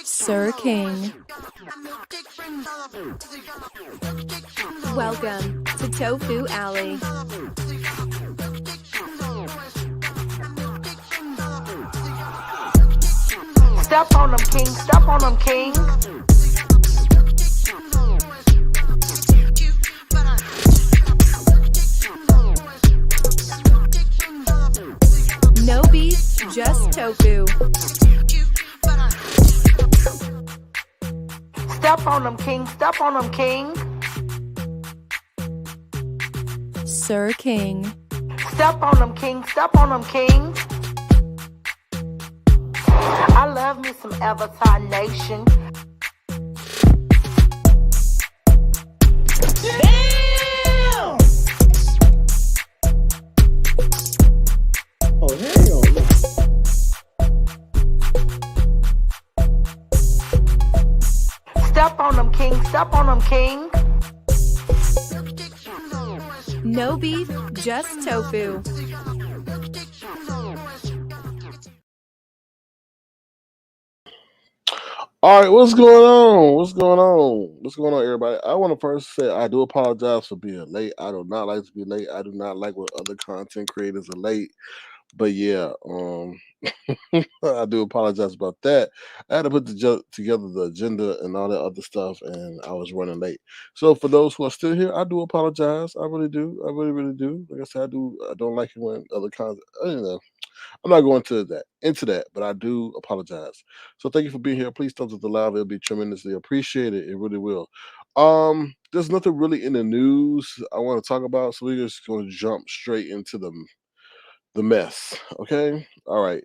Sir King. Welcome to Tofu Alley. Step on them, king. Step on them, king. No beef, just tofu. Step on them, king. Step on them, king. Sir King. Step on them, king. Step on them, king. I love me some Avatar Nation. Damn! Oh, hell no. Step on them, king. Step on them, king. No beef, just tofu. All right, what's going on? What's going on? What's going on, everybody? I want to first say I do apologize for being late. I do not like to be late. I do not like when other content creators are late. But yeah, I do apologize about that. I had to put together the agenda and all that other stuff, and I was running late. So for those who are still here, I do apologize. I really do. I really, really do. Like I said, I do. I don't like it when other content. You know, I'm not going into that, but I do apologize. So thank you for being here. Please thumbs up the live. It'll be tremendously appreciated. It really will. There's nothing really in the news I want to talk about, so we're just going to jump straight into the mess. Okay. All right.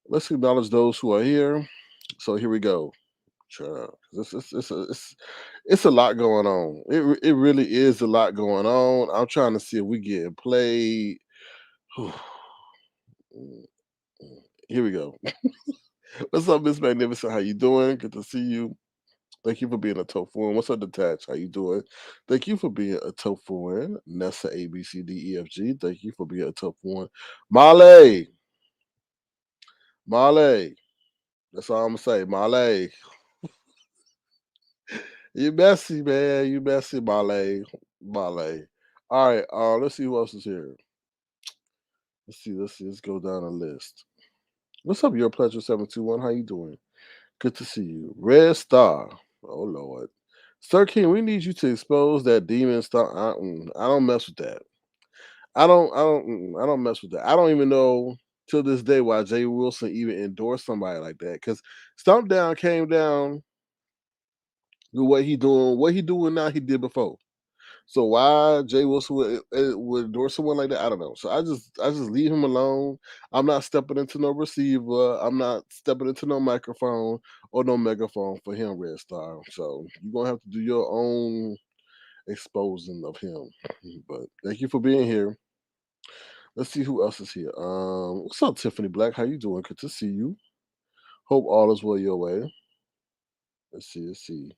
Let's acknowledge those who are here. So here we go. Sure. It's a lot going on. It really is a lot going on. I'm trying to see if we get played. Here we go. What's up, Miss Magnificent? How you doing? Good to see you. Thank you for being a tofuan. What's up, Detached? How you doing? Thank you for being a tofuan. Nessa ABCDEFG. Thank you for being a tofuan. Male. Male. That's all I'm gonna say. Male. You messy, man. You messy, Male. Male. All right. Let's see who else is here. Let's see. Let's go down the list. What's up, Your Pleasure 721? How you doing? Good to see you. Red Star. Oh Lord. Sir King, we need you to expose that demon star. I don't mess with that. I don't mess with that. I don't even know till this day why Jay Wilson even endorsed somebody like that. Because Stomp Down came down with what he doing now, he did before. So why Jay Wilson would endorse someone like that, I don't know. So I just leave him alone. I'm not stepping into no receiver. I'm not stepping into no microphone or no megaphone for him, Red Star. So you're gonna have to do your own exposing of him. But thank you for being here. Let's see who else is here. What's up, Tiffany Black? How you doing? Good to see you. Hope all is well your way. Let's see.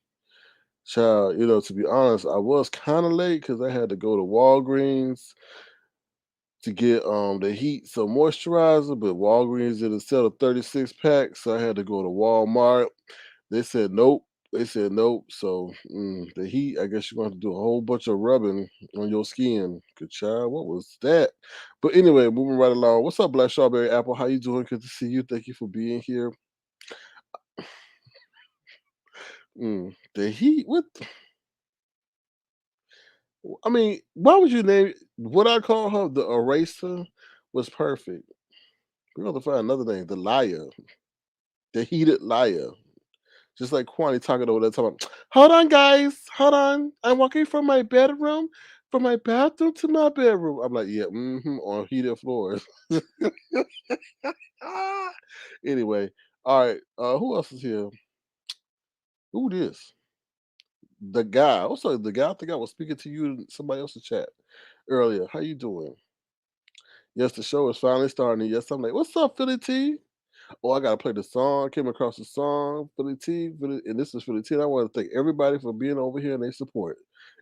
Child, to be honest, I was kind of late because I had to go to Walgreens to get the heat some moisturizer, but Walgreens didn't sell a 36 pack, so I had to go to Walmart. They said nope. They said nope. So the heat, I guess you're going to have to do a whole bunch of rubbing on your skin. Good child. What was that? But anyway, moving right along. What's up, Black Strawberry Apple? How you doing? Good to see you. Thank you for being here. The heat. What? I mean, why would you name what I call her the eraser was perfect. We're gonna find another name, the liar, the heated liar. Just like Kwani talking over there talking, hold on guys, hold on. I'm walking from my bathroom to my bedroom. I'm like, yeah, on heated floors. Anyway, all right. Who else is here? Who this? The guy. Also, the guy I think I was speaking to you in somebody else's chat earlier. How you doing? Yes, the show is finally starting. Yes, I'm like, what's up, Philly T? Oh, I gotta play the song. Came across the song, Philly T, and this is Philly T. And I want to thank everybody for being over here and their support,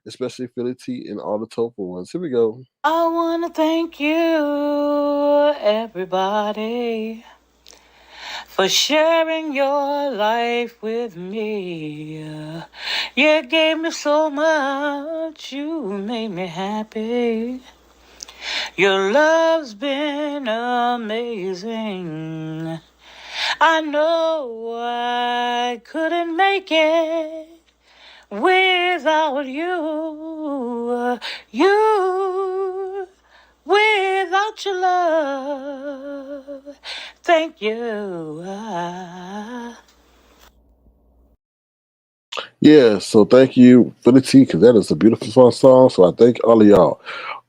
especially Philly T and all the Tofu ones. Here we go. I wanna thank you, everybody, for sharing your life with me. You gave me so much, you made me happy. Your love's been amazing. I know I couldn't make it without you. You, without your love. Thank you. Yeah, so thank you for the tea because that is a beautiful fun song. So I thank all of y'all.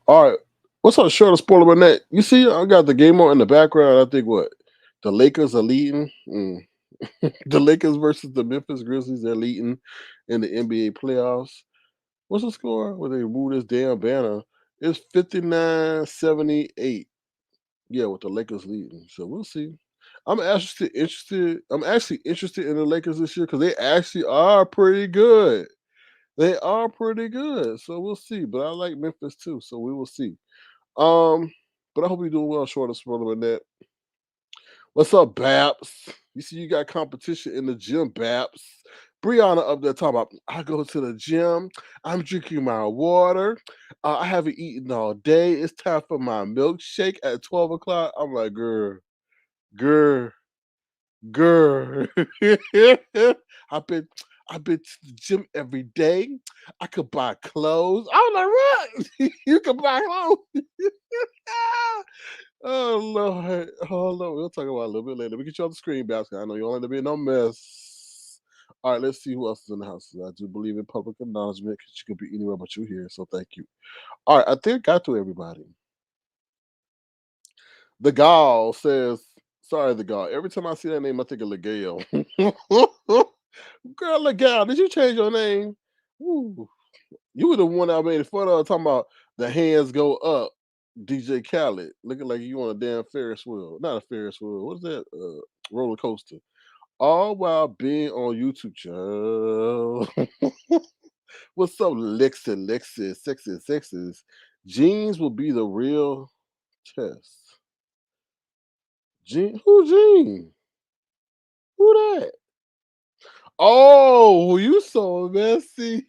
All right, what's on the show? The spoiler net. You see, I got the game on in the background. I think what the Lakers are leading. The Lakers versus the Memphis Grizzlies. They're leading in the NBA playoffs. What's the score? Where they move this damn banner? It's 59-78. Yeah, with the Lakers leading. So we'll see. I'm actually interested in the Lakers this year because they actually are pretty good. They are pretty good. So we'll see. But I like Memphis too. So we will see. Um, but I hope you're doing well, short of spoiler that. What's up, Babs? You see, you got competition in the gym, Babs. Brianna up there talking about, I go to the gym, I'm drinking my water, I haven't eaten all day. It's time for my milkshake at 12 o'clock. I'm like, girl, girl. I've been I've been to the gym every day. I could buy clothes. I'm like, what? You can buy clothes. Oh Lord, oh Lord, we'll talk about it a little bit later. We get you on the screen, basket. I know you don't want to be no mess. All right, let's see who else is in the house. I do believe in public acknowledgement because you could be anywhere but you here. So thank you. All right, I think I got to everybody. The Gal says, sorry, the Gal. Every time I see that name, I think of Legal. Girl, Legal, did you change your name? Ooh. You were the one I made fun of talking about the hands go up. DJ Khaled, looking like you on a damn Ferris wheel. Not a Ferris wheel. What's that? Roller coaster. All while being on YouTube, child. What's up, Lexi, sexes? Jeans will be the real test. Who Jean? Who that? Oh, you so messy.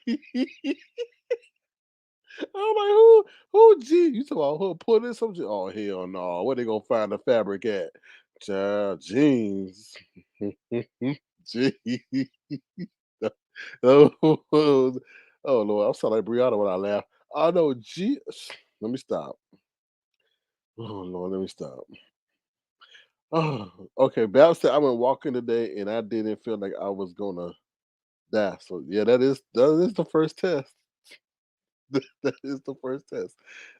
I'm like, who G? You talking about who put in some? Oh hell no! Where they gonna find the fabric at? Child jeans. Jeans. Oh, oh Lord, I'm sounding like Brianna when I laugh. I know G. Let me stop. Oh Lord, let me stop. Oh, okay. Bal said I went walking today and I didn't feel like I was gonna die. So yeah, that is the first test. That is the first test.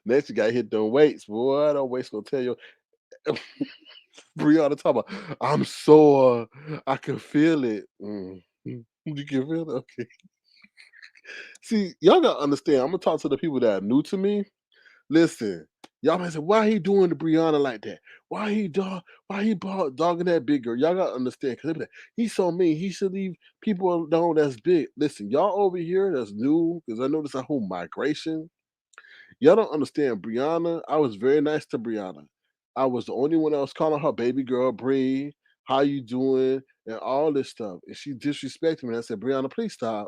Next, you got to hit them weights, boy. Them weights gonna tell you. Brianna talking about, I'm sore. I can feel it. You can feel it? Okay. See, y'all gotta understand. I'm gonna talk to the people that are new to me. Listen, y'all might say, why he doing to Brianna like that? Why he dogging that big girl? Y'all gotta understand because he's so mean. He should leave people alone that's big. Listen, y'all over here that's new, because I know this a whole migration. Y'all don't understand Brianna. I was very nice to Brianna. I was the only one that was calling her baby girl Bree. How you doing? And all this stuff. And she disrespected me. I said, Brianna, please stop.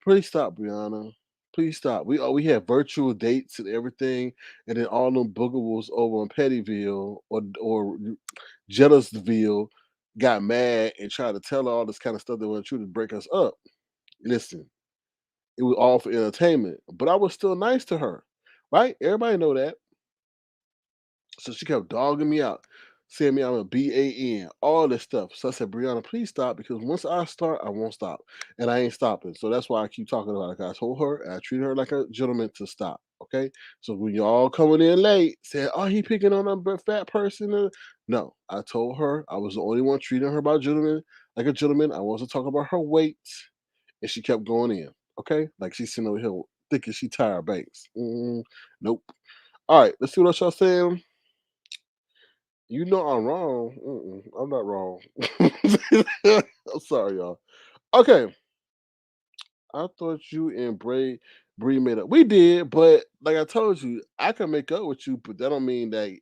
Please stop, Brianna. Please stop. We had virtual dates and everything, and then all them boogables over in Pettyville or Jealousville got mad and tried to tell her all this kind of stuff that was true to break us up. Listen, it was all for entertainment, but I was still nice to her, right? Everybody know that. So she kept dogging me out, saying me I'm a BAN, all this stuff. So I said, Brianna, please stop because once I start, I won't stop. And I ain't stopping. So that's why I keep talking about it. I told her, and I treated her like a gentleman to stop. Okay. So when y'all coming in late, saying, oh, he picking on a fat person. No, I told her I was the only one treating her about gentleman like a gentleman. I wasn't talking about her weight. And she kept going in. Okay. Like she's sitting over here thinking she tired Banks. Nope. All right. Let's see what else y'all saying. You know I'm wrong. I'm not wrong. I'm sorry, y'all. Okay, I thought you and Bree made up. We did, but like I told you, I can make up with you, but that don't mean that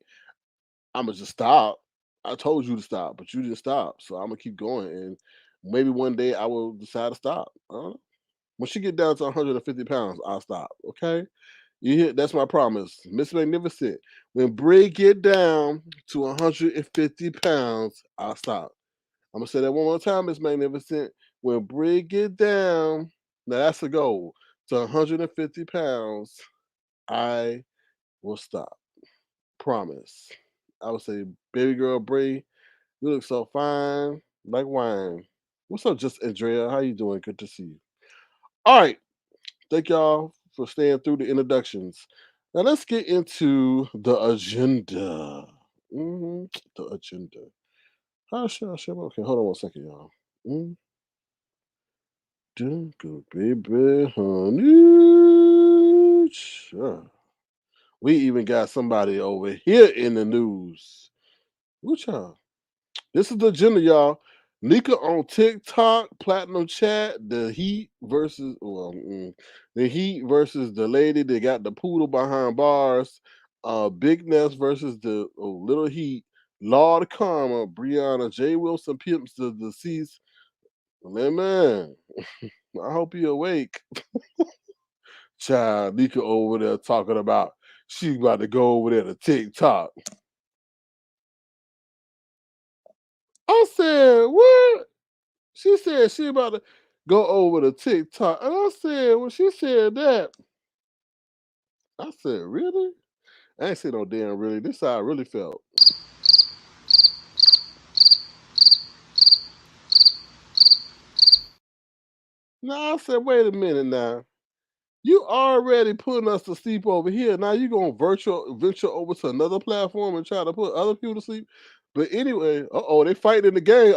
I'ma just stop. I told you to stop, but you didn't stop. So I'm gonna keep going, and maybe one day I will decide to stop. When she get down to 150 pounds, I'll stop. Okay, you hear? That's my promise, Miss Magnificent. When Brie get down to 150 pounds, I'll stop. I'm gonna say that one more time, Miss Magnificent. When Brie get down, now that's the goal, to 150 pounds, I will stop. Promise. I would say, baby girl Brie, you look so fine, like wine. What's up, just Andrea? How you doing? Good to see you. All right, thank y'all for staying through the introductions. Now let's get into the agenda. The agenda. How should I share? Okay, hold on one second, y'all. Good baby, honey. Sure. We even got somebody over here in the news. Woo child. This is the agenda, y'all. Nika on TikTok, Platinum Chat, the Heat versus the Heat versus the lady that got the poodle behind bars. Big Ness versus the Little Heat. Lord Karma, Brianna, J. Wilson, Pimps, the deceased. Man, I hope you're awake. Child, Nika over there talking about she about to go over there to TikTok. I said, what? She said she about to go over to TikTok. And I said, when she said that, I said, really? I ain't say no damn really. This is how I really felt. Now I said, wait a minute now. You already putting us to sleep over here. Now you gonna venture over to another platform and try to put other people to sleep. But anyway, they fighting in the game.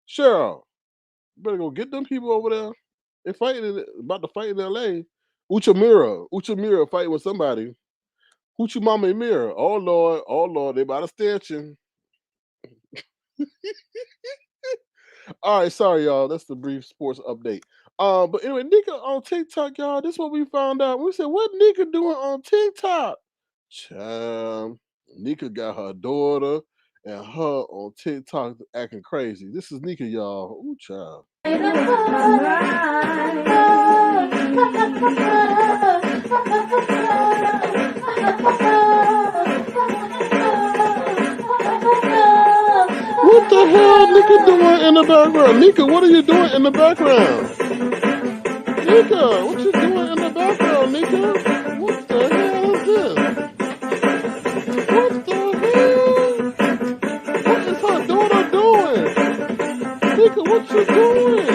Cheryl, you better go get them people over there. They fighting about to fight in LA. Uchamira fighting with somebody. Hoochie Mama and Mirror. Oh Lord, they about to stench him. All right, sorry y'all. That's the brief sports update. But anyway, Nika on TikTok, y'all. This is what we found out. We said, what Nika doing on TikTok? Child, Nika got her daughter and her on TikTok acting crazy. This is Nika, y'all. Ooh, child. What the hell Nika doing in the background? Nika, what are you doing in the background? Nika, what you doing in the background, Nika? What the hell is this? What the hell? What is her daughter doing? Nika, what you doing?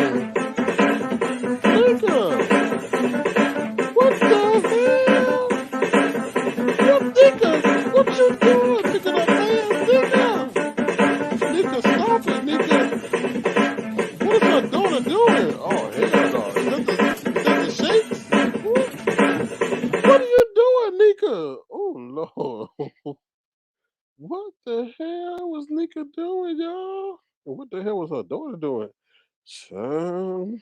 Nika, what the hell? Nika, what you doing? Picking up hands, Nika. Nika, stop it, Nika. What is her daughter doing? Oh, hell no. Is that the shakes? What are you doing, Nika? Oh, Lord. What the hell was Nika doing, y'all? And what the hell was her daughter doing? Child.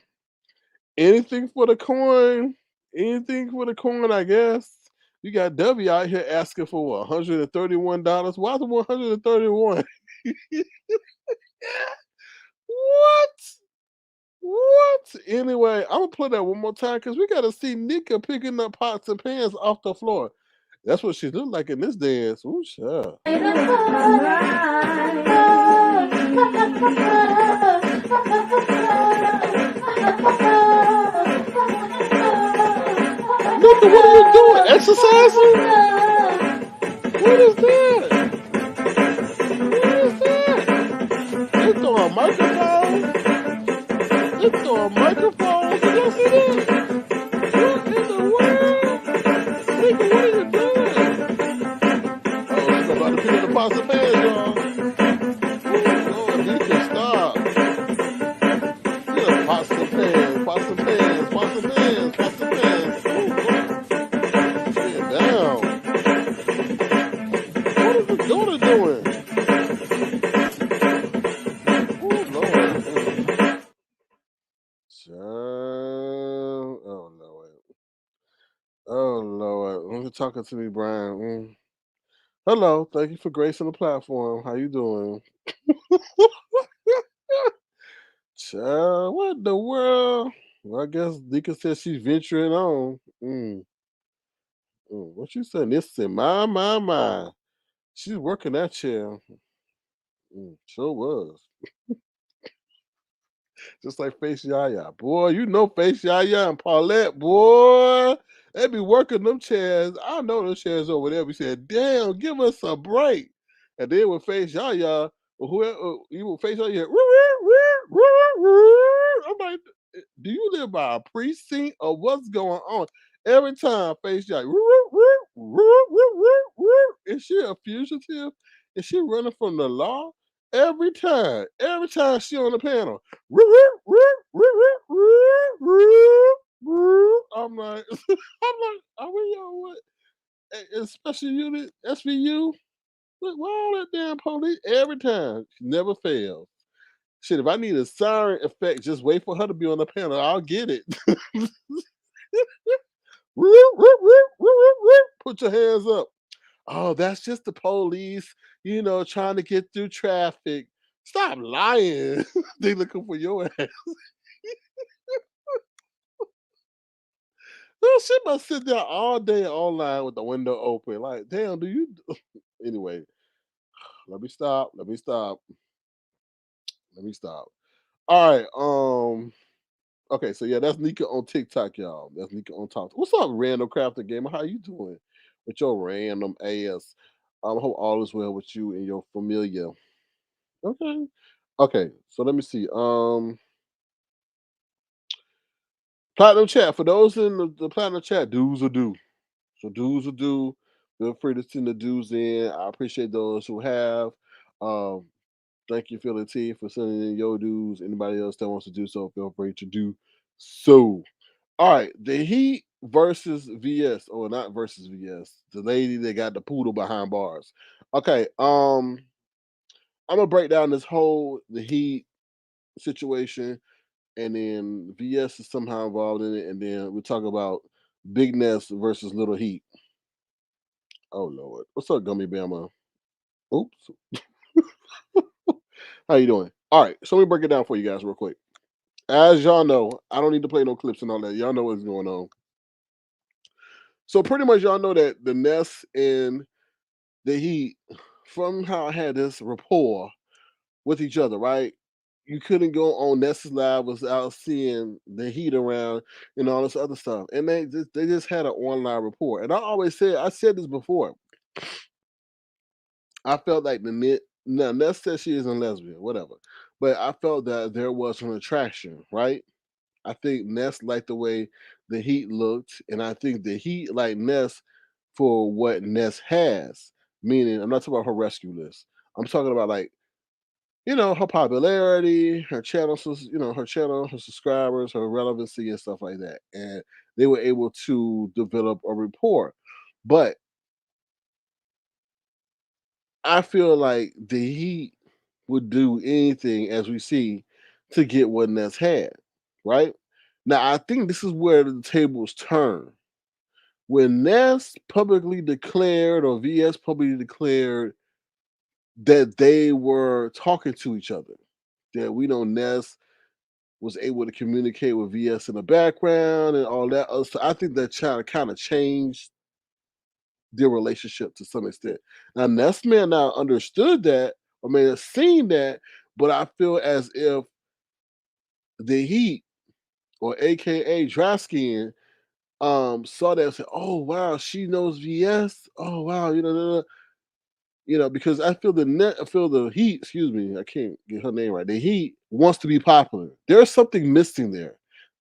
Anything for the coin. Anything for the coin, I guess. You got W out here asking for what, $131? Why is it 131? What? What? Anyway, I'm gonna play that one more time because we gotta see Nika picking up pots and pans off the floor. That's what she looked like in this dance. Ooh, sure. Nika, what are you doing? Exercising? What is that? What is that? They throwing microphones? They throwing microphones? Did y'all see that? What in the world? Nika, what are you doing? Oh, she's about to pick up the pots and pans, y'all. Oh, Nika, stop. Yeah, pots and pans, pots and pans, pots and pans, pots and pans. Get down. What is the daughter doing? Oh, Lord. Child. Oh, Lord. Oh, Lord. When you're talking to me, Brian. Hello, thank you for gracing the platform. How you doing? Child, what in the world? Well, I guess Nika said she's venturing on. What you saying? This said, my. She's working that chair. Sure was. Just like Face Yaya. Boy, you know Face Yaya and Paulette, boy. They be working them chairs. I know them chairs over there. We said, damn, give us a break. And then with Face Yaya, or whoever, you with Face Yaya, I'm like, do you live by a precinct or what's going on? Every time Face Yaya, is she a fugitive? Is she running from the law? Every time she on the panel, I'm like, are we on what? Special unit, SVU? Look, why all that damn police? Every time, she never fails. Shit, if I need a siren effect, just wait for her to be on the panel. I'll get it. Put your hands up. Oh, that's just the police, trying to get through traffic. Stop lying. They looking for your ass. No, she must sit there all day online with the window open. Like, damn, do you? Anyway, let me stop. Let me stop. Let me stop. All right. Okay, so yeah, that's Nika on TikTok, y'all. That's Nika on TikTok. What's up, random crafter gamer? How you doing with your random ass? I hope all is well with you and your familia. Okay. Okay, so let me see. Platinum chat. For those in the platinum chat, dues will do. So dues will do. Feel free to send the dues in. I appreciate those who have. Um, Thank you, Philly T, for sending in your dues. Anybody else that wants to do so, feel free to do so. All right, the Heat versus VS, or not versus VS, the lady that got the poodle behind bars. Okay, I'm gonna break down the Heat situation, and then VS is somehow involved in it, and then we talk about Big Ness versus Little Heat. Oh Lord, what's up, Gummy Bama? Oops, how you doing? All right, so let me break it down for you guys real quick. As y'all know, I don't need to play no clips and all that. Y'all know what's going on. So pretty much, y'all know that the Ness and the Heat somehow had this rapport with each other, right? You couldn't go on Ness's live without seeing the Heat around and all this other stuff, and they just had an online rapport. And I said this before. I felt like the Net. Now Ness says she isn't lesbian, whatever, but I felt that there was an attraction, right? I think Ness liked the way the Heat looked, and I think the Heat like Ness for what Ness has. Meaning, I'm not talking about her rescue list. I'm talking about like her popularity, her channel, her channel, her subscribers, her relevancy, and stuff like that. And they were able to develop a rapport. But I feel like the Heat would do anything, as we see, to get what Ness had. Right now, I think this is where the tables turn. When Ness publicly declared, or VS publicly declared, that they were talking to each other, that we know Ness was able to communicate with VS in the background and all that other stuff. I think that child kind of changed their relationship to some extent. Now Ness may have not understood that or may have seen that, but I feel as if the Heat, or AKA Draskin, saw that and said, "Oh wow, she knows VS. Oh wow, because I feel the Heat, excuse me, I can't get her name right. The Heat wants to be popular. There's something missing there.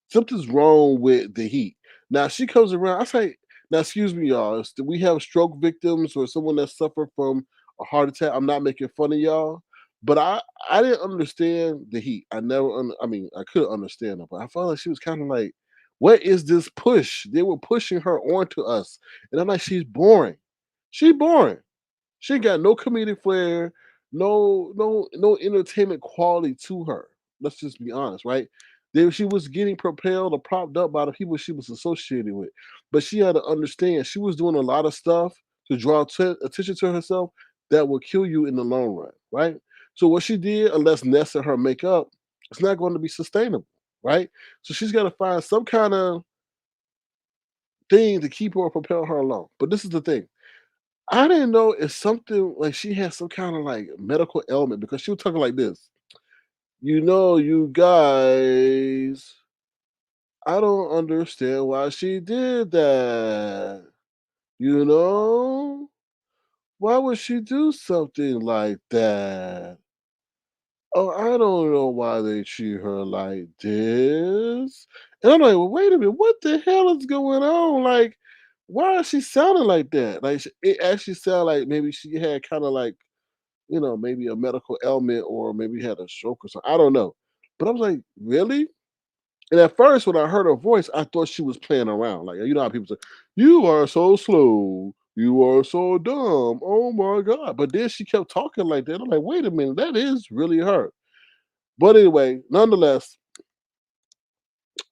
Something's wrong with the Heat. Now she comes around. I say, now excuse me, y'all. Do we have stroke victims or someone that suffered from a heart attack? I'm not making fun of y'all, but I didn't understand the Heat. I mean, I could understand her, but I felt like she was kind of like, what is this push? They were pushing her onto us, and I'm like, she's boring. She boring. She ain't got no comedic flair, no entertainment quality to her. Let's just be honest, right? She was getting propelled or propped up by the people she was associated with. But she had to understand she was doing a lot of stuff to draw attention to herself that will kill you in the long run, right? So what she did, unless Ness and her make up, it's not going to be sustainable, right? So she's got to find some kind of thing to keep her or propel her along. But this is the thing. I didn't know if something like she had some kind of like medical ailment because she was talking like this. You guys, I don't understand why she did that. You know? Why would she do something like that? Oh, I don't know why they treat her like this. And I'm like, well, wait a minute, what the hell is going on? Like, why is she sounding like that? Like, it actually sounded like maybe she had kind of like, maybe a medical ailment or maybe had a stroke or something. I don't know. But I was like, really? And at first, when I heard her voice, I thought she was playing around. Like, you know how people say, "You are so slow. You are so dumb. Oh my god!" But then she kept talking like that. I'm like, wait a minute, that is really her. But anyway, nonetheless,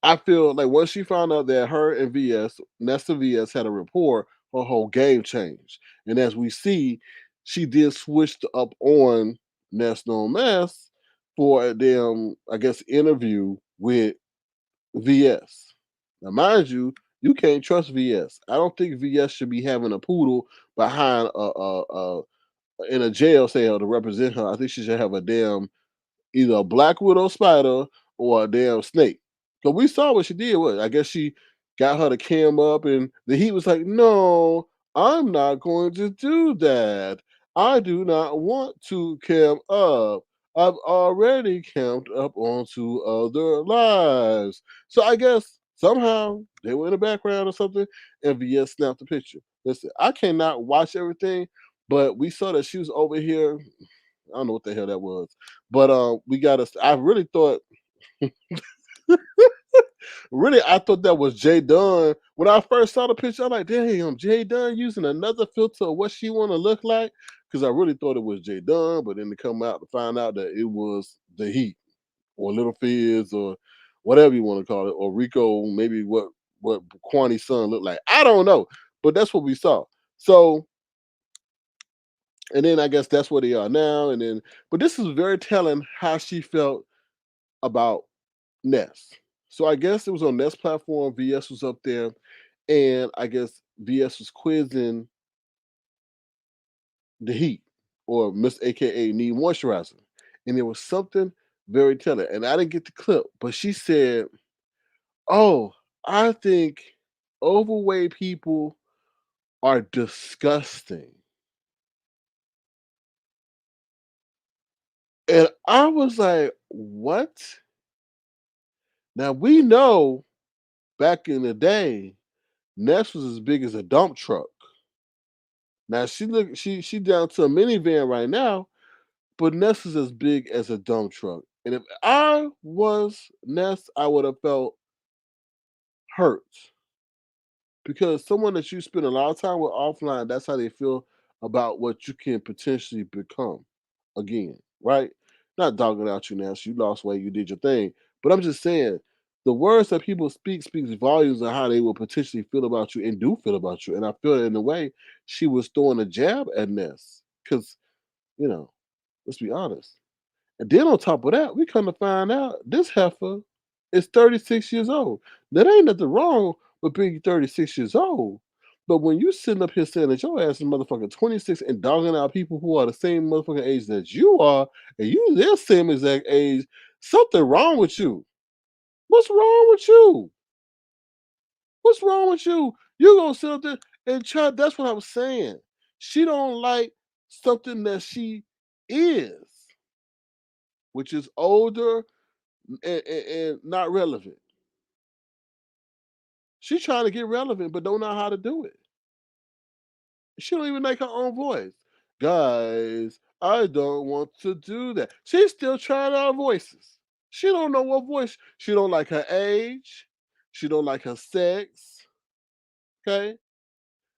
I feel like once she found out that her and VS, Nesta VS, had a rapport, her whole game changed. And as we see, she did switch up on Nest No Mess for a damn, I guess, interview with VS. Now, mind you, you can't trust VS. I don't think VS should be having a poodle behind in a jail cell to represent her. I think she should have a damn either a black widow spider or a damn snake. Because we saw what she did. What I guess she got her to cam up, and the heat was like, "No, I'm not going to do that. I do not want to cam up. I've already camped up onto other lives." So I guess somehow they were in the background or something, and VS snapped the picture. Listen, I cannot watch everything, but we saw that she was over here. I don't know what the hell that was, but we got to. I really thought, really, I thought that was Jay Dunn. When I first saw the picture, I'm like, damn, Jay Dunn using another filter of what she want to look like, because I really thought it was Jay Dunn, but then to come out to find out that it was the Heat or Little Fizz or whatever you want to call it, or Rico, maybe what Kwani's son looked like. I don't know, but that's what we saw. So and then I guess that's where they are now. And then, but this is very telling how she felt about Ness. So I guess it was on Ness platform. VS was up there, and I guess VS was quizzing the Heat or Miss AKA Need Moisturizer, and there was something very telling. And I didn't get the clip, but she said, "Oh, I think overweight people are disgusting." And I was like, "What?" Now we know back in the day, Ness was as big as a dump truck. Now she down to a minivan right now, but Ness is as big as a dump truck. And if I was Ness, I would have felt hurt because someone that you spend a lot of time with offline, that's how they feel about what you can potentially become again, right? Not dogging out you now. You lost weight, you did your thing. But I'm just saying, the words that people speaks volumes of how they will potentially feel about you and do feel about you. And I feel in a way she was throwing a jab at Ness. Because, you know, let's be honest. And then on top of that, we come to find out this heifer is 36 years old. That ain't nothing wrong with being 36 years old. But when you sitting up here saying that your ass is motherfucking 26 and dogging out people who are the same motherfucking age that you are, and you their same exact age, something wrong with you. What's wrong with you? What's wrong with you? You gonna sit up there and try. That's what I was saying. She don't like something that she is, which is older and not relevant. She's trying to get relevant, but don't know how to do it. She don't even make her own voice. Guys, I don't want to do that. She's still trying our voices. She don't know what voice. She don't like her age. She don't like her sex. Okay.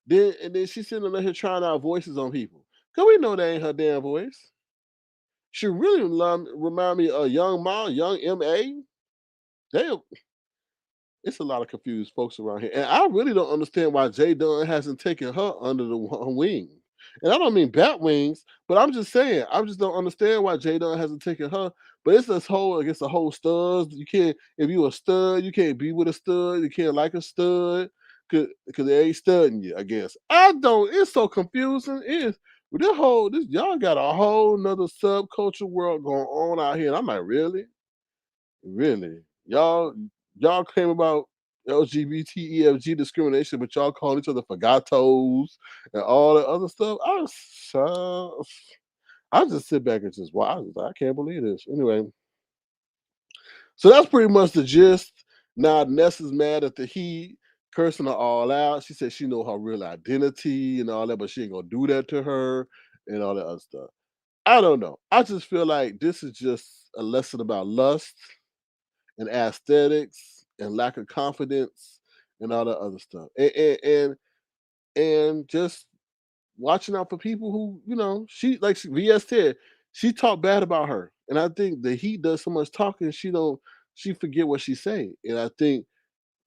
Then she's sitting there trying out voices on people. Cause we know that ain't her damn voice. She really remind me of Young Ma, Young M.A. They It's a lot of confused folks around here, and I really don't understand why Jay Dunn hasn't taken her under the wing. And I don't mean bat wings, but I'm just saying, I just don't understand why Jay Dunn hasn't taken her. But it's this whole against the whole studs. You can't, if you a stud, you can't be with a stud. You can't like a stud because they ain't studying you. I guess I don't. It's so confusing. It is. But this y'all got a whole nother subculture world going on out here. And I'm like, really? Really? Y'all came about LGBT, EFG discrimination, but y'all call each other for gatos and all that other stuff. I just sit back and just watch. I can't believe this. Anyway, so that's pretty much the gist. Now Ness is mad at the Heat, cursing her all out. She said she know her real identity and all that, but she ain't gonna do that to her and all that other stuff. I don't know. I just feel like this is just a lesson about lust and aesthetics and lack of confidence and all that other stuff. And just watching out for people who, she like VS said, she talked bad about her. And I think the Heat does so much talking, she forget what she's saying. And I think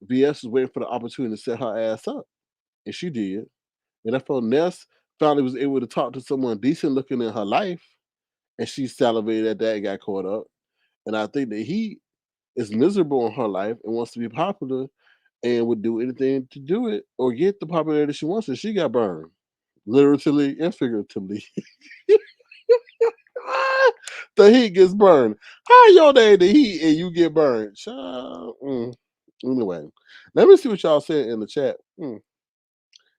VS was waiting for the opportunity to set her ass up. And she did. And I felt Ness finally was able to talk to someone decent looking in her life. And she salivated at that and got caught up. And I think that he is miserable in her life and wants to be popular and would do anything to do it or get the popularity she wants. And she got burned, literally and figuratively. The Heat gets burned. How your day the Heat and you get burned? Anyway, let me see what y'all saying in the chat.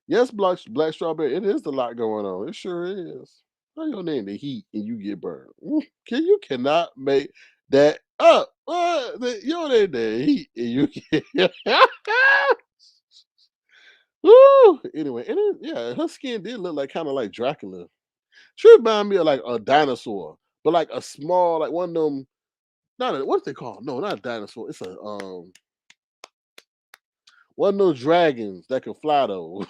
Yes, Black Strawberry, it is a lot going on. It sure is. How your name the Heat and you get burned? You cannot make that up. Your name the Heat and you get. Woo! Anyway, her skin did look like kind of like Dracula. She reminded me of like a dinosaur, but like a small, like one of them. What's they called? No, not a dinosaur. It's a one of those dragons that can fly though.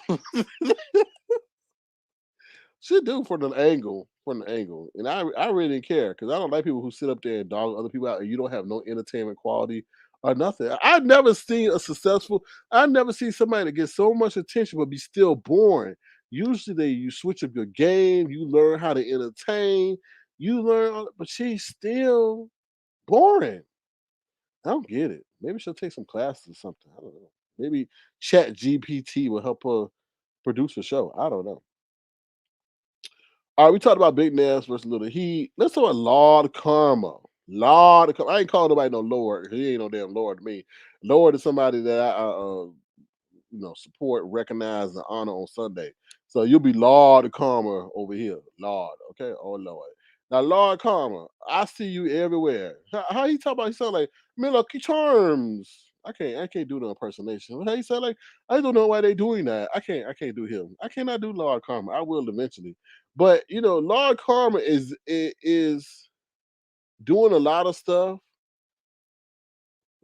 She do for the angle, and I really didn't care because I don't like people who sit up there and dog other people out, and you don't have no entertainment quality or nothing. I've never seen somebody that gets so much attention but be still boring. Usually, you switch up your game, you learn how to entertain, but she's still boring. I don't get it. Maybe she'll take some classes or something. I don't know. Maybe Chat GPT will help her produce a show. I don't know. All right, we talked about Big Ness versus Little Heat. Let's talk about Lord Karma. I ain't calling nobody no Lord. He ain't no damn Lord to me. Lord is somebody that I support, recognize, and honor on Sunday. So you'll be Lord Karma over here. Lord, okay? Oh, Lord. Now, Lord Karma, I see you everywhere. How you talk about? He sound like Lucky Charms. I can't do the impersonation. How you sound like? I don't know why they doing that. I can't do him. I cannot do Lord Karma. I will eventually. But Lord Karma is doing a lot of stuff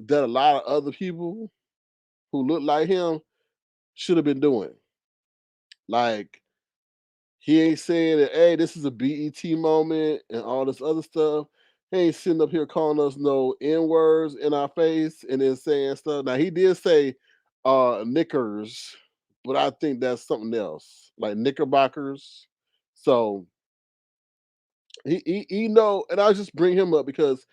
that a lot of other people who look like him should have been doing. Like, he ain't saying that, hey, this is a BET moment and all this other stuff. He ain't sitting up here calling us no N-words in our face and then saying stuff. Now, he did say knickers, but I think that's something else, like knickerbockers. So, and I'll just bring him up because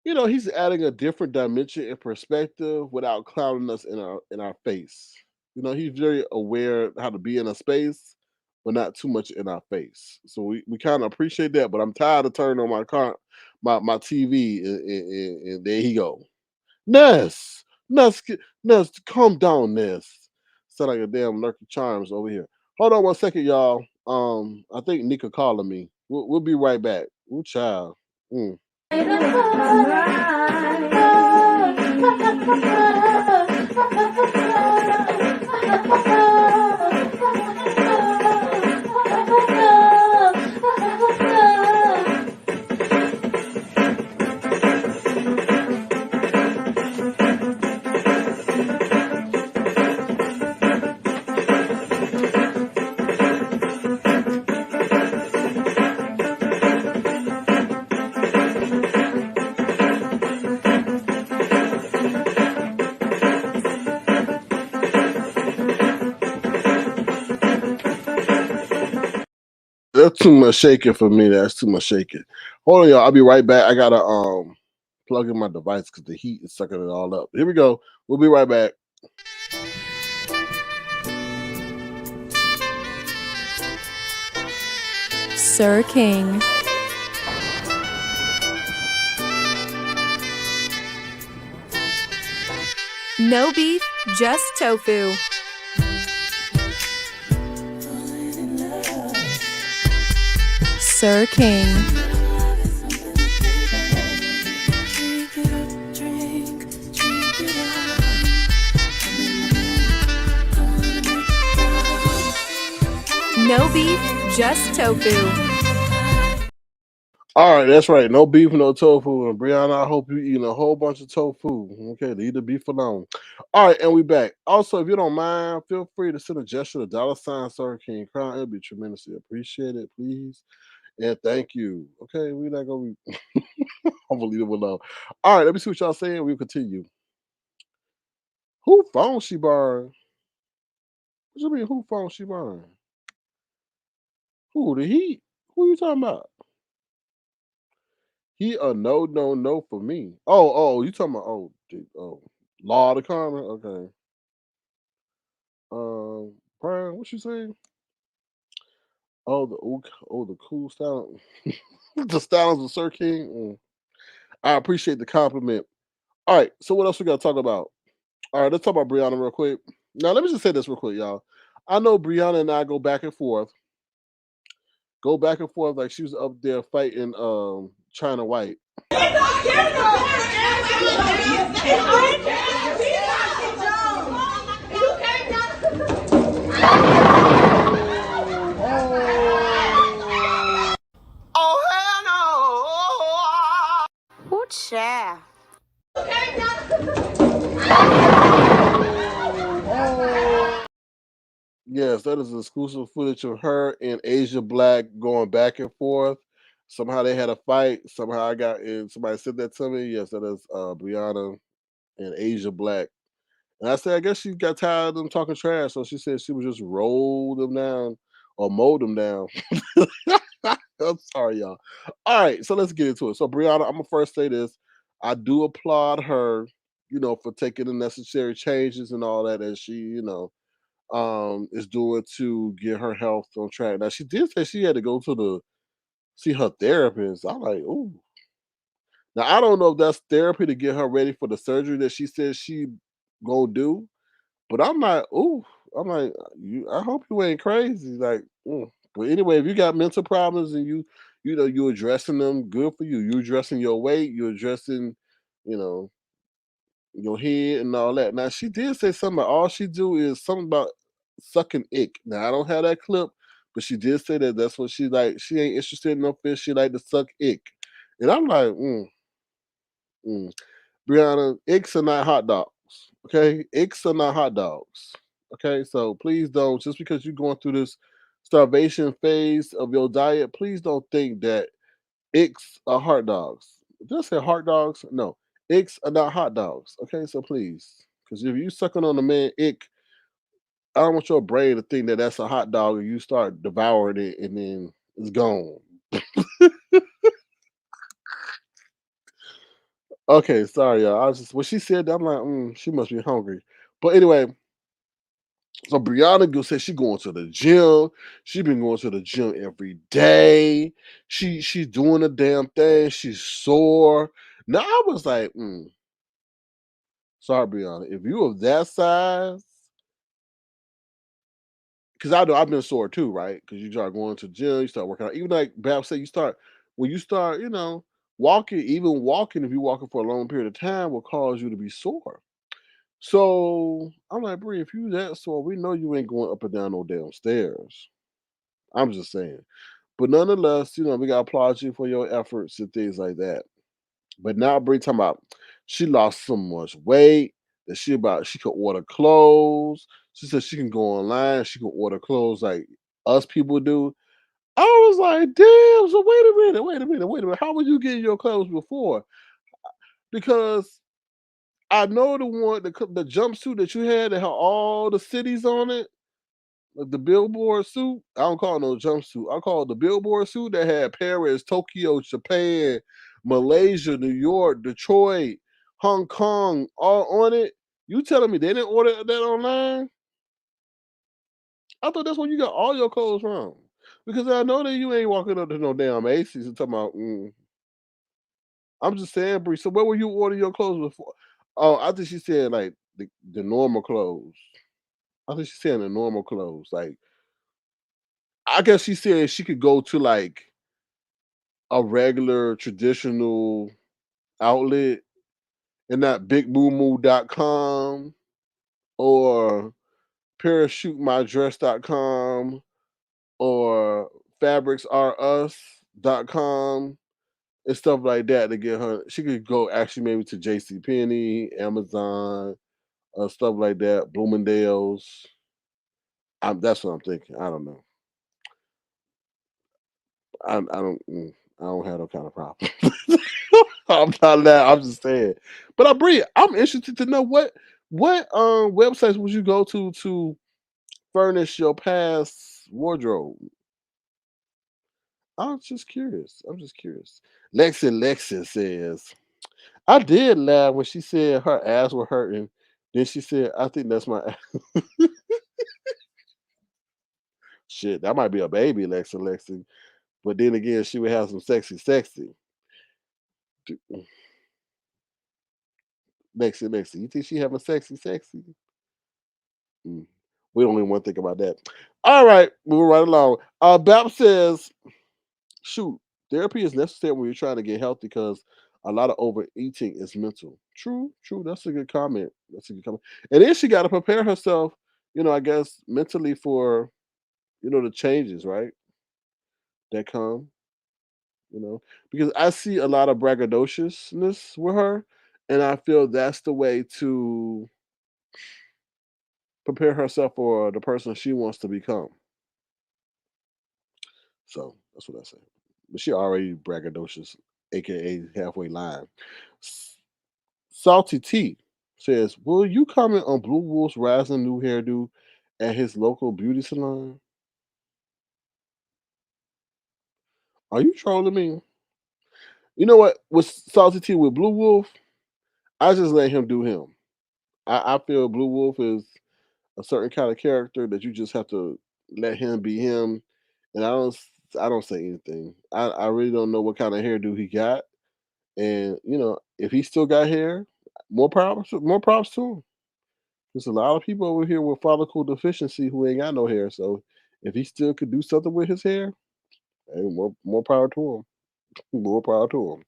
he's adding a different dimension and perspective without clowning us in our face. He's very aware how to be in a space, but not too much in our face. So we kind of appreciate that. But I'm tired of turning on my TV and there he go. Ness, calm down, Ness. Sound like a damn Lucky Charms over here. Hold on 1 second, y'all. I think Nika calling me. We'll be right back. Ooh, child. That's too much shaking for me. That's too much shaking. Hold on, y'all. I'll be right back. I gotta plug in my device because the heat is sucking it all up. Here we go. We'll be right back. Sir King. No beef, just tofu. Sir King. No beef, just tofu. All right, that's right. No beef, no tofu. And Brianna, I hope you eating a whole bunch of tofu. Okay, to eat the beef alone. All right, and we back. Also, if you don't mind, feel free to send a gesture to $ Sir King Crown. It'll be tremendously appreciated, please. And thank you. Okay, we're not gonna be I'm gonna leave it alone. All right, let me see what y'all saying. We'll continue. Who phone she borrowing? What you mean who phone she borrowing? Who the heat? Who you talking about? He a no for me. You talking about Law of the Common? Okay. Brian, what you saying? The cool style. The styles of Sir King. I appreciate the compliment. All right, so what else we gotta talk about? All right, let's talk about Brianna real quick. Now, let me just say this real quick, y'all. I know Brianna and I go back and forth. Go back and forth like she was up there fighting China White. Oh, hell no. Ooh, child. Yes, that is exclusive footage of her and Asia Black going back and forth. Somehow they had a fight. Somehow I got in. Somebody said that to me. Yes, that is Brianna and Asia Black. And I said, I guess she got tired of them talking trash. So she said she would just roll them down or mow them down. I'm sorry, y'all. All right, so let's get into it. So, Brianna, I'm going to first say this. I do applaud her, for taking the necessary changes and all that as she, is doing to get her health on track. Now, she did say she had to go to see her therapist. I'm like, ooh. Now, I don't know if that's therapy to get her ready for the surgery that she says she gonna do. But I'm like, ooh, I'm like, I hope you ain't crazy. Like, but anyway, if you got mental problems and you addressing them, good for you. You addressing your weight, you addressing, you know, your head and all that. Now she did say something about all she do is something about sucking ick. Now I don't have that clip, but she did say that that's what she like. She ain't interested in no fish. She like to suck ick. And I'm like, mm. Brianna, icks are not hot dogs. Okay, icks are not hot dogs. Okay, so please don't, just because you're going through this starvation phase of your diet, please don't think that icks are hot dogs. Did I say hot dogs? No, icks are not hot dogs. Okay, so please, because if you sucking on a man ick, I don't want your brain to think that that's a hot dog and you start devouring it and then it's gone. Okay, sorry, y'all. I was just when she said that, I'm like, she must be hungry. But anyway, so Brianna said she going to the gym. She been going to the gym every day. She's doing the damn thing. She's sore. Now I was like, sorry, Brianna, if you of that size, because I know I've been sore too, right? Because you start going to the gym, you start working out. Even like Bab said, when you start, walking, even walking, if you're walking for a long period of time, will cause you to be sore. So I'm like, Brie, if you that sore, we know you ain't going up and down no damn stairs. I'm just saying. But nonetheless, we gotta applaud you for your efforts and things like that. But now Brie talking about she lost so much weight that she could order clothes. She said she can go online, she can order clothes like us people do. I was like, damn, so wait a minute. How were you getting your clothes before? Because I know the one, the jumpsuit that you had that had all the cities on it. Like the billboard suit. I don't call it no jumpsuit. I call it the billboard suit that had Paris, Tokyo, Japan, Malaysia, New York, Detroit, Hong Kong all on it. You telling me they didn't order that online? I thought that's where you got all your clothes from. Because I know that you ain't walking up to no damn Macy's and talking about. I'm just saying, Bree. So where were you ordering your clothes before? Oh, I think she said like the normal clothes. I think she's saying the normal clothes. Like I guess she said she could go to like a regular traditional outlet and not bigboomoo.com or parachutemydress.com or fabricsrus.com and stuff like that to get her. She could go actually maybe to JCPenney, Amazon, stuff like that, Bloomingdale's. That's what I'm thinking. I don't know. I don't have no kind of problem. I'm not that. I'm just saying. But I Bree, I'm interested to know what websites would you go to furnish your past wardrobe? I'm just curious. I'm just curious. Lexi says, I did laugh when she said her ass were hurting. Then she said, I think that's my ass. Shit. That might be a baby, Lexi. But then again, she would have some sexy. Lexi. You think she having sexy? Mm. We don't even want to think about that. All right, moving right along. Bap says, shoot, therapy is necessary when you're trying to get healthy because a lot of overeating is mental. True. That's a good comment. And then she got to prepare herself, I guess mentally for, the changes, right? That come, because I see a lot of braggadociousness with her. And I feel that's the way to prepare herself for the person she wants to become. So that's what I say. But she already braggadocious, aka halfway lying. S- Salty T says, "Will you comment on Blue Wolf's rising new hairdo at his local beauty salon? Are you trolling me? You know what? With Salty T with Blue Wolf, I just let him do him. I feel Blue Wolf is a certain kind of character that you just have to let him be him. And I don't say anything. I really don't know what kind of hairdo he got. And if he still got hair, more props to him. There's a lot of people over here with follicle deficiency who ain't got no hair. So if he still could do something with his hair, hey, more power to him. More power to him.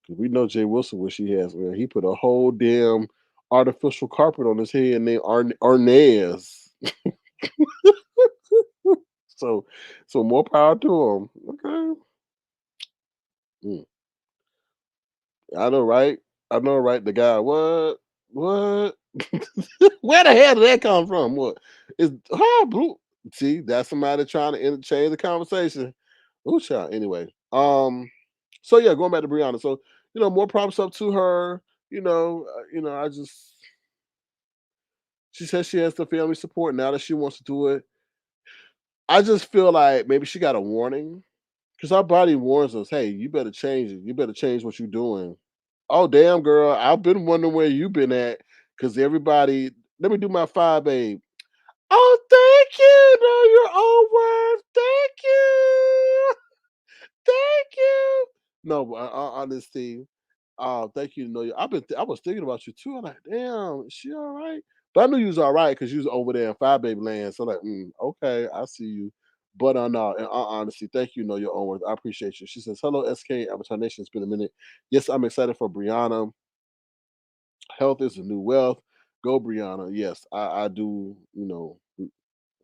Because we know Jay Wilson what she has. Man, he put a whole damn artificial carpet on his head named Arnaz. So more power to him. Okay. Mm. I know, right? The guy, what? What? Where the hell did that come from? What is blue? See, that's somebody trying to interchange the conversation. Oh, child. Anyway, so yeah, going back to Brianna. So more props up to her. I just she says she has the family support now that she wants to do it. I just feel like maybe she got a warning because our body warns us, hey, you better change it. You better change what you're doing. Oh, damn, girl. I've been wondering where you been at because everybody, let me do my five, babe. Oh, thank you. Know your own worth. Thank you. Thank you. No, but honestly, thank you. Know your, I was thinking about you too. I'm like, damn, is she all right? But I knew you was all right because you was over there in five baby land. So like, okay, I see you. But no, in all honesty, thank you. Know your own worth. I appreciate you. She says, hello, SK Avatar Nation. It's been a minute. Yes, I'm excited for Brianna. Health is the new wealth. Go, Brianna. Yes, I do,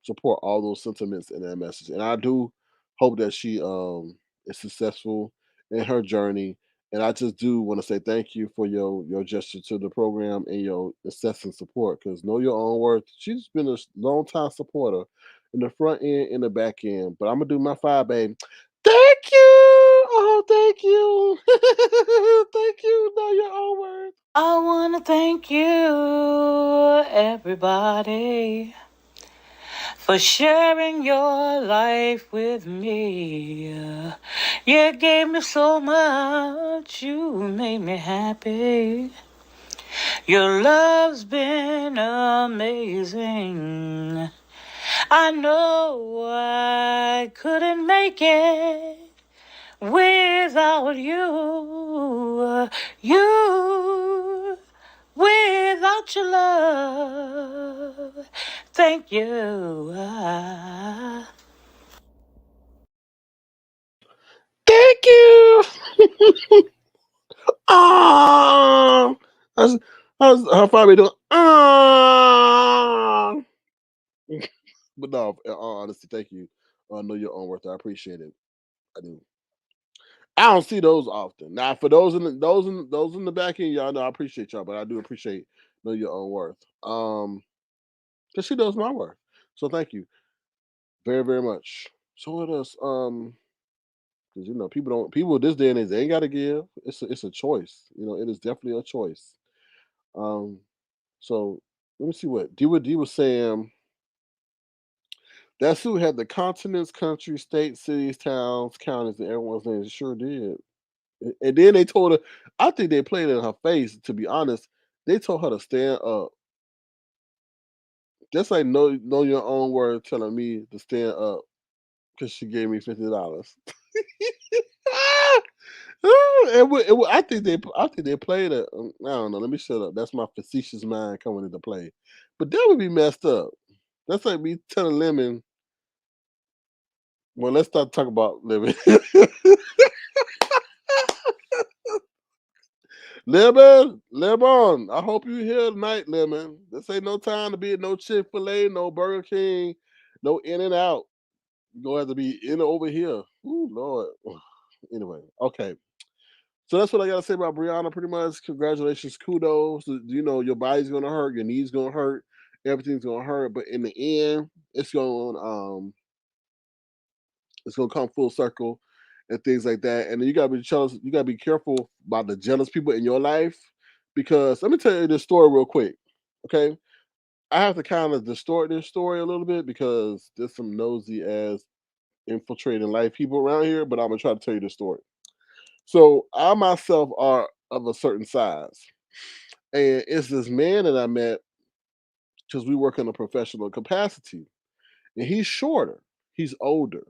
support all those sentiments in that message. And I do hope that she is successful in her journey. And I just do want to say thank you for your gesture to the program and your incessant support. Because know your own worth. She's been a long time supporter in the front end and the back end. But I'm gonna do my five, baby. Thank you. Oh, thank you. Thank you. Know your own worth. I want to thank you, everybody, for sharing your life with me. You gave me so much, you made me happy. Your love's been amazing. I know I couldn't make it without you. You, without your love. Thank you. Thank you. Ah, how's Fabi doing? Ah, but no, in all honesty, thank you. I know your own worth. I appreciate it. I do. I don't see those often. Now, for those in the back end, y'all know I appreciate y'all, but I do appreciate know your own worth. Because she knows my worth. So thank you very very much. So what else? Because people this day and age they ain't got to give. It's a choice. It is definitely a choice. Um, so let me see what D was saying. That suit had the continents, countries, states, cities, towns, counties, and everyone's names. It sure did. And then they told her, I think they played it in her face, to be honest. They told her to stand up. Just like know your own word telling me to stand up because she gave me $50. I think they played it. I don't know. Let me shut up. That's my facetious mind coming into play. But that would be messed up. That's like me telling Lemon. Well, let's start talking about Lemon. Lemon, I hope you here tonight, Lemon. This ain't no time to be at no Chick-fil-A, no Burger King, no In and Out. You're gonna have to be in over here. Ooh, Lord. Anyway, okay. So that's what I gotta say about Brianna. Pretty much, congratulations, kudos. Your body's gonna hurt, your knees gonna hurt, everything's gonna hurt, but in the end, it's gonna come full circle and things like that. And then you gotta be careful about the jealous people in your life because let me tell you this story real quick. Okay. I have to kind of distort this story a little bit because there's some nosy ass infiltrating life people around here, but I'm gonna try to tell you the story. So I myself are of a certain size. And it's this man that I met because we work in a professional capacity. And he's shorter. He's older.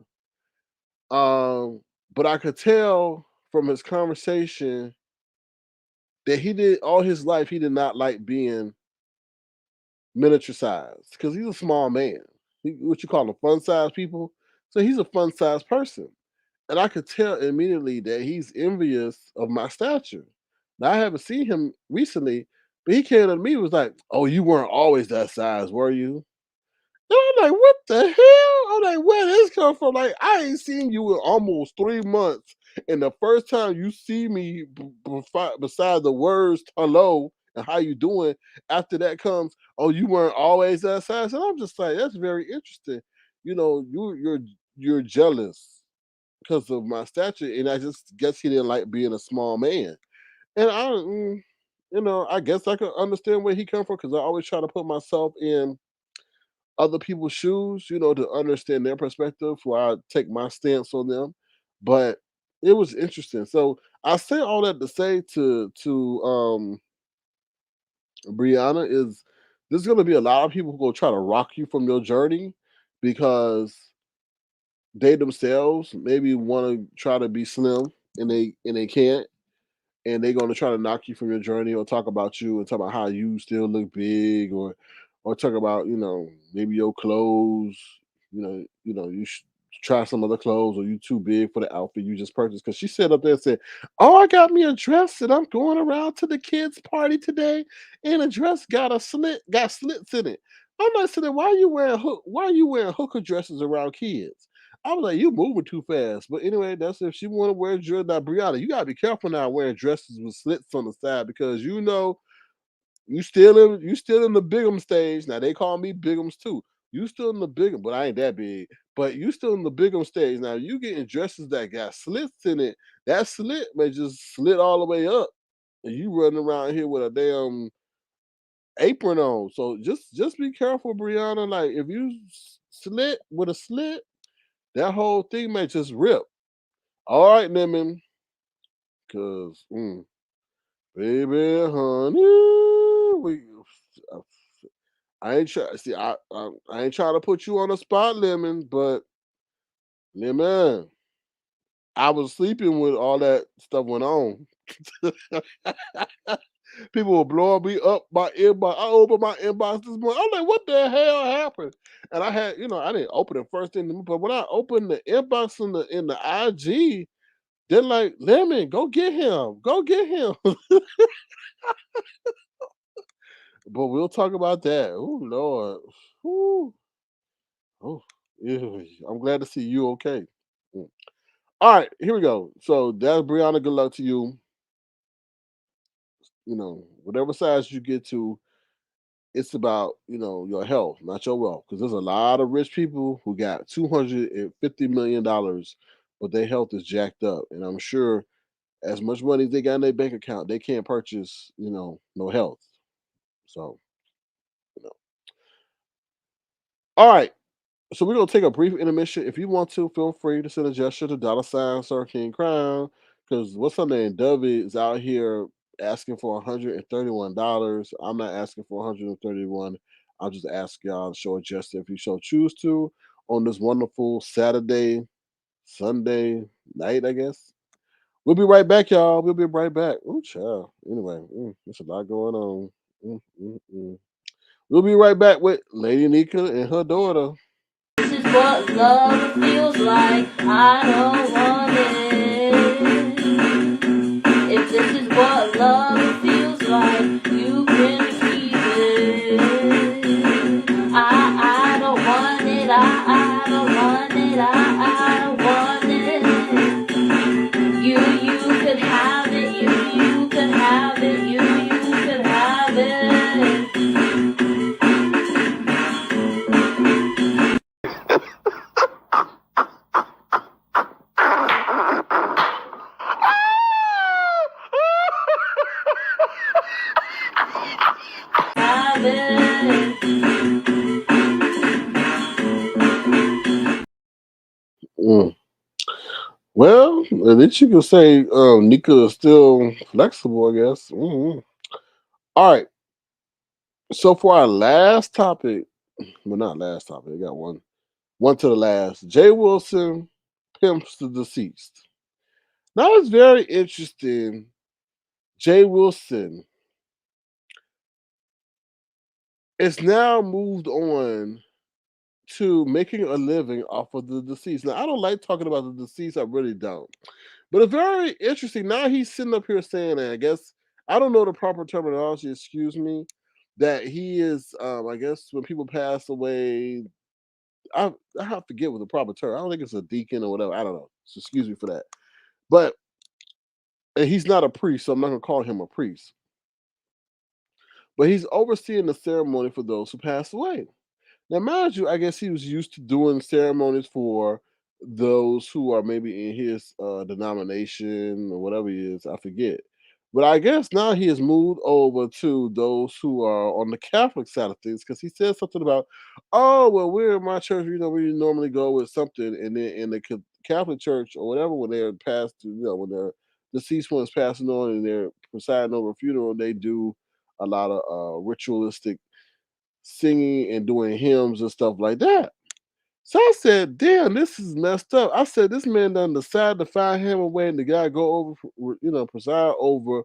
Um, but I could tell from his conversation that he did all his life he did not like being miniature sized because he's a small man. What you call them fun size people. So he's a fun sized person. And I could tell immediately that he's envious of my stature. Now I haven't seen him recently, but he came to me and was like, "Oh, you weren't always that size, were you?" And I'm like, "What the hell?" I'm like, "Where did this come from?" Like, I ain't seen you in almost 3 months, and the first time you see me, besides the words "hello" and "how you doing," after that comes, "Oh, you weren't always that size," and I'm just like, "That's very interesting." You're jealous because of my stature, and I just guess he didn't like being a small man. And I guess I could understand where he come from because I always try to put myself in other people's shoes, to understand their perspective while I take my stance on them. But it was interesting. So I say all that to say to Brianna is there's gonna be a lot of people who will try to rock you from your journey because they themselves maybe want to try to be slim and they can't and they're gonna try to knock you from your journey or talk about you and talk about how you still look big or talk about maybe your clothes. You should try some other clothes or you too big for the outfit you just purchased. Because she sat up there and said, "Oh, I got me a dress and I'm going around to the kids' party today, and the dress got slits in it." I'm like, "Sitting, why are you wearing hooker dresses around kids?" I was like, "You moving too fast." But anyway, that's if she want to wear a dress. Now, Brianna, you gotta be careful now wearing dresses with slits on the side because you still in the bigum stage. Now they call me bigums too. You still in the bigum, but I ain't that big. But you still in the bigum stage. Now you getting dresses that got slits in it. That slit may just slit all the way up, and you running around here with a damn apron on. So just be careful, Brianna. Like if you slit with a slit, that whole thing may just rip. All right, Lemon, cause baby, honey, uh, I ain't try. See, I ain't trying to put you on the spot, Lemon, but Lemon, I was sleeping when all that stuff went on. People were blowing me up my inbox. I opened my inbox this morning. I'm like, what the hell happened? And I had, I didn't open it first thing, but when I opened the inbox in the IG, they're like, Lemon, go get him. Go get him. But we'll talk about that. Oh Lord. Ooh. Oh, ew. I'm glad to see you okay. Mm. All right, here we go. So that's Brianna. Good luck to you. Whatever size you get to, it's about your health, not your wealth. Because there's a lot of rich people who got $250 million, but their health is jacked up, and I'm sure as much money as they got in their bank account, they can't purchase no health. So you know. All right. So we're gonna take a brief intermission. If you want to, feel free to send a gesture to $ Sir King Crown. Because what's her name? Dovey is out here asking for $131. I'm not asking for 131. I'll just ask y'all to show a gesture if you so choose to on this wonderful Saturday, Sunday night, I guess. We'll be right back, y'all. We'll be right back. Ooh, child. Anyway, there's a lot going on. Mm, mm, mm. We'll be right back with Lady Nika and her daughter. This is what love feels like. I don't want it. If this is what love feels like, you can keep it. I don't want it. I don't want it. I don't want it. You can have it. You can have it. You can have it. Mm. Well, at least you can say Nika is still flexible, I guess. All right. So for our last topic, well, not last topic, I got one to the last. Jay Wilson pimps the deceased. Now it's very interesting. Jay Wilson is now moved on to making a living off of the deceased. Now I don't like talking about the deceased, I really don't. But it's very interesting. Now he's sitting up here saying that, I guess, I don't know the proper terminology, excuse me, that he is, I guess, when people pass away, I have to forget what the proper term. I don't think it's a deacon or whatever. I don't know. So excuse me for that. But and he's not a priest, so I'm not going to call him a priest. But he's overseeing the ceremony for those who pass away. Now, mind you, I guess he was used to doing ceremonies for those who are maybe in his denomination or whatever he is. I forget. But I guess now he has moved over to those who are on the Catholic side of things because he said something about, oh, well, we're in my church, we normally go with something. And then in the Catholic church or whatever, when they're passed, when their deceased one is passing on and they're presiding over a funeral, they do a lot of ritualistic singing and doing hymns and stuff like that. So I said, damn, this is messed up. I said, this man done decided to find him a way and the guy go over, preside over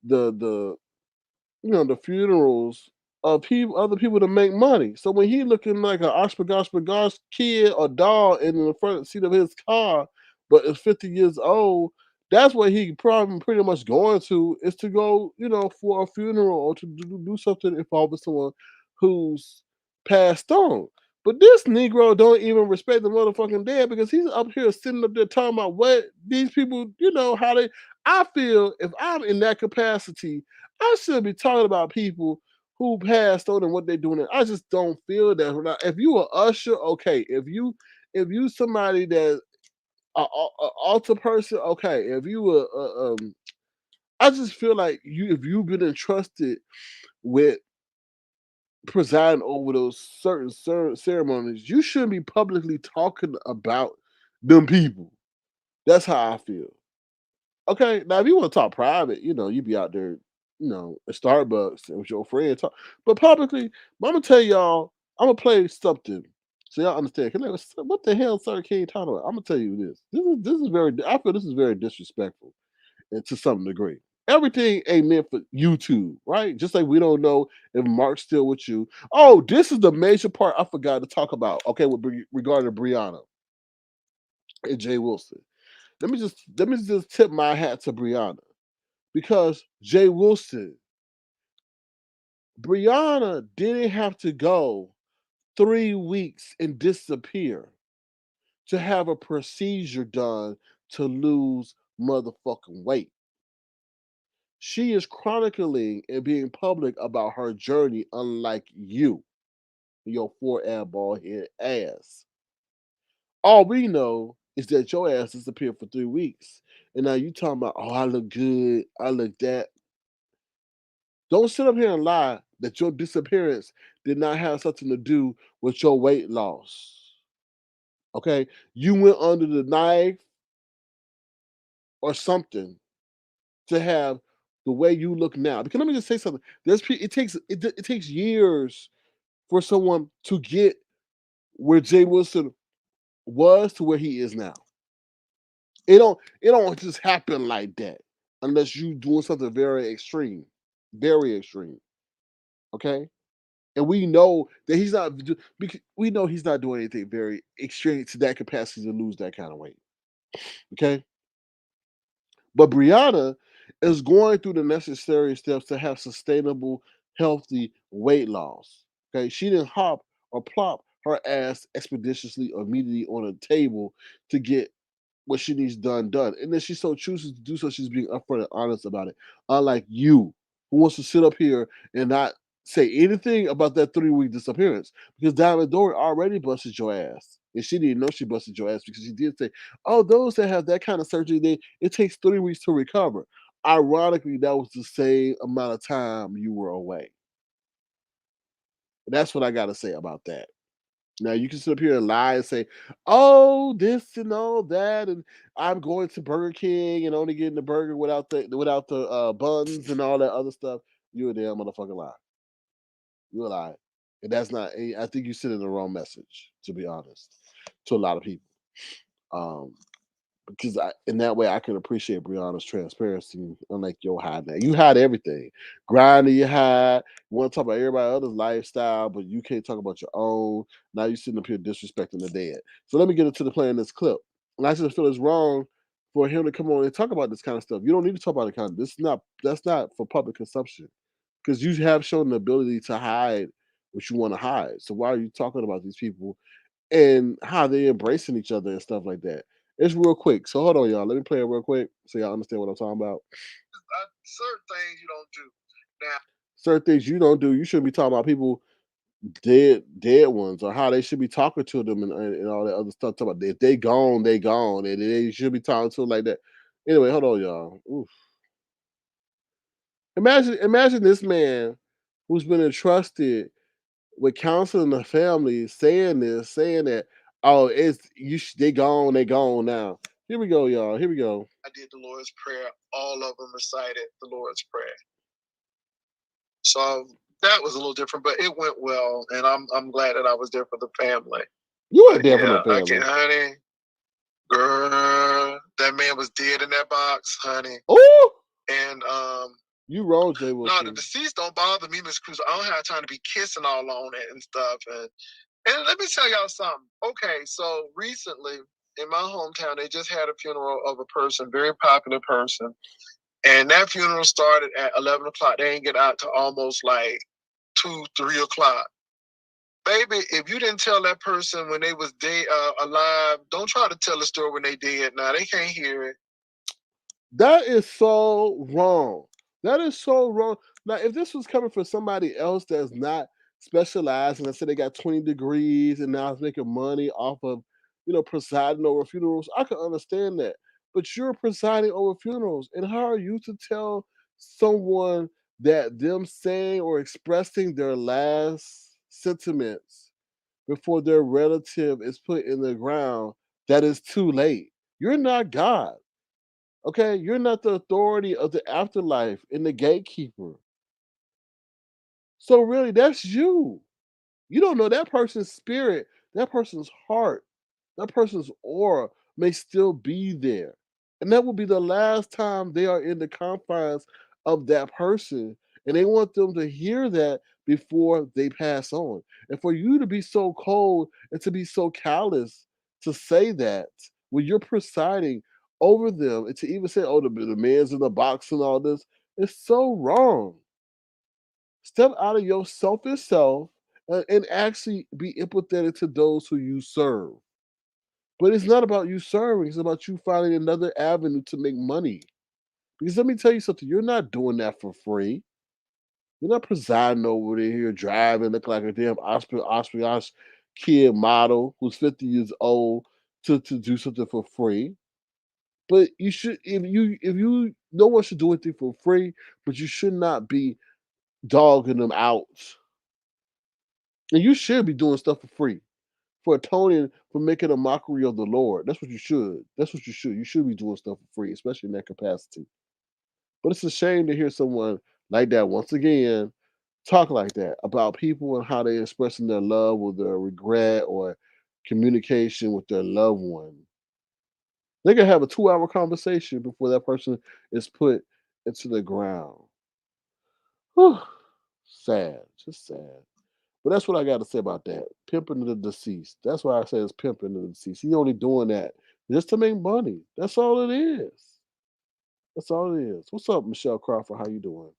the the funerals of people, other people to make money. So when he looking like an gosh kid or doll in the front seat of his car, but is 50 years old, that's what he probably pretty much going to is to go, for a funeral or to do something involved with someone who's passed on. But this Negro don't even respect the motherfucking dead because he's up here sitting up there talking about what these people, how they. I feel if I'm in that capacity, I should be talking about people who passed on and what they're doing. I just don't feel that. If you an usher, okay. If you somebody that a altar person, okay. If you I just feel like if you've been entrusted with presiding over those certain ceremonies, you shouldn't be publicly talking about them people. That's how I feel. Okay, now if you want to talk private, you be out there, at Starbucks and with your friends talk. But publicly, I'm gonna tell y'all, I'm gonna play something so y'all understand. 'Cause like, what the hell, Sir King talking about? I'm gonna tell you this. This is very. I feel this is very disrespectful, and to some degree. Everything ain't meant for YouTube, right? Just like we don't know if Mark's still with you. Oh, this is the major part I forgot to talk about. Okay, regarding Brianna and Jay Wilson. Let me just tip my hat to Brianna because Jay Wilson, Brianna didn't have to go 3 weeks and disappear to have a procedure done to lose motherfucking weight. She is chronicling and being public about her journey, unlike you, your four ball head ass. All we know is that your ass disappeared for 3 weeks. And now you talking about, oh, I look good, I look that. Don't sit up here and lie that your disappearance did not have something to do with your weight loss. Okay? You went under the knife or something to have the way you look now. Because let me just say something. It takes years for someone to get where Jay Wilson was to where he is now. It don't just happen like that unless you doing something very extreme. Very extreme. Okay? And we know that he's not. Because we know he's not doing anything very extreme to that capacity to lose that kind of weight. Okay, but Brianna is going through the necessary steps to have sustainable, healthy weight loss. Okay, she didn't hop or plop her ass expeditiously or immediately on a table to get what she needs done. And then she so chooses to do so, she's being upfront and honest about it. Unlike you, who wants to sit up here and not say anything about that 3 week disappearance. Because Diamond Dory already busted your ass. And she didn't know she busted your ass because she did say, oh, those that have that kind of surgery, it takes 3 weeks to recover. Ironically, that was the same amount of time you were away. That's what I got to say about that. Now you can sit up here and lie and say, "Oh, this and all that," and I'm going to Burger King and only getting the burger without the buns and all that other stuff. You a damn motherfucking lie. You a lie, and that's not. I think you sending the wrong message, to be honest, to a lot of people. Um, because in that way I can appreciate Brianna's transparency, unlike your hide now. You hide everything. Grinding, you hide. You want to talk about everybody else's lifestyle, but you can't talk about your own. Now you sitting up here disrespecting the dead. So let me get into the play in this clip. And I just feel it's wrong for him to come on and talk about this kind of stuff. You don't need to talk about it kind of. This is not That's not for public consumption. Because you have shown the ability to hide what you want to hide. So why are you talking about these people and how they embracing each other and stuff like that? It's real quick. So hold on, y'all. Let me play it real quick so y'all understand what I'm talking about. Certain things you don't do. Now, certain things you don't do. You shouldn't be talking about people dead ones or how they should be talking to them and all that other stuff. Talk about if they gone, they gone, and they should be talking to them like that. Anyway, hold on, y'all. Oof. Imagine this man who's been entrusted with counseling the family saying this, saying that, oh, they gone, they gone now. Here we go, y'all. Here we go. I did the Lord's Prayer. All of them recited the Lord's Prayer. So that was a little different, but it went well, and I'm glad that I was there for the family. You were there for the family. Okay, honey, girl, that man was dead in that box, honey. Oh, and you wrong, Jay Wilson. No, the deceased don't bother me, Miss Cruz. I don't have time to be kissing all on it and stuff. And let me tell y'all something. Okay, so recently in my hometown, they just had a funeral of a person, very popular person. And that funeral started at 11 o'clock. They didn't get out to almost like 2, 3 o'clock. Baby, if you didn't tell that person when they was dead, alive, don't try to tell the story when they dead. Now they can't hear it. That is so wrong. That is so wrong. Now, if this was coming from somebody else that's not specialized, and I said they got 20 degrees and now it's making money off of, presiding over funerals, I can understand that. But you're presiding over funerals, and how are you to tell someone that them saying or expressing their last sentiments before their relative is put in the ground, that is too late. You're not God. Okay? You're not the authority of the afterlife and the gatekeeper. So really, that's you. You don't know that person's spirit, that person's heart, that person's aura may still be there. And that will be the last time they are in the confines of that person. And they want them to hear that before they pass on. And for you to be so cold and to be so callous to say that when you're presiding over them and to even say, oh, the man's in the box and all this, it's so wrong. Step out of your selfish self and actually be empathetic to those who you serve. But it's not about you serving, it's about you finding another avenue to make money. Because let me tell you something, you're not doing that for free. You're not presiding over there here driving, look like a damn Osprey kid model who's 50 years old to do something for free. But you should if you no one should do anything for free, but you should not be dogging them out. And you should be doing stuff for free, for atoning, for making a mockery of the Lord. That's what you should. That's what you should. You should be doing stuff for free, especially in that capacity. But it's a shame to hear someone like that once again talk like that about people and how they're expressing their love or their regret or communication with their loved one. They can have a 2 hour conversation before that person is put into the ground. Whew. Sad, just sad. But that's what I got to say about that. Pimping the deceased. That's why I say it's pimping the deceased. He only doing that just to make money. That's all it is. That's all it is. What's up, Michelle Crawford? How you doing?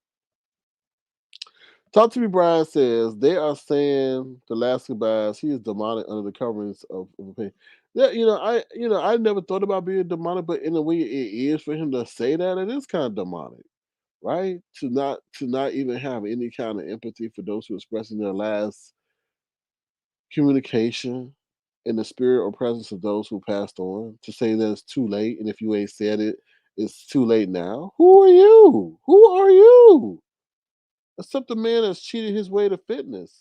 Talk to me, Brian says they are saying the last goodbyes. He is demonic under the coverings of a pain. Yeah, I never thought about being demonic, but in a way, it is for him to say that. It is kind of demonic, right? To not even have any kind of empathy for those who are expressing their last communication in the spirit or presence of those who passed on, to say that it's too late, and if you ain't said it, it's too late now. Who are you? Who are you? Except the man that's cheated his way to fitness.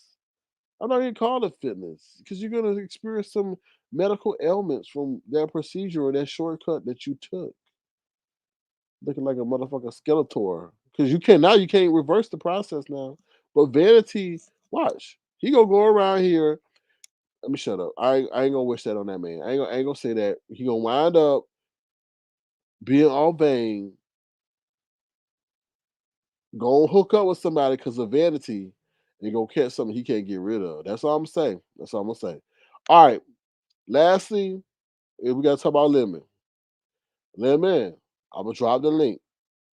I'm not even call it fitness because you're going to experience some medical ailments from that procedure or that shortcut that you took. Looking like a motherfucking Skeletor. Because you can't reverse the process now. But vanity, watch. He gonna go around here. Let me shut up. I ain't gonna wish that on that man. I ain't gonna say that. He gonna wind up being all vain, go hook up with somebody because of vanity, and go catch something he can't get rid of. That's all I'm saying. That's all I'm gonna say. All right. Lastly, we gotta talk about Lemon. Lemon, I'm gonna drop the link.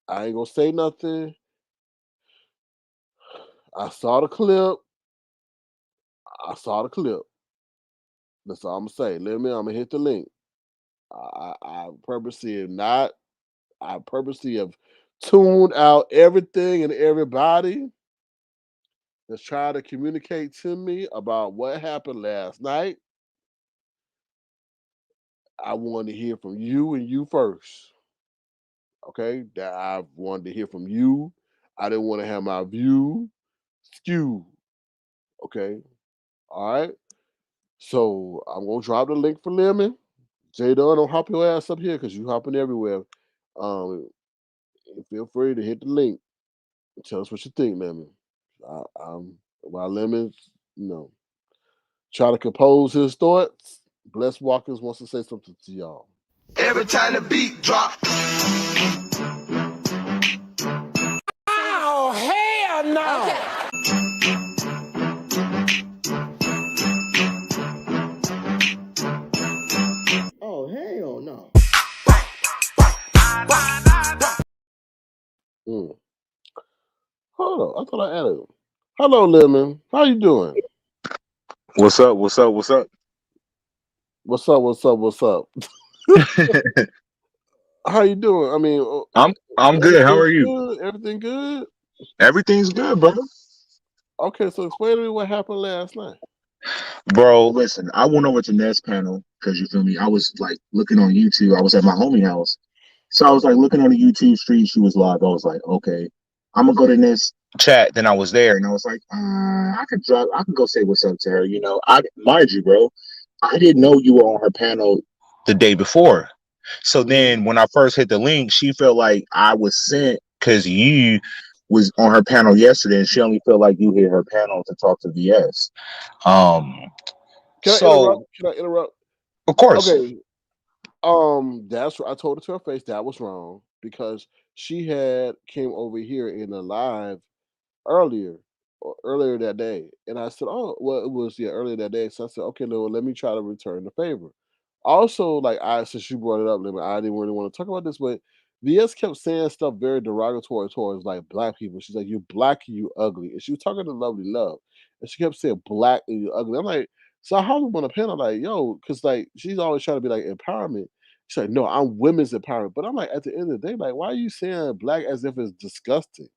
I ain't gonna say nothing. I saw the clip. I saw the clip. That's all I'm gonna say. Lemon, I'm gonna hit the link. I purposely have not. I purposely have tuned out everything and everybody that's trying to communicate to me about what happened last night. I wanted to hear from you and you first. Okay? That I wanted to hear from you. I didn't want to have my view skewed. Okay? All right. So I'm gonna drop the link for Lemon. J Dunn, don't hop your ass up here because you hopping everywhere. Um, feel free to hit the link. Tell us what you think, Lemon. While Lemon, you know, try to compose his thoughts. Bless Walkers wants to say something to y'all. Every time the beat drop. Oh, hell no! Oh, hell no. Hold on, I thought I added him. Hello, Lemon. How you doing? What's up? What's up? What's up? What's up? What's up? What's up? How you doing? I mean, I'm good. How everything are you? good? Everything good? Everything's good, brother. Okay, so explain to me what happened last night. Bro, listen, I went over to Ness panel because you feel me. I was like looking on YouTube. I was at my homie house, so I was like looking on the YouTube stream. She was live. I was like, okay, I'm gonna go to Ness. chat, then I was there, and I was like, I could go say what's up to her. I mind you, bro, I didn't know you were on her panel the day before. So Hmm. then when I first hit the link, she felt like I was sent because you was on her panel yesterday, and she only felt like you hit her panel to talk to VS. Um, Can I interrupt? so Can I interrupt? of course, Okay. That's what I told her to her face. That was wrong because she had came over here in a live earlier or earlier that day. And I said, "Oh, well, it was earlier that day." So I said, "Okay, no, let me try to return the favor." Also, like I since you brought it up, I didn't really want to talk about this, but VS kept saying stuff very derogatory towards like black people. She's like, "You black and you ugly," and she was talking to Lovely Love, and she kept saying black and you ugly. I'm like, so how am I on a panel like, yo, because like she's always trying to be like empowerment. She's like, no, I'm women's empowerment, but I'm like, at the end of the day, like, why are you saying black as if it's disgusting?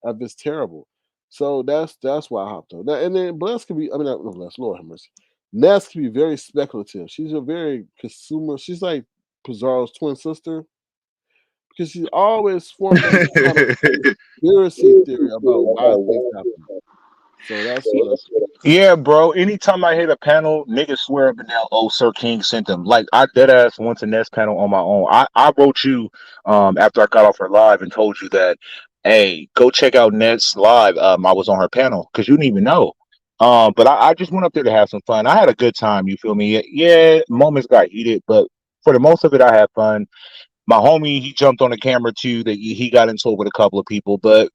If it's terrible. So that's why I hopped on. Now, and then Bless can be, I mean, not Bless, Lord have mercy. Ness can be very speculative. She's a very consumer. She's like Pizarro's twin sister because she's always formulating some kind of conspiracy theory about why things happen. So that's what. yeah, bro. Anytime I hit a panel, niggas swear up and down, oh, Sir King sent them. Like I dead ass went to Nest panel on my own. I wrote you after I got off her live and told you that, hey, go check out Nest live. I was on her panel because you didn't even know. But I just went up there to have some fun. I had a good time, you feel me? Yeah, moments got heated, but for the most of it I had fun. My homie, he jumped on the camera too, that he got into it with a couple of people, but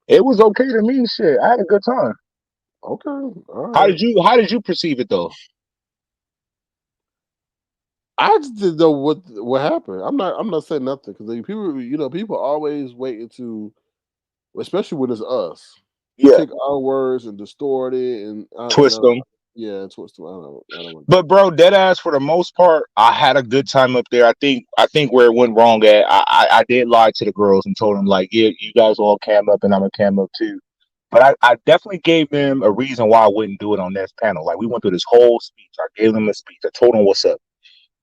it was okay to me. Shit, I had a good time. Okay, all How right. did you perceive it though? I just didn't know what happened. I'm not saying nothing because people people always waiting to, especially when it's us, to Yeah, take our words and distort it and twist them. yeah, twist them. I don't want to do But bro, dead ass for the most part, I had a good time up there. I think where it went wrong at, I did lie to the girls and told them like, yeah, you guys all cam up and I'm a cam up too. But I definitely gave them a reason why I wouldn't do it on this panel. Like we went through this whole speech. I gave them a speech. I told them what's up.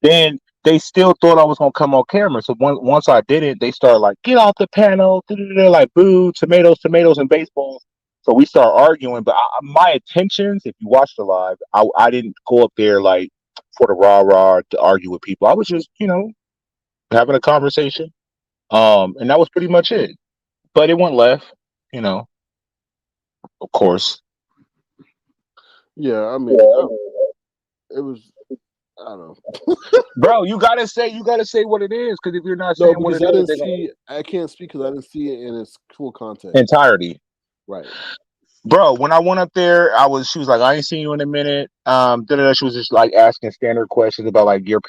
Then they still thought I was gonna come on camera. So once I did it, they started like, get off the panel, da-da-da-da, like boo, tomatoes, tomatoes, and baseballs. So we start arguing. But my intentions, if you watch the live, I didn't go up there like for the rah rah to argue with people. I was just having a conversation. And that was pretty much it. But it went left, you know, of course. Yeah, I mean, it was. I don't know. Bro, you gotta say what it is, because if you're not No, saying what because it I is, didn't they're gonna see. I can't speak because I didn't see it in its full context. entirety. Right. Bro, when I went up there, she was like, I ain't seen you in a minute. Da-da-da. She was just like asking standard questions about like your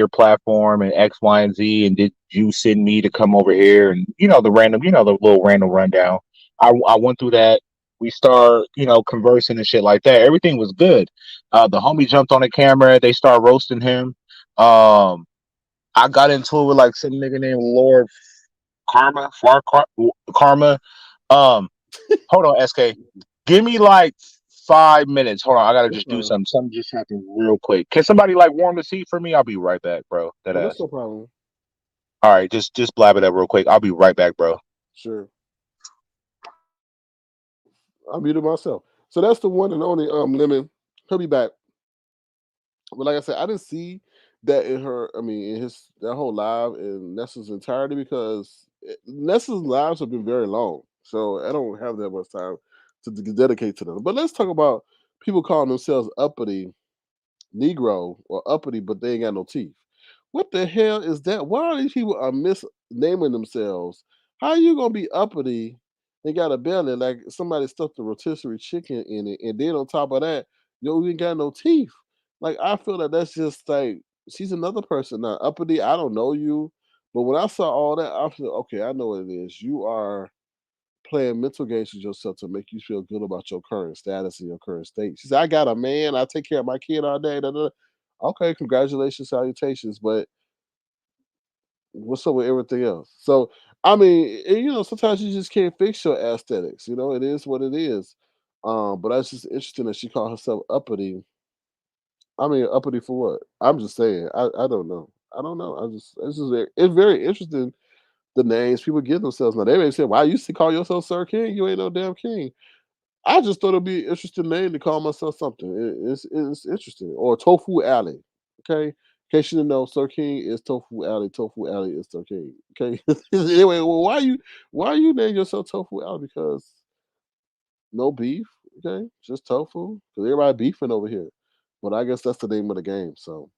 platform and X, Y, and Z. And did you send me to come over here? And the little random rundown. I went through that. We start, conversing and shit like that. Everything was good. The homie jumped on the camera. They start roasting him. Um, I got into it with like some nigga named Lord Karma. Um, Hold on, SK. Give me like 5 minutes. Hold on, I gotta That's just do fine. something. Something just happened real quick. Can somebody like warm the seat for me? I'll be right back, bro. That Oh, that's ass. no problem. All right, just blab it up real quick. I'll be right back, bro. Sure. I muted myself. So that's the one and only Lemon. He'll be back. But like I said, I didn't see that in her. I mean, in his that whole live in Nessa's entirety because Nessa's lives have been very long, so I don't have that much time to dedicate to them. But let's talk about people calling themselves uppity Negro or uppity, but they ain't got no teeth. What the hell is that? Why are these people are misnaming themselves? How you gonna be uppity and got a belly like somebody stuffed a rotisserie chicken in it, and then on top of that, you ain't got no teeth? Like I feel that that's just like she's another person now. Uppity, I don't know you, but when I saw all that, I feel okay. I know what it is. You are playing mental games with yourself to make you feel good about your current status and your current state. She said, I got a man, I take care of my kid all day. Da, da, da. Okay, congratulations, salutations. But what's up with everything else? So, I mean, sometimes you just can't fix your aesthetics. It is what it is. But that's just interesting that she called herself uppity. I mean, uppity for what? I'm just saying. I don't know. I don't know. It's very interesting the names people give themselves now. They may say, "Why you used to call yourself Sir King? You ain't no damn king." I just thought it'd be an interesting name to call myself something. It's interesting. Or Tofu Alley. Okay. In case you didn't know, Sir King is Tofu Alley. Tofu Alley is Sir King. Okay. Anyway, well, why you name yourself Tofu Alley? Because no beef. Okay, just tofu. Because everybody beefing over here. But I guess that's the name of the game. So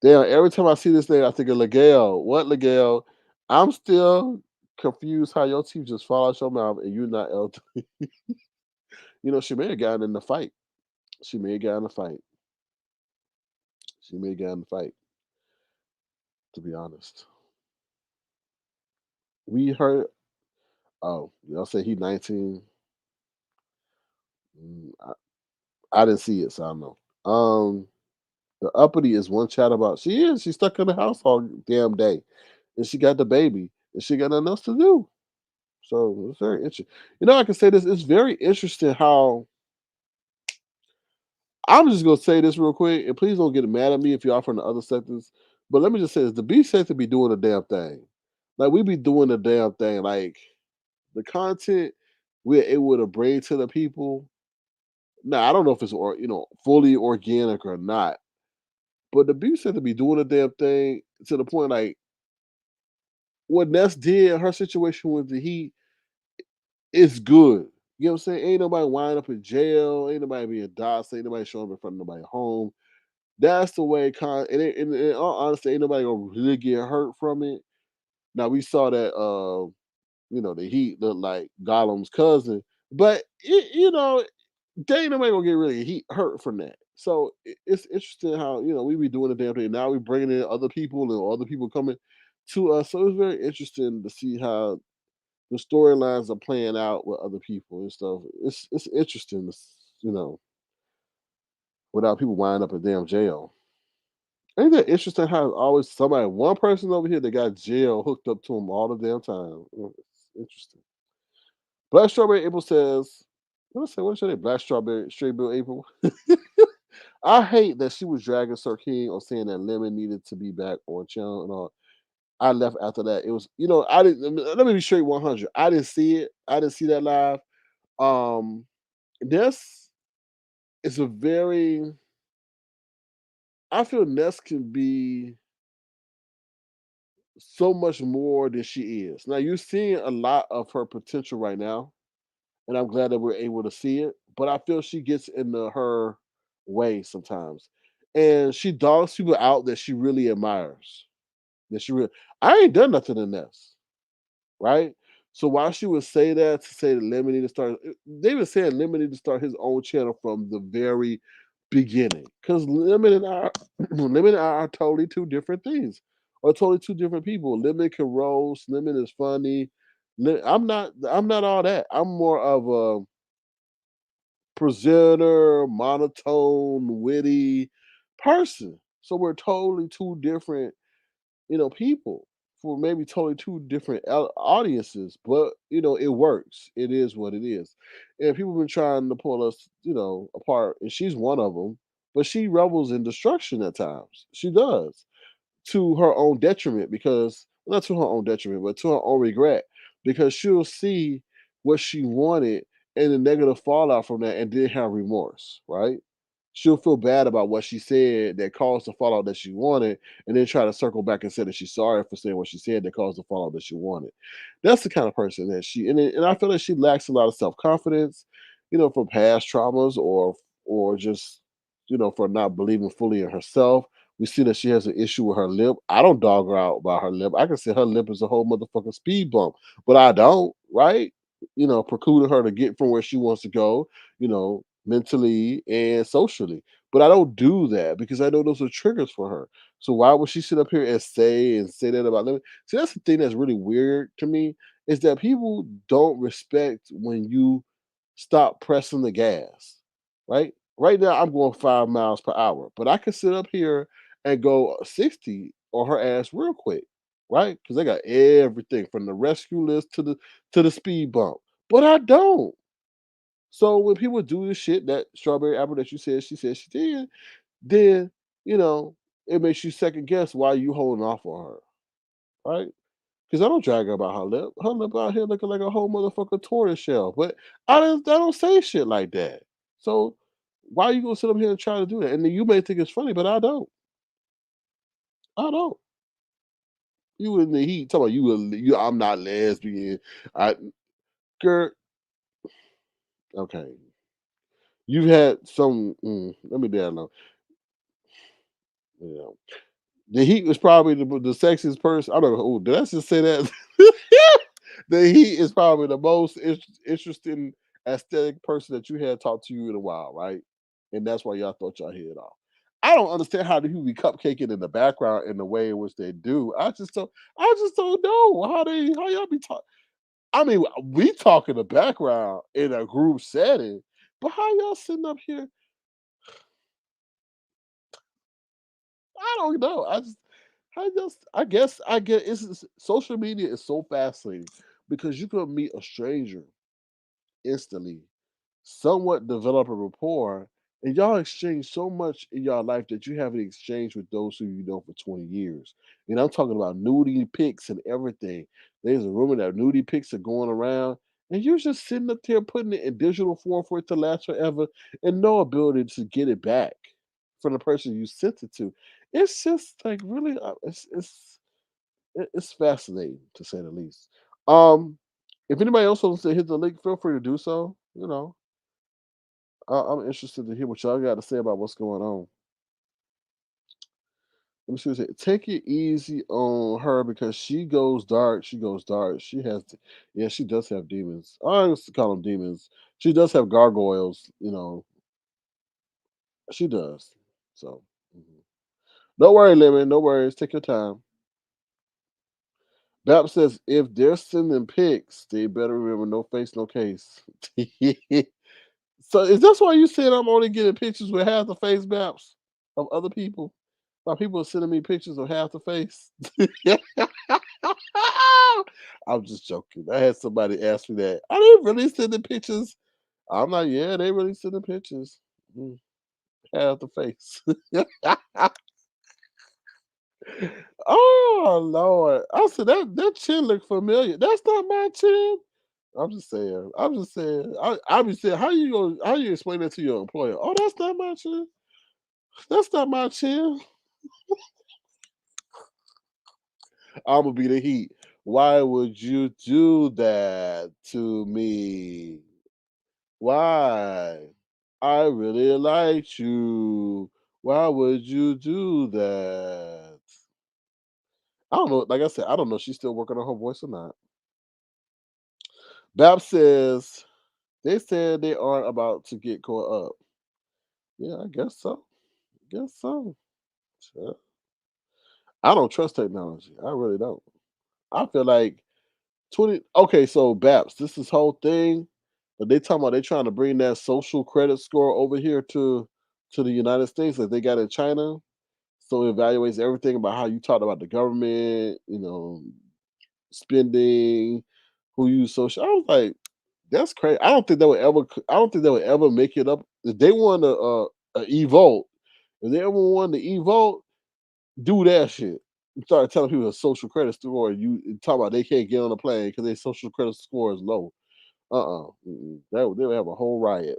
damn, every time I see this thing, I think of Legal. What Legal? I'm still confused how your teeth just fall out your mouth and you're not L. She may have gotten in the fight. She may have gotten in the fight. She may have gotten in the fight, to be honest. We heard, oh, y'all say he 19. I didn't see it, so I don't know. The uppity is one chat about she's stuck in the house all damn day. And she got the baby and she got nothing else to do. So it's very interesting. I can say this, it's very interesting how I'm just gonna say this real quick, and please don't get mad at me if y'all from the other sectors. But let me just say this: the B sector be doing the damn thing. Like we be doing the damn thing. Like the content we're able to bring to the people. Now I don't know if it's fully organic or not, but the B sector be doing the damn thing to the point like what Ness did, her situation with the Heat is good. You know what I'm saying? Ain't nobody winding up in jail. Ain't nobody being doxxed. Ain't nobody showing up in front of nobody home. That's the way and in all honesty, ain't nobody gonna really get hurt from it. Now we saw that the Heat looked like Gollum's cousin, but they ain't nobody gonna get really hurt from that. So it's interesting how we be doing the damn thing. Now we bringing in other people and other people coming to us. So it's very interesting to see how the storylines are playing out with other people and stuff. It's interesting, you know, without people winding up in damn jail. Ain't that interesting how it's always one person over here that got jail hooked up to him all the damn time? It's interesting. Black Strawberry April says, what's your name? Black Strawberry Straight Bill April. I hate that she was dragging Sir King on saying that Lemon needed to be back on channel and all. I left after that. It was, I didn't. Let me be straight 100. I didn't see it. I didn't see that live. Um, Ness is a very. I feel Ness can be so much more than she is. Now you're seeing a lot of her potential right now, and I'm glad that we're able to see it. But I feel she gets into her way sometimes, and she dogs people out that she really admires. That she really, I ain't done nothing in Ness, right? So why she would say that to say that Lemon need to start, they been saying Lemon need to start his own channel from the very beginning. Because Lemon and I, Lemon and I are totally two different things, or totally two different people. Lemon can roast. Lemon is funny. I'm not. I'm not all that. I'm more of a presenter, monotone, witty person. So we're totally two different people for maybe totally two different audiences, but it works. It is what it is. And people been trying to pull us, apart, and she's one of them. But she revels in destruction at times. She does to her own detriment because not to her own detriment, but to her own regret because she'll see what she wanted and the negative fallout from that and didn't have remorse, right? She'll feel bad about what she said that caused the fallout that she wanted, and then try to circle back and say that she's sorry for saying what she said that caused the fallout that she wanted. That's the kind of person that and I feel like she lacks a lot of self confidence, from past traumas or just for not believing fully in herself. We see that she has an issue with her lip. I don't dog her out by her lip. I can say her lip is a whole motherfucking speed bump, but I don't, right? Precluding her to get from where she wants to go, mentally and socially. But I don't do that because I know those are triggers for her. So why would she sit up here and say that about them? See, that's the thing that's really weird to me is that people don't respect when you stop pressing the gas, right? Right now, I'm going 5 miles per hour, but I can sit up here and go 60 on her ass real quick, right? Because I got everything from the rescue list to the speed bump, but I don't. So when people do the shit that strawberry apple that you said she did, then you know it makes you second guess why you holding off on her, right? Because I don't drag her about her lip. Her lip out here looking like a whole motherfucker tortoise shell. But I don't say shit like that. So why are you gonna sit up here and try to do that? And then you may think it's funny, but I don't. I don't. You in the heat talking about you I'm not lesbian. I girl, okay. You've had some let me down low. You know. The Heat was probably the sexiest person. I don't know. Did I just say that? The Heat is probably the most interesting aesthetic person that you had talked to you in a while, right? And that's why y'all thought y'all hit it off. I don't understand how the people be cupcaking in the background in the way in which they do. I just don't know how y'all be talking. I mean, we talk in the background in a group setting, but how y'all sitting up here? I don't know. I get social media is so fascinating because you can meet a stranger instantly, somewhat develop a rapport, and y'all exchange so much in your life that you haven't exchanged with those who you know for 20 years. And I'm talking about nudie pics and everything. There's a rumor that nudie pics are going around, and you're just sitting up there putting it in digital form for it to last forever and no ability to get it back from the person you sent it to. It's just like really, it's fascinating to say the least. Um, if anybody else wants to hit the link, feel free to do so. I'm interested to hear what y'all got to say about what's going on. Let me see what it says. Take it easy on her because she goes dark. She goes dark. Yeah, she does have demons. I used to call them demons. She does have gargoyles. She does. So, mhm. Don't worry, Lemon. No worries. Take your time. Bap says if they're sending pics, they better remember no face, no case. So is that why you said I'm only getting pictures with half the face, Baps, of other people? My people are sending me pictures of half the face. I'm just joking. I had somebody ask me that. Are they really sending pictures? I'm like, yeah, they really sending pictures. Mm, half the face. Oh Lord. I said that chin look familiar. That's not my chin. I'm just saying. I'm just saying. I be saying, how you explain that to your employer? Oh, that's not my chin. That's not my chin. I'm gonna be the Heat. Why would you do that to me? Why? I really liked you. Why would you do that? I don't know. Like I said, I don't know if she's still working on her voice or not. Bab says they said they aren't about to get caught up. Yeah, I guess so. Guess so. Sure. I don't trust technology. I really don't. I feel like 20. Okay, so Baps, this whole thing, but they talking about they trying to bring that social credit score over here to the United States like they got in China. So it evaluates everything about how you talked about the government, spending, who you social. I was like, that's crazy. I don't think that would ever. I don't think they would ever make it up. If they want a e-vote, if they ever want to e-vote, do that shit. You start telling people a social credit score, you talk about they can't get on the plane because their social credit score is low. They would have a whole riot.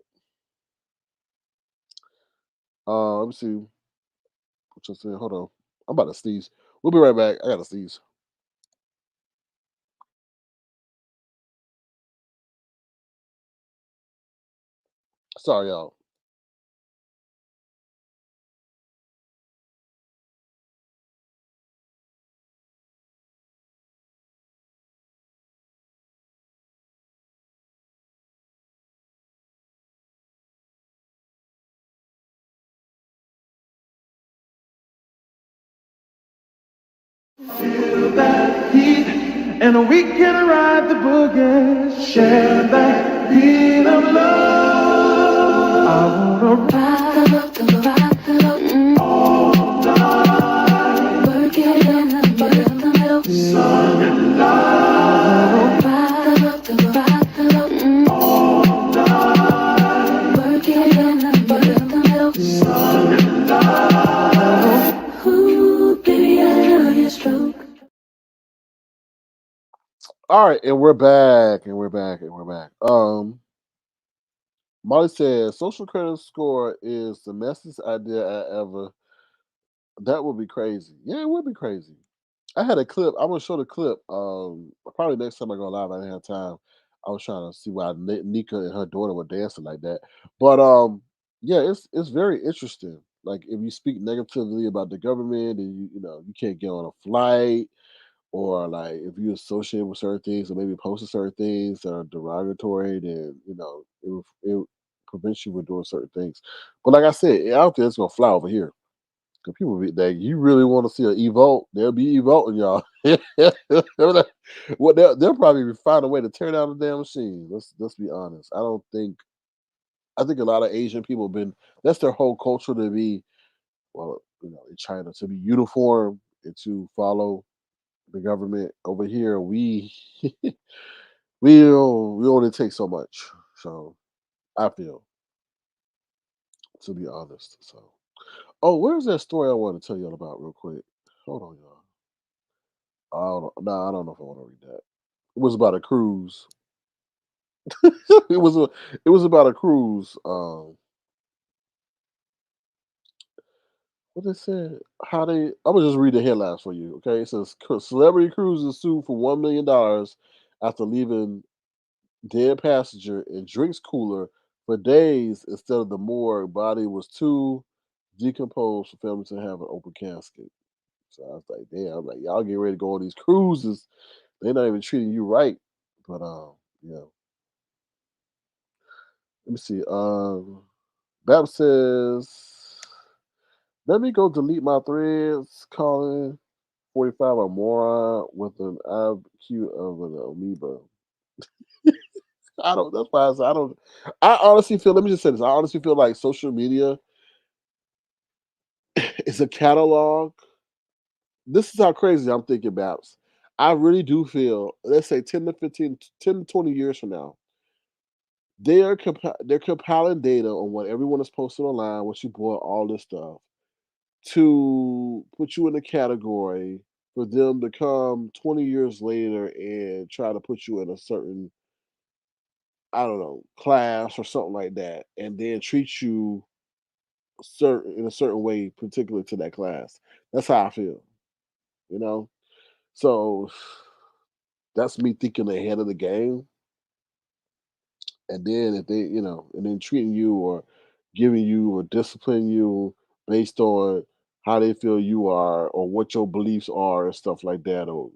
Let me see. What you saying? Hold on. I'm about to sneeze. We'll be right back. I gotta sneeze. Sorry, y'all. Feel that heat, and we can ride the boogie. Share that beat of love. I wanna ride the boat, all night. Work it in the middle, sun and light. Ride the boat, all night. Work it in the middle, sun and light. Ooh, baby, I love your stroke. All right, and we're back, and we're back, and we're back. Molly says social credit score is the messiest idea I ever. That would be crazy. Yeah, it would be crazy. I had a clip. I'm gonna show the clip. Probably next time I go live. I didn't have time. I was trying to see why Nika and her daughter were dancing like that. But yeah, it's very interesting. Like if you speak negatively about the government, and you can't get on a flight, or like if you associate with certain things, or maybe posting certain things that are derogatory, then it prevents you from doing certain things. But like I said, out there, it's gonna fly over here. Cause people be that you really want to see an evolt, they'll be evolting y'all. Well, they'll probably find a way to tear down the damn machine. Let's be honest. I think a lot of Asian people have been that's their whole culture to be in China to be uniform and to follow the government. Over here, we only take so much. So I feel to be honest. So where's that story I want to tell y'all about real quick? Hold on, y'all. I don't know if I want to read that. It was about a cruise. it was a, it was about a cruise. What they said? How they? I'm gonna just read the headlines for you. Okay, it says celebrity cruises sued for $1 million after leaving dead passenger in drinks cooler for days instead of the morgue. Body was too decomposed for family to have an open casket. So I was like, damn. I'm like, y'all get ready to go on these cruises. They're not even treating you right. But yeah. Let me see. Bab says, let me go delete my threads. Calling 45 a moron with an IQ of an amoeba. I don't. That's why I said I don't. I honestly feel. Let me just say this. I honestly feel like social media is a catalog. This is how crazy I'm thinking, Babs. I really do feel. Let's say 10 to 15, 10 to 20 years from now, they're compiling data on what everyone is posting online, what you bought, all this stuff to put you in a category for them to come 20 years later and try to put you in a certain, I don't know, class or something like that, and then treat you certain in a certain way, particular to that class. That's how I feel, you know. So that's me thinking ahead of the game, and then if they, and then treating you or giving you or disciplining you based on how they feel you are or what your beliefs are and stuff like that, or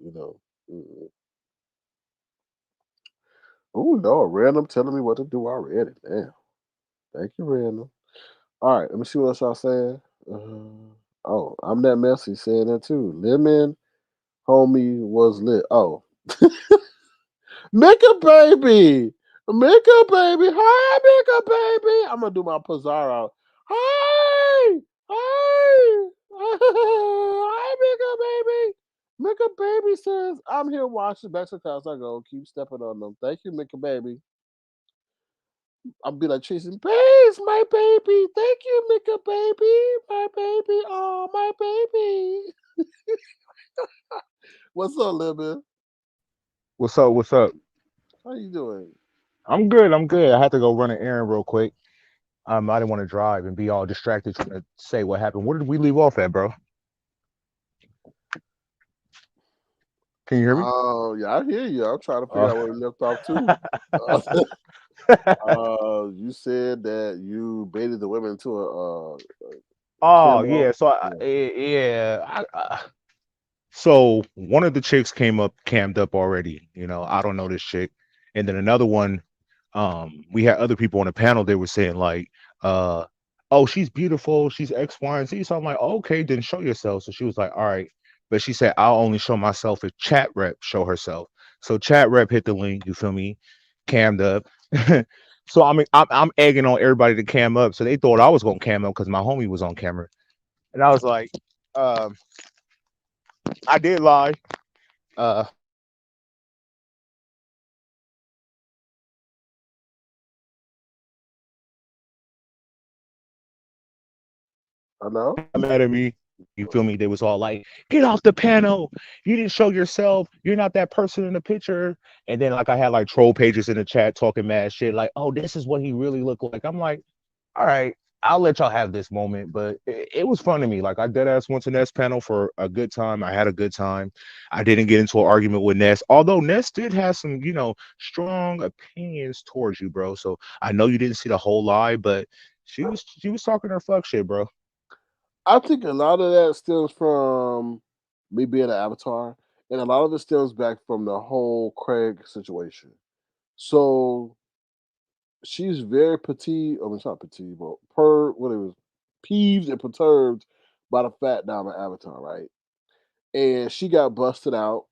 oh no, random telling me what to do already. Damn, thank you, random. All right, let me see what else y'all saying. I'm that messy saying that too. Lemon homie was lit. Oh, Mika baby. Mika baby. Hi, Mika baby. I'm gonna do my Pizarro. Hi. Hi. Hi, Mika baby. Mika baby says, I'm here watching back to the house. I go, keep stepping on them. Thank you, Mika baby. I'll be like chasing bass, my baby. Thank you, Mika baby. My baby. Oh, my baby. What's up, Lemon? What's up? What's up? How you doing? I'm good. I'm good. I had to go run an errand real quick. I didn't want to drive and be all distracted trying to say what happened. Where did we leave off at, bro? Can you hear me? Oh, yeah, I hear you. I'm trying to figure Uh, out where we left off too. You said that you baited the women into a oh camo. yeah. So Yeah. yeah. So one of the chicks came up, cammed up already. I don't know this chick, and then another one. We had other people on the panel. They were saying like, uh, "Oh, she's beautiful. She's X, Y, and Z." So I'm like, "Okay, then show yourself." So she was like, "All right," but she said, "I'll only show myself if chat rep show herself." So chat rep hit the link. You feel me? Cammed up. So I mean, I'm egging on everybody to cam up. So they thought I was gonna cam up because my homie was on camera, and I was like, um, I did lie. Uh, I know. mad at me. You feel me? They was all like, "Get off the panel! You didn't show yourself. You're not that person in the picture." And then like I had like troll pages in the chat talking mad shit, like, "Oh, this is what he really looked like." I'm like, all right, I'll let y'all have this moment, but it was fun to me. Like I dead ass went to Ness panel for a good time. I had a good time. I didn't get into an argument with Ness, although Ness did have some, strong opinions towards you, bro. So I know you didn't see the whole lie, but she was talking her fuck shit, bro. I think a lot of that stems from me being an avatar, and a lot of it stems back from the whole Craig situation. So she's very petite. I mean, it's not petite, but what it was, peeved and perturbed by the fact that I'm an avatar, right? And she got busted out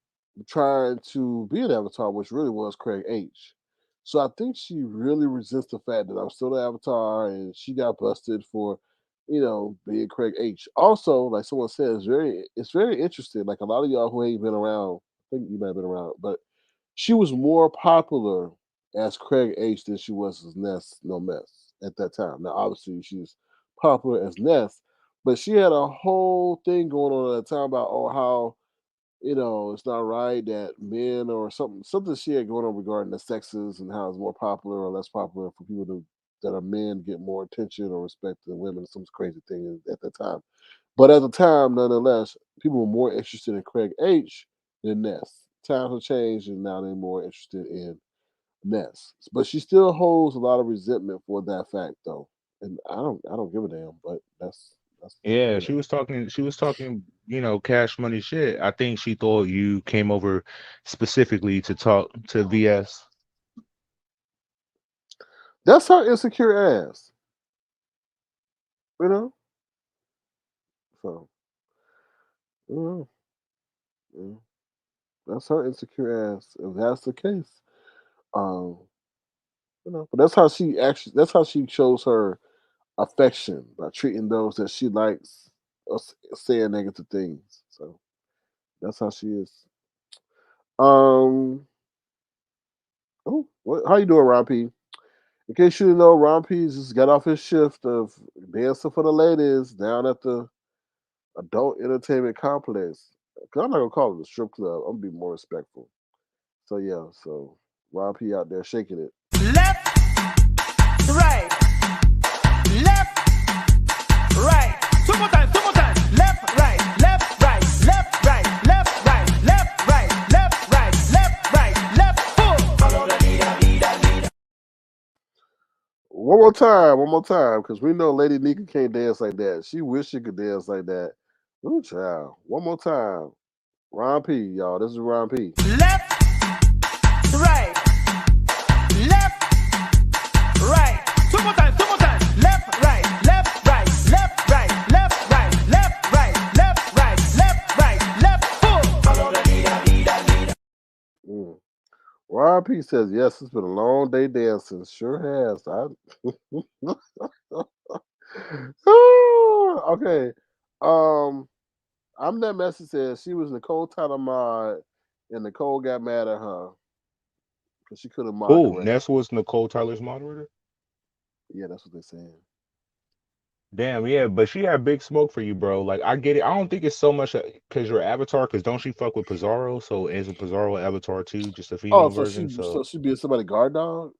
trying to be an avatar, which really was Craig H. So I think she really resents the fact that I'm still an avatar, and she got busted for, being Craig H. Also, like someone said, it's very interesting. Like a lot of y'all who ain't been around, I think you might have been around, but she was more popular as Craig H than she was as Ness No Mess at that time. Now, obviously, she's popular as Ness, but she had a whole thing going on at the time about how it's not right that men or something she had going on regarding the sexes and how it's more popular or less popular for people that are men get more attention or respect than women. Some crazy thing at that time. But at the time, nonetheless, people were more interested in Craig H than Ness. Times have changed, and now they're more interested in Ness. But she still holds a lot of resentment for that fact, though. And I don't give a damn. But that's Yeah, you she know. was talking, cash money shit. I think she thought you came over specifically to talk to VS. That's her insecure ass. You know. So you know, yeah, that's her insecure ass. If that's the case, um, but that's how she shows her affection by treating those that she likes or saying negative things. So that's how she is. Um. Oh, how you doing, Ron P? In case you didn't know, Ron P just got off his shift of dancing for the ladies down at the adult entertainment complex. 'Cause I'm not gonna call it a strip club. I'm gonna be more respectful. So yeah, so Ron P out there shaking it. Left, right, left, right. Two more times, two more times. Left, right, left, right, left, right, left, right, left, right, left, right, left, right, left, full. One more time, because we know Lady Nika can't dance like that. She wish she could dance like that. Ooh, child. One more time. Ron P, y'all. This is Ron P. Left, right, left, right. Two more times, two more times. Left, right, left, right, left, right, left, right, left, right, left, right, left, right, left, full. Mm. Ron P says, yes, it's been a long day dancing. Sure has. Okay. Um, I'm that message says she was Nicole Tyler mod, and Nicole got mad at her because she couldn't mod Who? correctly. Ness was Nicole Tyler's moderator? Yeah, that's what they're saying. Damn, yeah, but she had big smoke for you, bro. Like, I get it. I don't think it's so much because you're Avatar, because don't she fuck with Pizarro? So isn't Pizarro Avatar too, just a Oh, female so version? she So so she being somebody guard dog?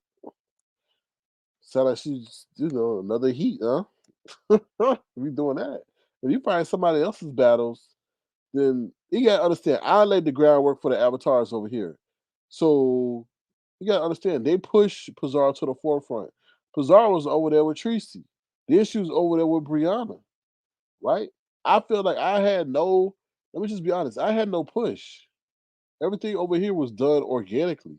Sound like she's another heat, huh? We doing that. If you find somebody else's battles, then you gotta understand. I laid the groundwork for the avatars over here, so you gotta understand. They push Pizarro to the forefront. Pizarro was over there with Tracy. The issue's over there with Brianna, right? I feel like I had no. Let me just be honest. I had no push. Everything over here was done organically.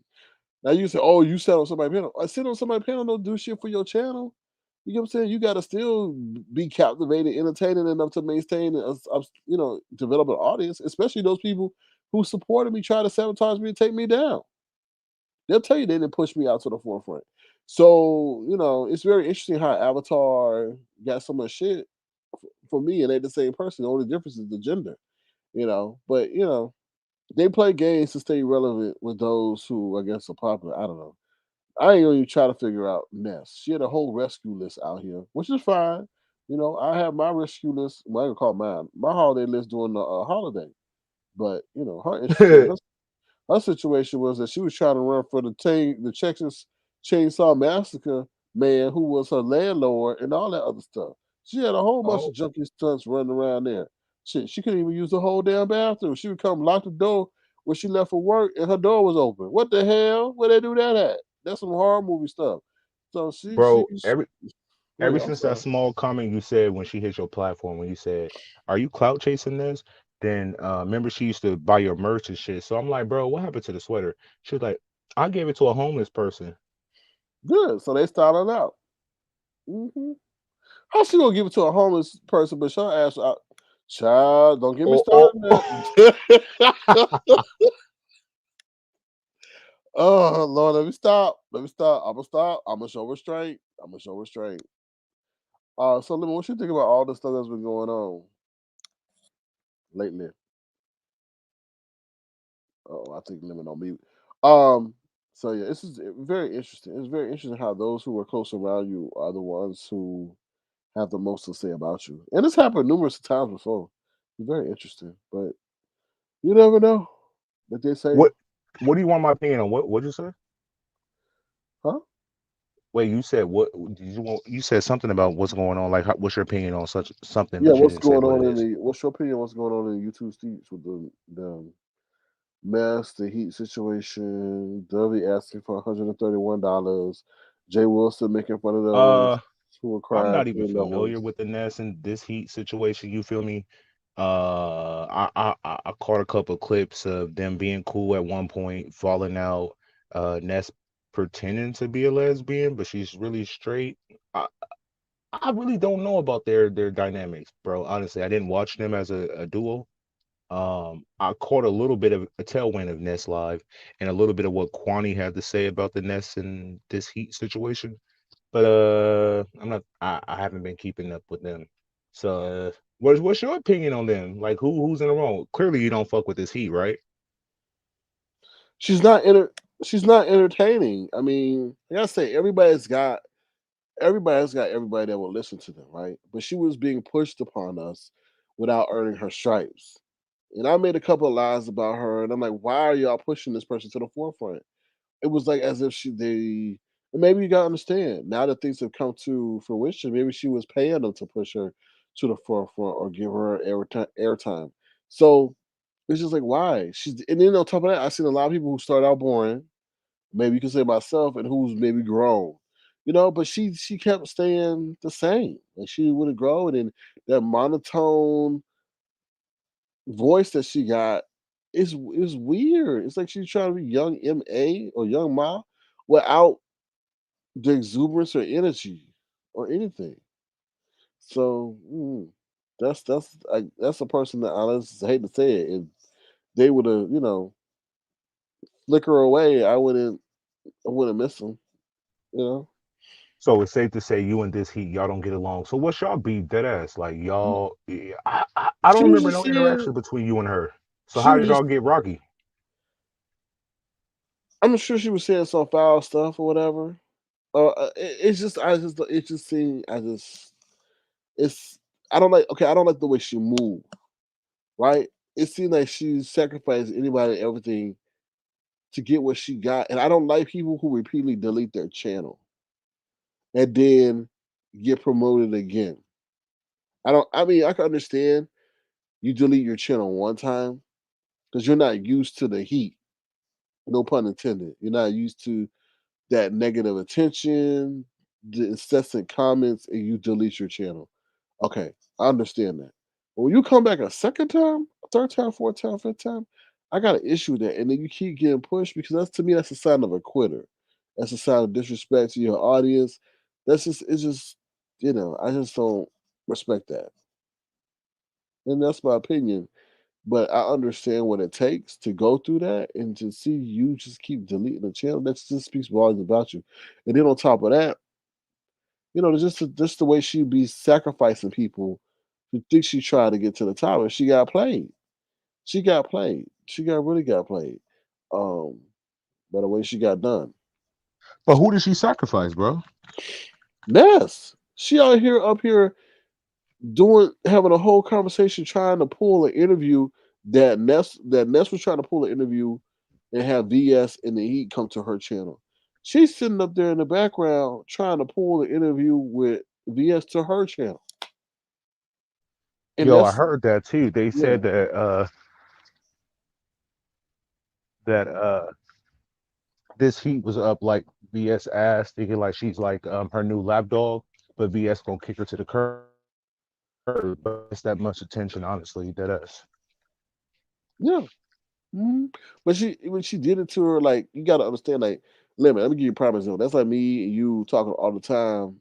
Now you say, "Oh, you sat on somebody's panel." I sit on somebody's panel. Don't do shit for your channel. You get what I'm saying? You got to still be captivated, entertaining enough to maintain, develop an audience. Especially those people who supported me, try to sabotage me and take me down. They'll tell you they didn't push me out to the forefront. So it's very interesting how Avatar got so much shit for me, and they're the same person. The only difference is the gender. But they play games to stay relevant with those who I guess are popular. I don't know. I ain't gonna even try to figure out Ness. She had a whole rescue list out here, which is fine. I have my rescue list. Well, I can call it mine. My holiday list during the holiday. But her situation was that she was trying to run for the Texas Chainsaw Massacre man who was her landlord and all that other stuff. She had a whole bunch of Oh, junkie stunts running around there. Shit, she couldn't even use the whole damn bathroom. She would come lock the door when she left for work and her door was open. What the hell? Where they do that at? That's some horror movie stuff. So bro, go ever ahead, I'm since that sorry. small comment you said when she hit your platform, when you said, "Are you clout chasing this?" Then remember she used to buy your merch and shit. So I'm like, bro, what happened to the sweater? She was like, I gave it to a homeless person. Good. So they started out. Hmm. How she gonna give it to a homeless person, but your ass out? Child, don't get me Oh, started. On that. Oh Lord, let me stop. Let me stop. I'm gonna stop. I'm gonna show restraint. I'm gonna show restraint. So Lemon, what you think about all the stuff that's been going on lately? Oh, I think Lemon on mute. Um, so yeah, this is very interesting. It's very interesting how those who are close around you are the ones who have the most to say about you, and it's happened numerous times before. It's very interesting, but you never know. But they say, what? What do you want my opinion on? What'd you say? huh? Wait, you said what? Did you want? You said something about what's going on. Like, what's your opinion on such something? Yeah, But you what's didn't say going what on it in is. the? What's your opinion? What's going on in the YouTube streets with the mess, the heat situation, Dovey asking for $131, Jay Wilson making fun of those Uh, who were I'm crying not for even their loved familiar ones. with the Ness and this Heat situation. You feel me? I caught a couple of clips of them being cool at one point, falling out. Ness pretending to be a lesbian, but she's really straight. I, I really don't know about their dynamics, bro. Honestly, I didn't watch them as a duo. I caught a little bit of a tailwind of Ness live and a little bit of what Kwani had to say about the Ness and this Heat situation. But I'm not. I haven't been keeping up with them. So, what's your opinion on them? Like, who's in the wrong? Clearly, you don't fuck with this Heat, right? She's not enter- she's not entertaining. I mean, like I say, everybody's got everybody that will listen to them, right? But she was being pushed upon us without earning her stripes. And I made a couple of lies about her, and I'm like, why are y'all pushing this person to the forefront? It was like as if and maybe you gotta understand now that things have come to fruition. Maybe she was paying them to push her to the forefront or give her airtime. So it's just like why and then on top of that, I've seen a lot of people who start out boring. Maybe you can say myself, and who's maybe grown. But she kept staying the same. Like she wouldn't grow, and then that monotone voice that she got is weird. It's like she's trying to be young Ma or young Ma without the exuberance or energy or anything. So that's a person that I just hate to say it. If they would have, flicker away, I wouldn't miss them. You know, So it's safe to say you and this Heat, y'all don't get along. So what's y'all beef? Dead ass, like y'all. Yeah, I don't she was remember just no saying interaction between you and her. So she how was did y'all just. get rocky? I'm sure she was saying some foul stuff or whatever. It's just it just seemed it's I don't like okay I don't like the way she moved, right? It seemed like she sacrificed anybody and everything to get what she got, and I don't like people who repeatedly delete their channel and then get promoted again. I don't. I mean, I can understand you delete your channel one time because you're not used to the heat. No pun intended. You're not used to that negative attention, the incessant comments, and you delete your channel. Okay, I understand that. But when you come back a second time, third time, fourth time, fifth time, I got an issue with that. And then you keep getting pushed because that's to me, that's a sign of a quitter. That's a sign of disrespect to your audience. It's just, I just don't respect that. And that's my opinion. But I understand what it takes to go through that and to see you just keep deleting the channel. That just speaks volumes about you. And then on top of that, just the way she be sacrificing people who think she tried to get to the top and she got played. She got played. She got really got played. Um, by the way she got done. But who did she sacrifice, bro? Ness. She out here up here. doing having a whole conversation trying to pull an interview that Ness was trying to pull an interview and have VS and the Heat come to her channel. She's sitting up there in the background trying to pull the interview with VS to her channel. And Yo, I that's heard that too. They yeah, said that this heat was up like VS ass, thinking like she's like her new lap dog, but VS gonna kick her to the curb. But it's that much attention, honestly, that us. yeah. But when she did it to her, like you gotta understand, like, let me give you a prime example. That's like me and you talking all the time,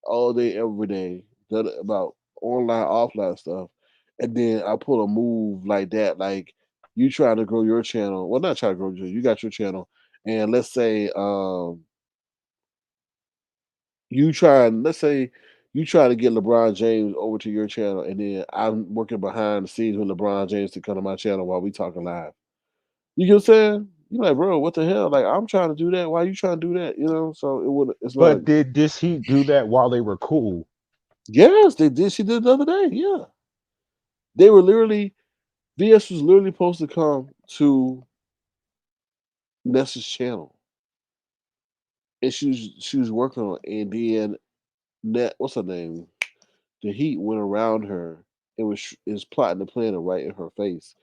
all day, every day, about online, offline stuff. And then I pull a move like that, like you trying to grow your channel. Well, not trying to grow your, you got your channel, and let's say let's say you try to get LeBron James over to your channel, and then I'm working behind the scenes with LeBron James to come to my channel while we talking live. You get what I'm saying? You're like, bro, what the hell? Like, I'm trying to do that. Why you trying to do that? You know? So it would. It's not. But did this heat do that while they were cool? Yes, they did. She did the other day. Yeah, they were literally. VS was literally supposed to come to Ness's channel, and she was working on it. And then Net, what's her name? The Heat went around her and is plotting the plan right in her face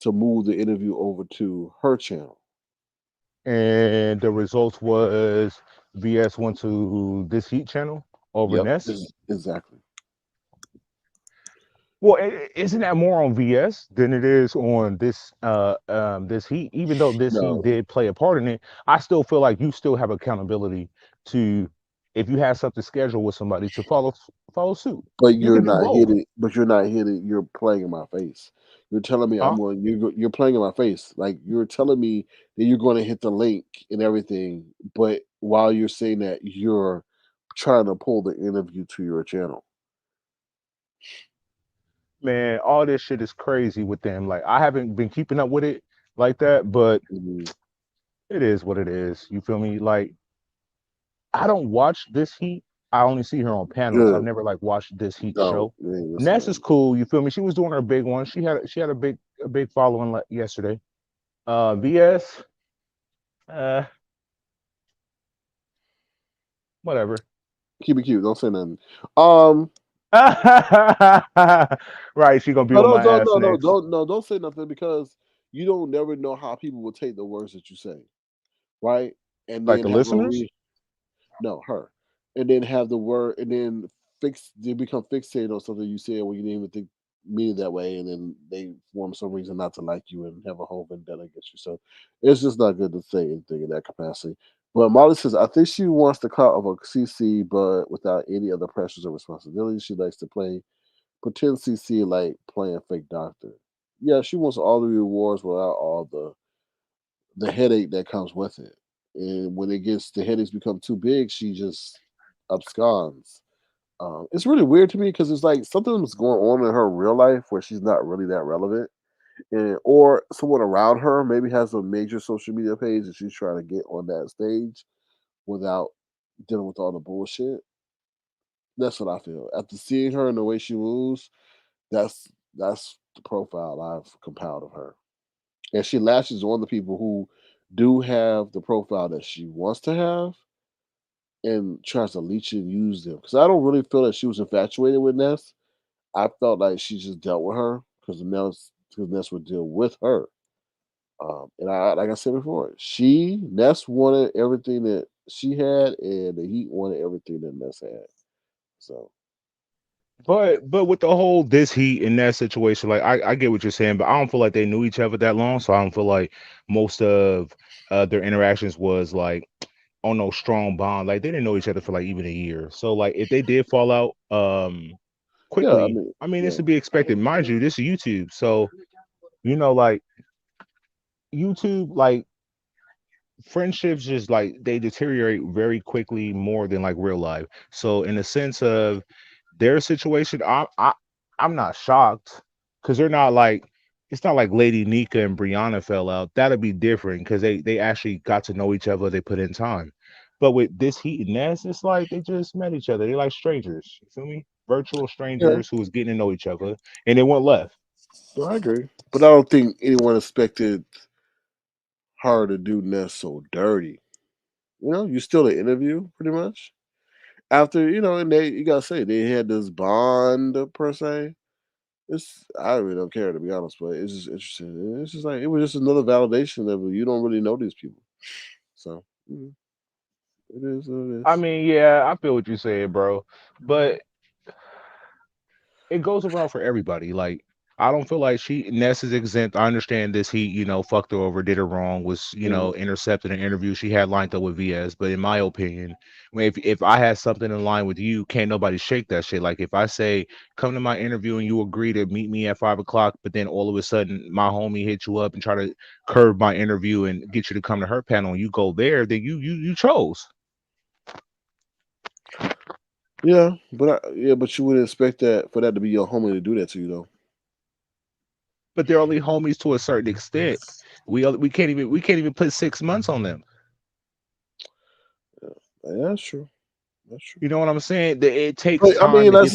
to move the interview over to her channel. And the results was VS went to this heat channel over Yep, Ness. exactly. Well, isn't that more on VS than it is on this heat? Even though this heat No, did play a part in it, I still feel like you still have accountability to, if you have something scheduled with somebody, to follow suit. but You can you're do not both, hitting. But you're not hitting. You're playing in my face. You're telling me I'm huh? going. You're playing in my face. Like you're telling me that you're going to hit the link and everything. But while you're saying that, you're trying to pull the interview to your channel. Man, all this shit is crazy with them. Like I haven't been keeping up with it like that, but Mhm. it is what it is. You feel me? Like I don't watch this heat. I only see her on panels. I've Good. never like watched this heat No, show. you ain't Ness is listening. cool. You feel me? She was doing her big one. She had a big following yesterday. VS, uh, whatever. Keep it cute. Don't say nothing. Um, Right, she gonna be no, on no, my no, ass no, no, next. don't say nothing because you don't never know how people will take the words that you say, right? And Like then the have a listeners. no, her, and then have the word, and then they become fixated on something you said when you didn't even think mean it that way, and then they form some reason not to like you and have a whole vendetta against you. So it's just not good to say anything in that capacity. But Molly says, I think she wants the clout of a CC, but without any other pressures or responsibilities. She likes to play pretend CC like playing fake doctor. Yeah, she wants all the rewards without all the headache that comes with it. And when the headaches become too big, she just absconds. It's really weird to me because it's like something's going on in her real life where she's not really that relevant, and or someone around her maybe has a major social media page and she's trying to get on that stage without dealing with all the bullshit. That's what I feel after seeing her and the way she moves. That's the profile I've compiled of her, and she lashes on the people who do have the profile that she wants to have and tries to leech and use them. Because I don't really feel that she was infatuated with Ness. I felt like she just dealt with her because Ness would deal with her. And I, like I said before, Ness wanted everything that she had, and the Heat wanted everything that Ness had. So But with the whole this heat in that situation, like I get what you're saying, but I don't feel like they knew each other that long, so I don't feel like most of their interactions was like on no strong bond. Like they didn't know each other for like even a year. So like if they did fall out yeah, quickly, I mean it's yeah, to be expected. Mind you, this is YouTube. So, like YouTube, like friendships just like they deteriorate very quickly more than like real life. So in the sense of their situation, I'm not shocked because they're not like it's not like Lady Nika and Brianna fell out. That'd be different because they actually got to know each other. They put in time. But with this Heat and Ness, it's like they just met each other. They're like strangers. You feel me? virtual Yeah, strangers who was getting to know each other, and it went left. I agree. But I don't think anyone expected her to do Ness so dirty. You know, you still an interview pretty much after and they you gotta say they had this bond per se. It's I really don't care to be honest, but it's just interesting. It's just like it was just another validation of you don't really know these people. So it is what it I is. mean, yeah, I feel what you're saying, bro. But it goes around for everybody. Like, I don't feel like Ness is exempt. I understand this. He, fucked her over, did her wrong, was, Mhm. intercepted an interview she had lined up with VS. But in my opinion, if I had something in line with you, can't nobody shake that shit. Like, if I say, come to my interview and you agree to meet me at 5 o'clock, but then all of a sudden my homie hit you up and try to curve my interview and get you to come to her panel and you go there, then you chose. Yeah, but you wouldn't expect that for that to be your homie to do that to you though. But they're only homies to a certain extent. We can't even put 6 months on them. Yeah, that's true. That's true. You know what I'm saying? It takes But I time mean, to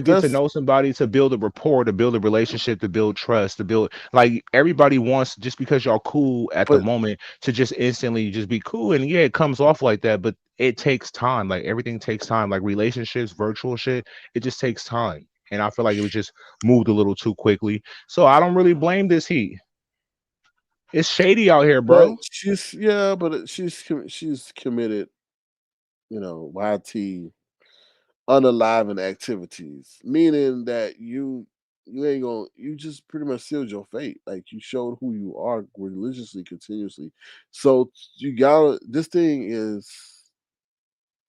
get to that's know somebody, to build a rapport, to build a relationship, to build trust, to build, like, everybody wants, just because y'all cool at the but moment, to just instantly just be cool. And yeah, it comes off like that, but it takes time. Like, everything takes time. Like, relationships, virtual shit, it just takes time. And I feel like it was just moved a little too quickly. So I don't really blame this heat. It's shady out here, but bro. she's committed, YT unalive activities, meaning that you ain't gonna you just pretty much sealed your fate. Like you showed who you are religiously, continuously. So you gotta this thing is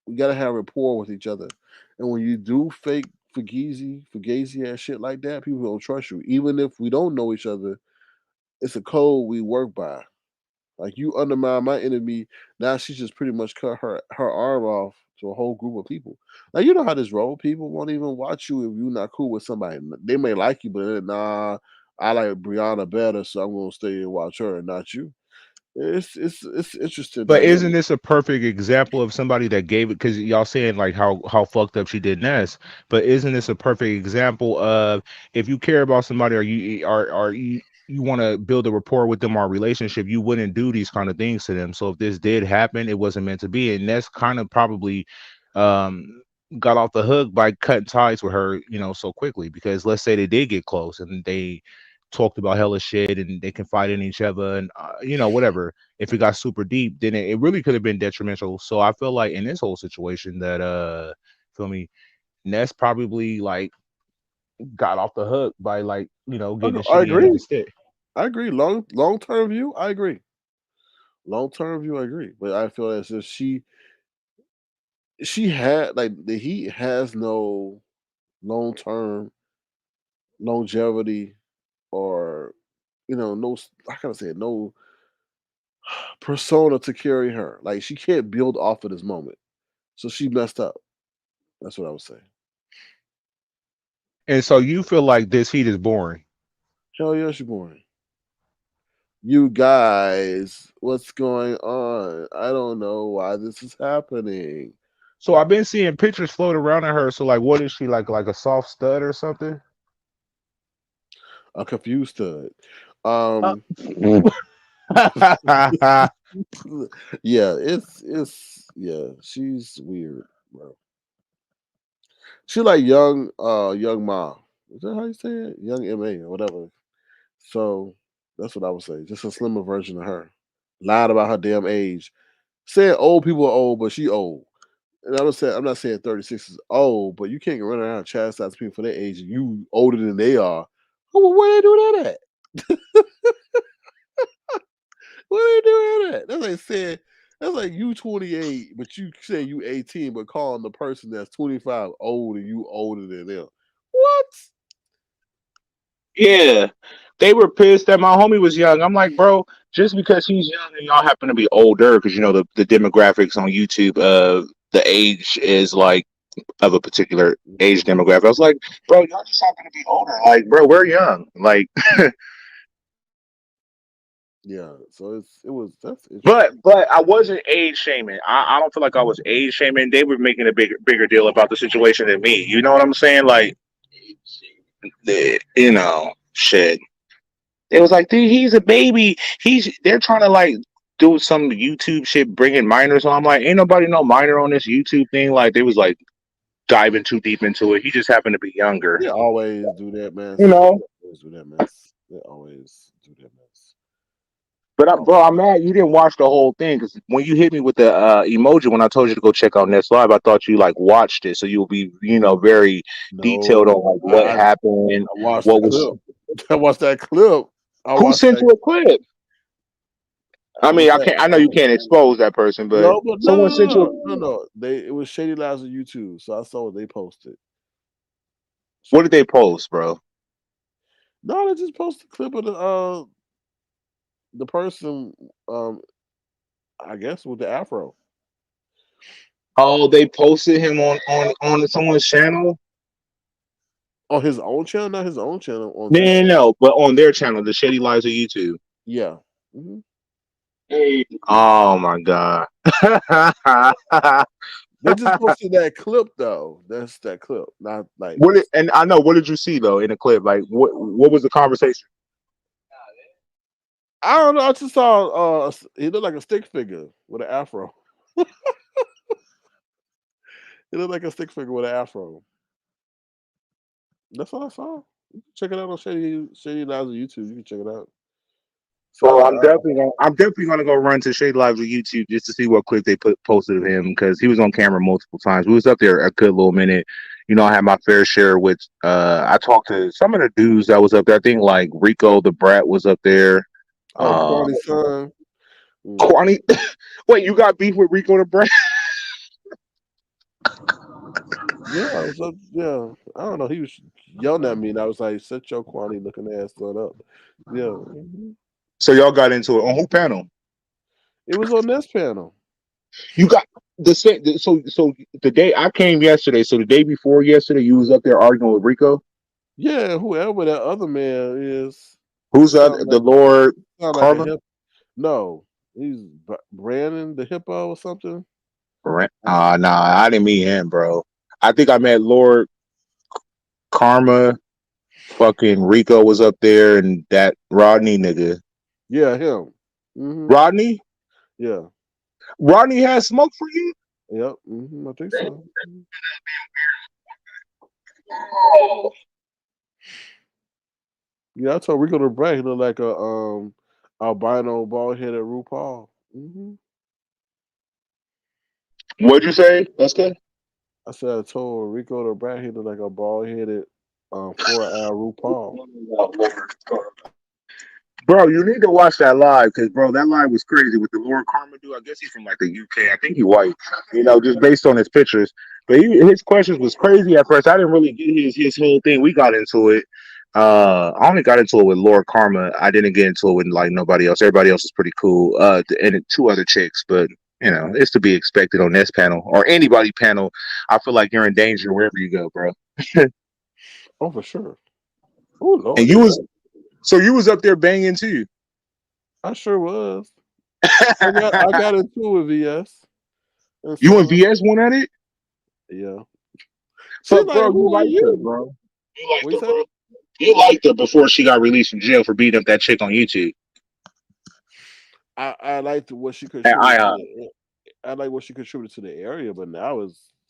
we gotta have rapport with each other. And when you do fake fugazi ass shit like that, people don't trust you. Even if we don't know each other, it's a code we work by. Like you undermine my enemy, now she's just pretty much cut her arm off to a whole group of people. Like you know how this roll, people won't even watch you if you're not cool with somebody. They may like you, but nah, I like Brianna better, so I'm gonna stay and watch her and not you. It's interesting But isn't dynamic. this a perfect example of somebody that gave it? Because y'all saying like how fucked up she did Ness, but isn't this a perfect example of, if you care about somebody, or you want to build a rapport with them or a relationship, you wouldn't do these kind of things to them. So if this did happen, it wasn't meant to be, and Ness kind of probably um got off the hook by cutting ties with her, so quickly. Because let's say they did get close and they talked about hella shit and they confided in each other, and whatever, if it got super deep, then it really could have been detrimental. So I feel like in this whole situation that feel me, Ness probably like got off the hook by, like, I, getting the I shitty end of agree. the stick. I agree. Long term view, I agree. Long term view, I agree. But I feel as if she had like the Heat has no long term longevity or no I gotta say it, no persona to carry her. Like she can't build off of this moment. So she messed up. That's what I was saying. And so you feel like this heat is boring. Hell yeah, she boring. You guys, what's going on? I don't know why this is happening. So I've been seeing pictures float around of her. So like, what is she, like a soft stud or something? I'm confused stud. Uh, Um yeah, it's she's weird, bro. She like young Ma. Is that how you say it? Young MA or whatever. So that's what I would say. Just a slimmer version of her. Lied about her damn age. Saying old people are old, but she old. And I'm not saying 36 is old, but you can't run around chastise people for their age and you older than they are. Oh, well, where they do that at? Where they do that at? That's like you 28, but you say you 18, but calling the person that's 25 old and you older than them. What? yeah, they were pissed that my homie was young. I'm like, bro, just because he's young and y'all happen to be older, because the demographics on YouTube, the age is like of a particular age demographic. I was like, bro, y'all just happen to be older. Like, bro, we're young. Like, Yeah, so that's But interesting. I wasn't age shaming. I don't feel like I was age shaming. They were making a bigger deal about the situation than me. You know what I'm saying? Like, shit. It was like, dude, he's a baby. They're trying to like do some YouTube shit, bringing minors on. I'm like, ain't nobody no minor on this YouTube thing. Like, they was like diving too deep into it. He just happened to be younger. They always do that You mess. know. They always do that mess. They always do that mess. But Oh, bro, I'm mad you didn't watch the whole thing because when you hit me with the emoji when I told you to go check out Ness Live, I thought you like watched it, so you'll be very detailed on no, like what happened, I watched the what was clip. I watched that clip. I who watched sent that. you a clip. I It mean, was I that. can't. I know you can't expose that person, but No, but someone sent you. It was Shady Lives on YouTube, so I saw what they posted. What did they post, bro? No, they just posted a clip of the person, um, I guess with the afro Oh, they posted him on someone's channel. on his own channel, not his own channel on No, no, YouTube. no, but on their channel, the Shady Lives of YouTube. Yeah. Hmm. Oh my god. They just posted that clip though. That's that clip, not like. And I know what did you see though in the clip? Like what was the conversation? I don't know. I just saw he looked like a stick figure with an afro. He looked like a stick figure with an afro. That's what I saw. You can check it out on Shady Lives on YouTube. You can check it out. Well, So I'm definitely gonna go run to Shade Lives of YouTube just to see what clip they posted of him because he was on camera multiple times. We was up there a good little minute. I had my fair share with. I talked to some of the dudes that was up there. I think like Rico the Brat was up there. Uh, Kwani's son. Mm. Kwani, wait, you got beef with Rico the Brat? Yeah, yeah. I don't know. He was yelling at me, and I was like, "Set your Kwani looking ass son up." Yeah. So y'all got into it on who panel? It was on this panel. You got the same. So the day I came yesterday. So the day before yesterday, you was up there arguing with Rico. Yeah, whoever that other man is, he Who's sound the like Lord a Karma? hip. No, he's Brandon the hippo or something. Nah, I didn't meet him, bro. I think I met Lord Karma. Fucking Rico was up there, and that Rodney nigga. Yeah, him. Rodney. Yeah. Rodney had smoke for you. Yep. I think so. Yeah, I told Rico the Brat he looked like a albino bald headed RuPaul. What'd you say? That's good. I said I told Rico the Brat he looked like a bald headed 4-hour RuPaul. Bro, you need to watch that live because, bro, that live was crazy with the Lord Karma dude. I guess he's from like the UK. I think he white, just based on his pictures. But his questions was crazy at first. I didn't really get his whole thing. We got into it. I only got into it with Lord Karma. I didn't get into it with like nobody else. Everybody else was pretty cool. And two other chicks, but it's to be expected on this panel or anybody panel. I feel like you're in danger wherever you go, bro. Oh, for sure. Oh And Lord, you was up there banging too. I sure was. I got into it with VS, and You and so VS went at it? yeah. She's But like, bro, you "Who are liked her, you?" bro. You liked What you her, say? bro. You liked her before she got released from jail for beating up that chick on YouTube. I liked what she And contributed to the. I like what she contributed to the area, but now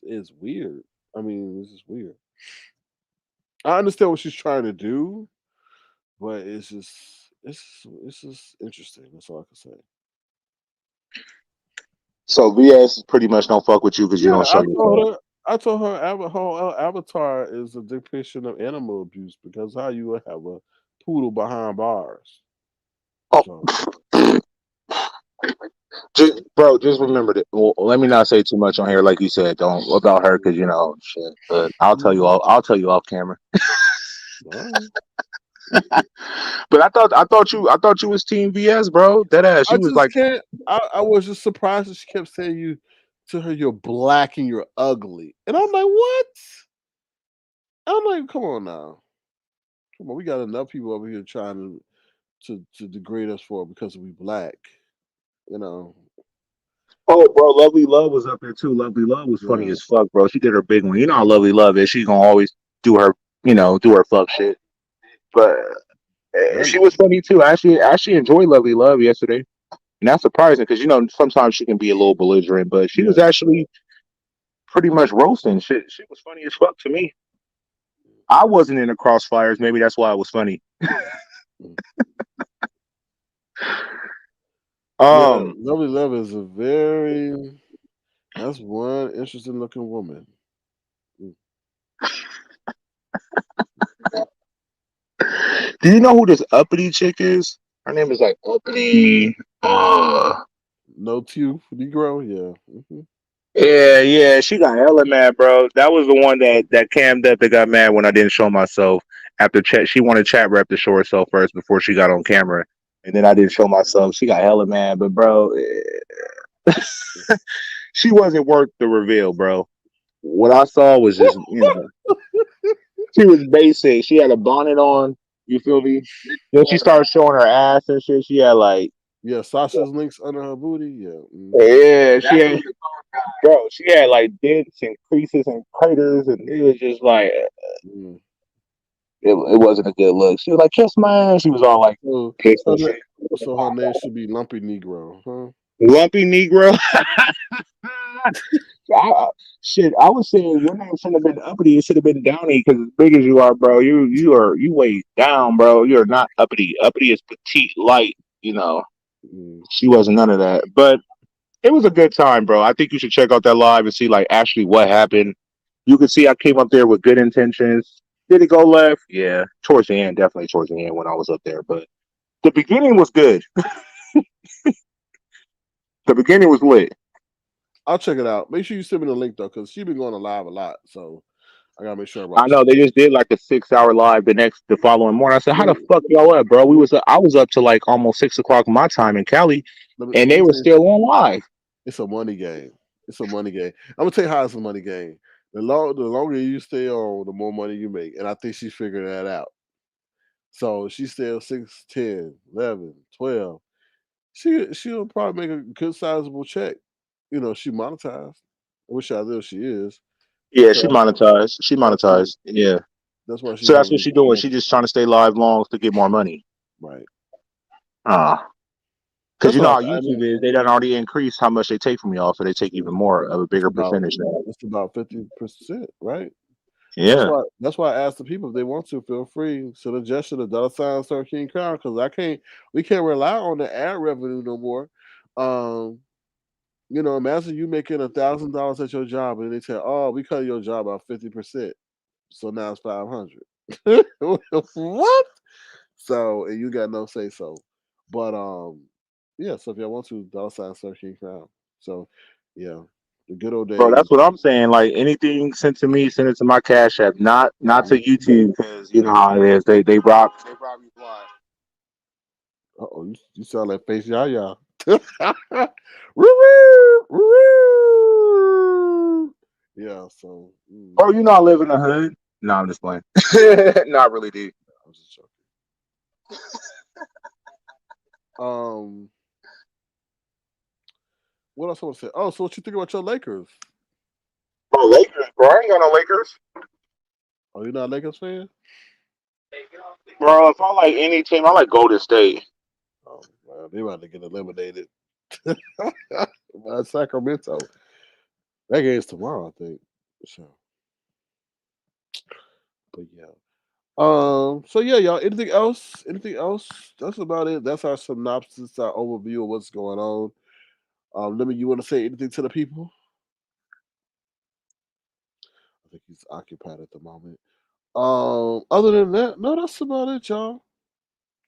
it's weird. I mean, this is weird. I understand what she's trying to do, but it's just interesting. That's all I can say. so VS pretty much don't fuck with you because you Yeah, don't show yourself. I told her whole avatar is a depiction of animal abuse because how you would have a poodle behind bars. Oh, So just remember that. Well, let me not say too much on here, like you said, don't about her because shit. But I'll tell you mhm. all. I'll tell you off camera. All But I thought you was Team VS, bro. Dead ass. I You was just like, can't. I was just surprised that she kept saying you to her. You're black and you're ugly, and I'm like, what? I'm like, come on now, come on. We got enough people over here trying to to degrade us for because we black. You know, Oh, bro, Lovely Love was up there too. Lovely Love was funny yeah, as fuck, bro. She did her big one. You know how Lovely Love is. She's gonna always do her, do her fuck shit. But that she was funny too. I actually enjoyed Lovely Love yesterday, and that's surprising because sometimes she can be a little belligerent, but she was yeah. actually pretty much roasting. Shit, she was funny as fuck to me. I wasn't in the crossfires. Maybe that's why it was funny. Mm. Yeah, Um, Lovely Love is a very that's one interesting looking woman. Mm. do you know who this uppity chick is? Her name is like Uppity. No Q Negro, yeah. Yeah, yeah, she got hella mad, bro. That was the one that cammed up that got mad when I didn't show myself after chat. She wanted chat rep to show herself first before she got on camera, and then I didn't show myself. She got hella mad, but bro, she wasn't worth the reveal, bro. What I saw was just, she was basic. She had a bonnet on. You feel me? Then she started showing her ass and shit. She had like, Yeah, Sasha's links under her booty, yeah. yeah, she had like dents and creases and craters, and it was just like, Mm. it wasn't a good look. She was like, kiss my ass. She was all like So pissed her and na- shit. so her name should be Lumpy Negro, huh? Lumpy Negro. I, shit, I was saying your name shouldn't have been uppity. It should have been downy because as big as you are, bro, you weigh down, bro. You're not uppity. Uppity is petite, light. You know, Mm. she wasn't none of that. But it was a good time, bro. I think you should check out that live and see like actually what happened. You could see I came up there with good intentions. Did it go left? Yeah, towards the end, definitely towards the end when I was up there. But the beginning was good. The beginning was lit. I'll check it out. Make sure you send me the link though, because she been going to live a lot, so I gotta make sure I everybody know check. they just did like a 6 hour live the following morning. I said, "How the Let fuck y'all up, bro?" I was up to like almost 6 o'clock my time in Cali, and let they me were tell you still on live. it's a money game. It's a money game. I'm gonna tell you how it's a money game. The longer you stay on, the more money you make. And I think she's figuring that out. So she's still 6, 10, 11, 12. She'll probably make a good sizable check. She monetized, which I know she is. Yeah, So she monetized. She that's why monetized. Yeah, that's why so she's that's what having she doing. more She just trying to stay live long to get more money. right. Ah, because That's you know how what I YouTube mean. is. They done already increased how much they take from y'all, so they take even more of a It's bigger about percentage now. it's about 50%, right? That's Yeah, why that's why I asked the people if they want to feel free. So the gesture the dollar sign start King Crown because we can't rely on the ad revenue no more. Um, imagine you making $1,000 at your job and they tell, oh, we cut your job by 50%. So now it's 500. What? So and you got no say so. But yeah, so if y'all want to, dollar sign start King Crown. So yeah, the good old bro. days. That's what I'm saying. Like anything sent to me, send it to my Cash App, not to YouTube because you know how it is. They rob you blind. Uh-oh, you sound like Face Yaya. Woo-woo, woo-woo. Yeah, so Bro, you know I live in the hood. No, I'm just playing. Not really, dude. I was just joking. Um, what else I want to say? Oh, so what you think about your Lakers? Oh, Lakers, bro. I ain't got no Lakers. Oh, you're not a Lakers fan? Bro, if I like any team, I like Golden State. Oh, man, they about to get eliminated by Sacramento. That game's tomorrow, I think. So, but yeah. So yeah, y'all. Anything else? Anything else? That's about it. That's our synopsis, our overview of what's going on. Let me. You want to say anything to the people? I think he's occupied at the moment. Other than that, no, that's about it, y'all.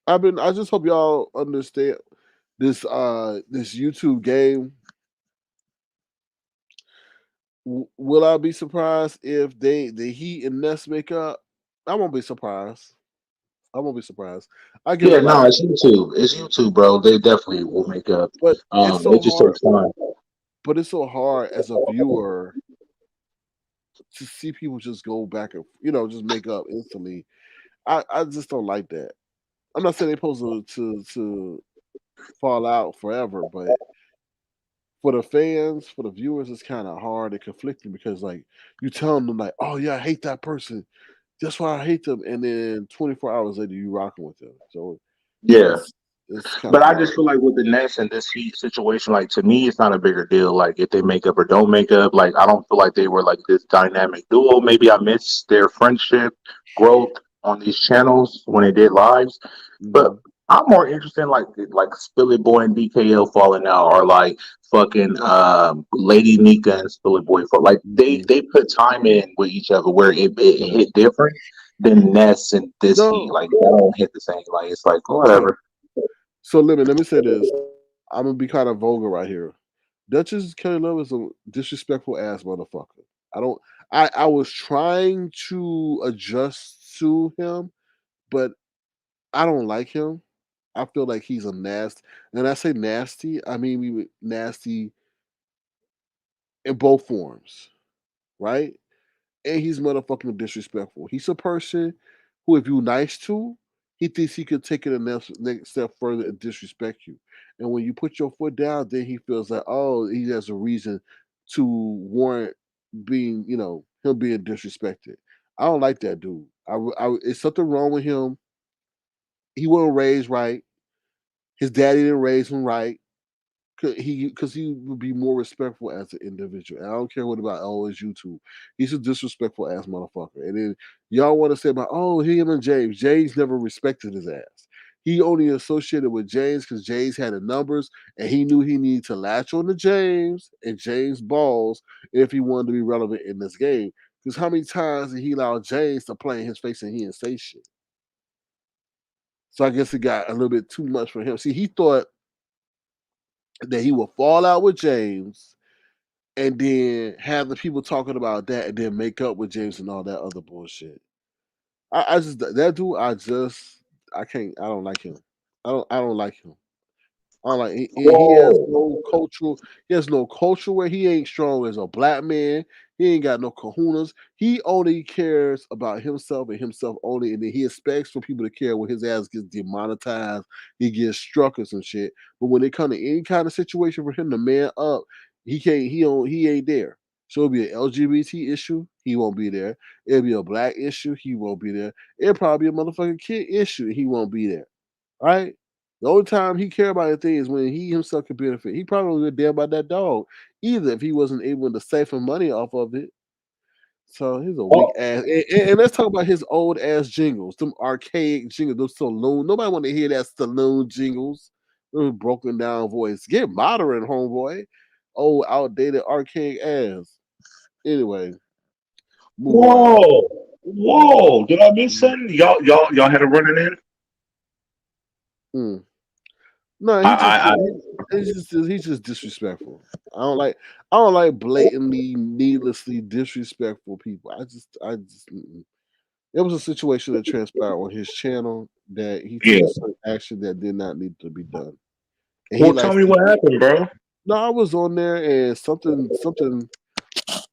I just hope y'all understand this YouTube game. Will I be surprised if the Heat and Ness make up? I won't be surprised. I won't be surprised. I give Yeah, it like, no, it's YouTube. It's YouTube, bro. They definitely will make up. but it's It so just hard. takes time. But it's so hard as a viewer to see people just go back and just make up instantly. I just don't like that. I'm not saying they're supposed to fall out forever, but for the fans, for the viewers, it's kind of hard and conflicting because like you tell them like, oh yeah, I hate that person. That's why I hate them, and then 24 hours later you rocking with them. So Yeah. it's it's kind But of I hard. just feel like with the Ness and this Heat situation, like to me, it's not a bigger deal. Like if they make up or don't make up, like I don't feel like they were like this dynamic duo. Maybe I missed their friendship growth on these channels when they did lives. But Mhm. I'm more interested in like Spilly Boy and DKL falling out, or like fucking Lady Nika and Spilly Boy for like Mhm. they put time in with each other where it hit different than Ness and this Heat. No, Like that don't hit the same. Like it's like okay. whatever. So let me say this. I'm gonna be kind of vulgar right here. Duchess Kelly Love is a disrespectful ass motherfucker. I don't. I was trying to adjust to him, but I don't like him. I feel like he's a nasty, and I say nasty. I mean nasty in both forms, right? And he's motherfucking disrespectful. He's a person who, if you nice to, he thinks he could take it a next step further and disrespect you. And when you put your foot down, then he feels like, oh, he has a reason to warrant being, him being disrespected. I don't like that dude. It's something wrong with him. He wasn't raised right. His daddy didn't raise him right. Because he would be more respectful as an individual. And I don't care what about it's YouTube. He's a disrespectful ass motherfucker. And then y'all want to say about him and James. James never respected his ass. He only associated with James because James had the numbers and he knew he needed to latch on to James and James balls if he wanted to be relevant in this game. Because how many times did he allow James to play in his face and he didn't say shit? So I guess it got a little bit too much for him. See, he thought that he would fall out with James and then have the people talking about that and then make up with James and all that other bullshit. I just that dude I can't I don't like him. I don't like him. I don't like he has Whoa. no cultural he has no culture where he ain't strong as a black man. He ain't got no kahunas. He only cares about himself and himself only, and then he expects for people to care when his ass gets demonetized, he gets struck or some shit. But when it comes to any kind of situation for him to man up, he can't he ain't there. So it'll be an LGBT issue, he won't be there. It'll be a black issue, he won't be there. It'll probably be a motherfucking kid issue, he won't be there. Right? The only time he care about anything is when he himself can benefit. He probably wouldn't give a damn about that dog either if he wasn't able to siphon money off of it. So he's a weak Oh, ass. And let's talk about his old ass jingles, them archaic jingles, those saloon. Nobody want to hear that saloon jingles. Those broken down voice. Get modern, homeboy. Old outdated archaic ass. Anyway, moving right on. whoa, whoa! Did I miss something? Y'all had a running in. Mm. No, I he's just disrespectful. I don't like I don't like blatantly, needlessly disrespectful people. Mm-mm. It was a situation that transpired on his channel that he took yeah. some action that did not need to be done, and he Well, tell likes me to. what happened, bro. No, I was on there and something.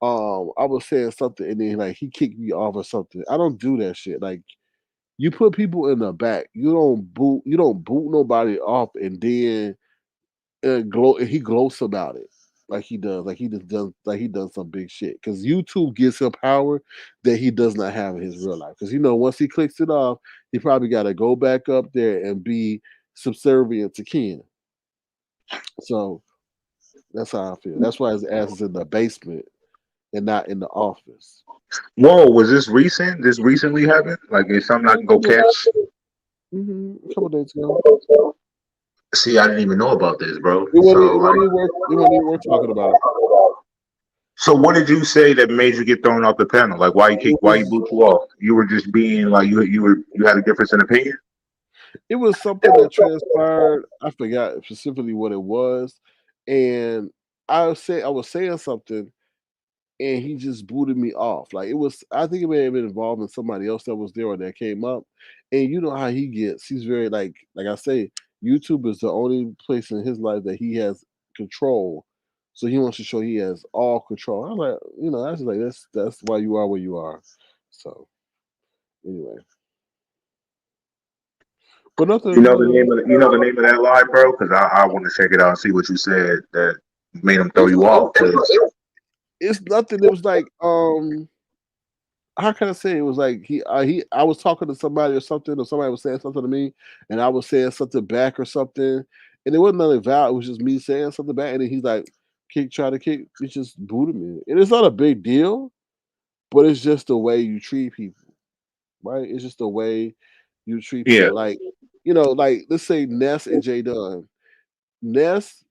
I was saying something, and then like he kicked me off or something. I don't do that shit. Like you put people in the back. You don't boot nobody off, and then he gloats about it like he does, like he just does, like he does some big shit. Because YouTube gives him power that he does not have in his real life. Because once he clicks it off, he probably got to go back up there and be subservient to Ken. So that's how I feel. That's why his ass is in the basement and not in the office. Whoa, was this recent? This recently happened? Like, it's something I Yeah, can go catch? a couple days ago. See, I didn't even know about this, bro. It wasn't even worth. It wasn't even worth talking about. So what did you say that made you get thrown off the panel? Like, It why you was boot you off? You were just being like you had a difference in opinion. it was something that transpired. I forgot specifically what it was, and I was saying something, and he just booted me off. Like it was, I think it may have been involving somebody else that was there or that came up, and you know how he gets. He's very like I say, YouTube is the only place in his life that he has control. So he wants to show he has all control. I'm like, that's why you are where you are. So anyway, But You nothing, know but the name of you know the name of that line, bro? Because I want to check it out and see what you said that made him throw it's you off. 'Cause it's nothing. It was like how can I say it was like he I was talking to somebody or somebody was saying something to me, and I was saying something back or something, and it wasn't nothing valid. It was just me saying something back, and then he's like, "Kick, try to kick." He just booted me, and it's not a big deal, but it's just the way you treat people, right? It's just the way you treat yeah, people. Like like let's say Ness and Jay Dunn. Ness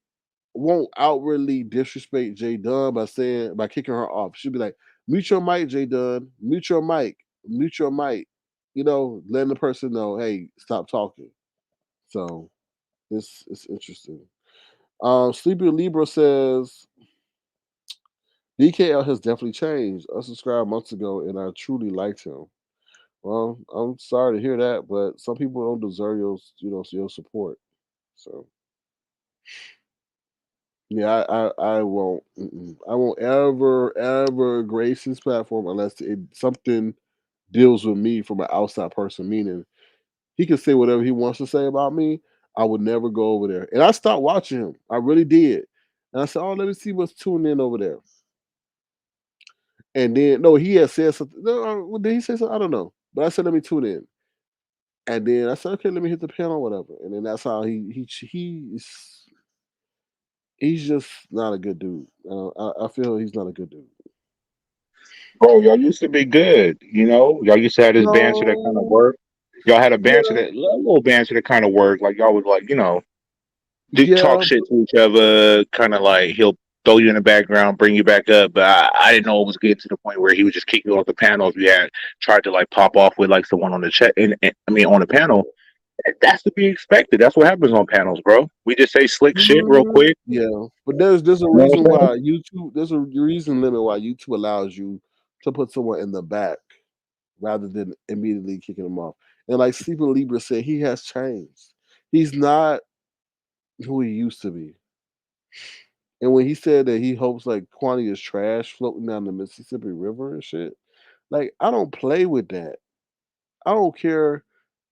won't outwardly disrespect Jay Dunn by kicking her off. She'll be like, "Mute your mic, Jay Dunn. Mute your mic. Mute your mic." Letting the person know, "Hey, stop talking." So it's interesting. Sleepy Libra says DKL has definitely changed. I subscribed months ago, and I truly liked him. Well, I'm sorry to hear that, but some people don't deserve your support. So yeah, I won't. I won't ever grace his platform unless something deals with me from an outside person. Meaning, he can say whatever he wants to say about me. I would never go over there. And I stopped watching him. I really did. And I said, "Oh, let me see what's tuned in over there." And then no, he had said something. No, did he say something? I don't know. But I said, "Let me tune in." And then I said, "Okay, let me hit the pen or whatever." And then that's how he's just not a good dude. I feel he's not a good dude. bro, y'all used to be good. You know, y'all used to have this banter that kind of No, worked. Y'all had a banter yeah, that a little banter that kind of worked. Like y'all was like, talk yeah, shit to each other. Kind of like he'll throw you in the background, bring you back up. But I didn't know it was getting to the point where he would just kick you off the panel if you had tried to like pop off with like someone on the chat. And I mean on the panel. That's to be expected. That's what happens on panels, bro. We just say slick shit real quick. yeah. But there's a You know reason what I'm why YouTube. There's a reason limit why YouTube allows you to put someone in the back rather than immediately kicking them off. And like Stephen Libra said, he has changed. He's not who he used to be. And when he said that he hopes like Kwani is trash floating down the Mississippi River and shit, like I don't play with that. I don't care.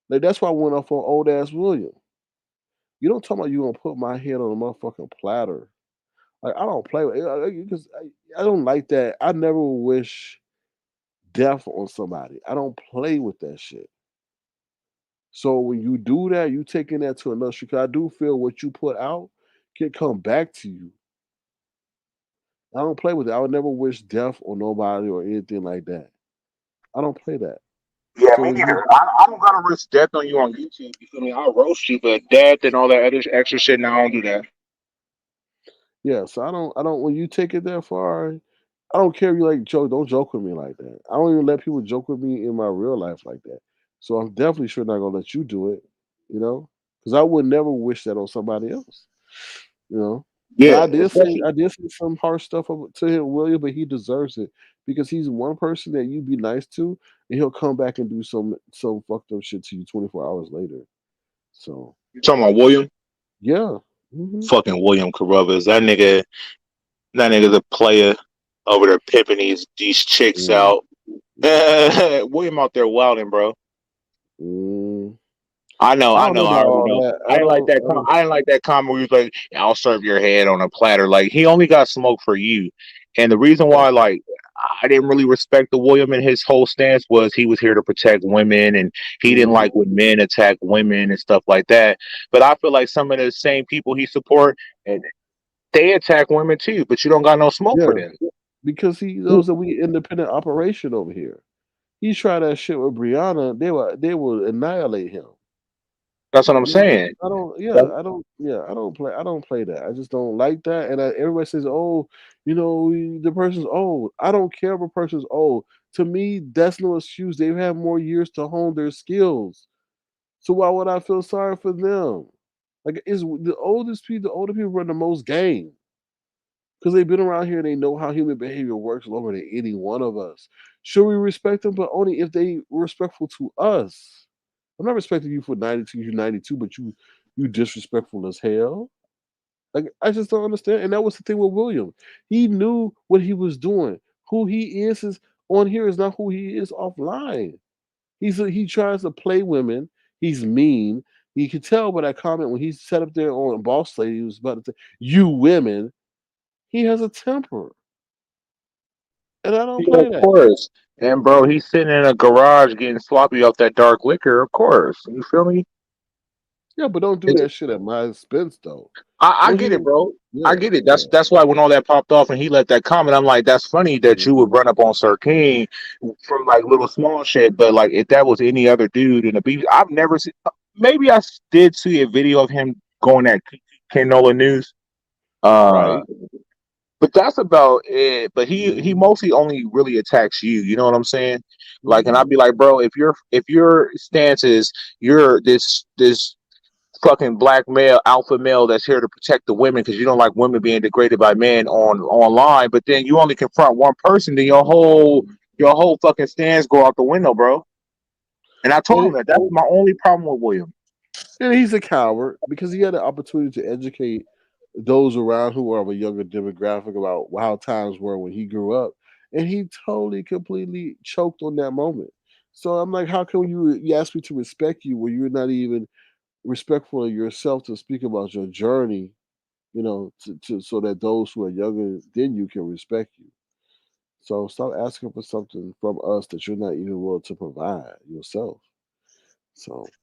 Like that's why I went off on old ass William. You don't tell me you gonna put my head on a motherfucking platter. Like I don't play with because I don't like that. I never wish death on somebody. I don't play with that shit. So when you do that, you taking that to another street. 'Cause I do feel what you put out can come back to you. I don't play with it. I would never wish death on nobody or anything like that. I don't play that. Yeah, So me when you neither. I don't gotta risk death on you on YouTube. You feel me? I'll roast you, but death and all that other extra shit, now I don't do that. yeah, so I don't when you take it that far, I don't care if you like joke, don't joke with me like that. I don't even let people joke with me in my real life like that. So I'm definitely sure not gonna let you do it, because I would never wish that on somebody else. You know. Now Yeah, especially I did say some harsh stuff to him, William, but he deserves it because he's one person that you be nice to, and he'll come back and do some fucked up shit to you 24 hours later. So you talking about William, yeah, hmm fucking William Carruthers. That nigga's a player over there pimping these chicks mm, out. yeah. William out there wilding, bro. Mm. I I don't know know, I about already all know. that. I didn't like that. I didn't like that comment where he was like, "Yeah, I'll serve your head on a platter." Like he only got smoke for you, and the reason Yeah. why, like, I didn't really respect the William and his whole stance was he was here to protect women, and he didn't hmm like when men attack women and stuff like that. But I feel like some of the same people he support, and they attack women too, but you don't got no smoke for Yeah, them. because he knows that we independent operation over here. He tried that shit with Brianna. They will annihilate him. That's what I'm You know, saying. I don't. That's I don't play. I don't play that. I just don't like that. And everybody says, "Oh, the person's old." I don't care if a person's old. To me, that's no excuse. They've had more years to hone their skills. So why would I feel sorry for them? Like, is the oldest people? The older people run the most game because they've been around here. They know how human behavior works longer than any one of us. Should we respect them? But only if they respectful to us. I'm not respecting you for 92. You're 92, but you disrespectful as hell. Like I just don't understand. And that was the thing with William. He knew what he was doing. Who he is on here is not who he is offline. He tries to play women. He's mean. You could tell by that comment when he sat up there on Boss Lady, he was about to say, "You women." He has a temper, and I don't Yeah, of play that. course. And bro, he's sitting in a garage getting sloppy off that dark liquor. Of course, you feel me? Yeah, but don't do that shit at my expense, though. I When get it, he, bro. I yeah, get it. yeah, That's why when all that popped off and he let that comment, I'm like, that's funny that you mhm, would run up on Sir King from like little small shit. But like, if that was any other dude in the beef, I've never seen. Maybe did see a video of him going at Canola News. Uh, right. but that's about it. But he Hmm. mostly only really attacks you. You know what I'm saying? Like, and Hmm. I'd be like, bro, if your stance is you're this fucking black male, alpha male that's here to protect the women because you don't like women being degraded by men online, but then you only confront one person, then your whole fucking stands go out the window, bro. And I told him And, that that's my only problem with William. and he's a coward because he had the opportunity to educate those around who are of a younger demographic about how times were when he grew up, and he totally, completely choked on that moment. So I'm like, how come you ask me to respect you when you're not even respectful of yourself to speak about your journey, so that those who are younger than you can respect you. So stop asking for something from us that you're not even willing to provide yourself. So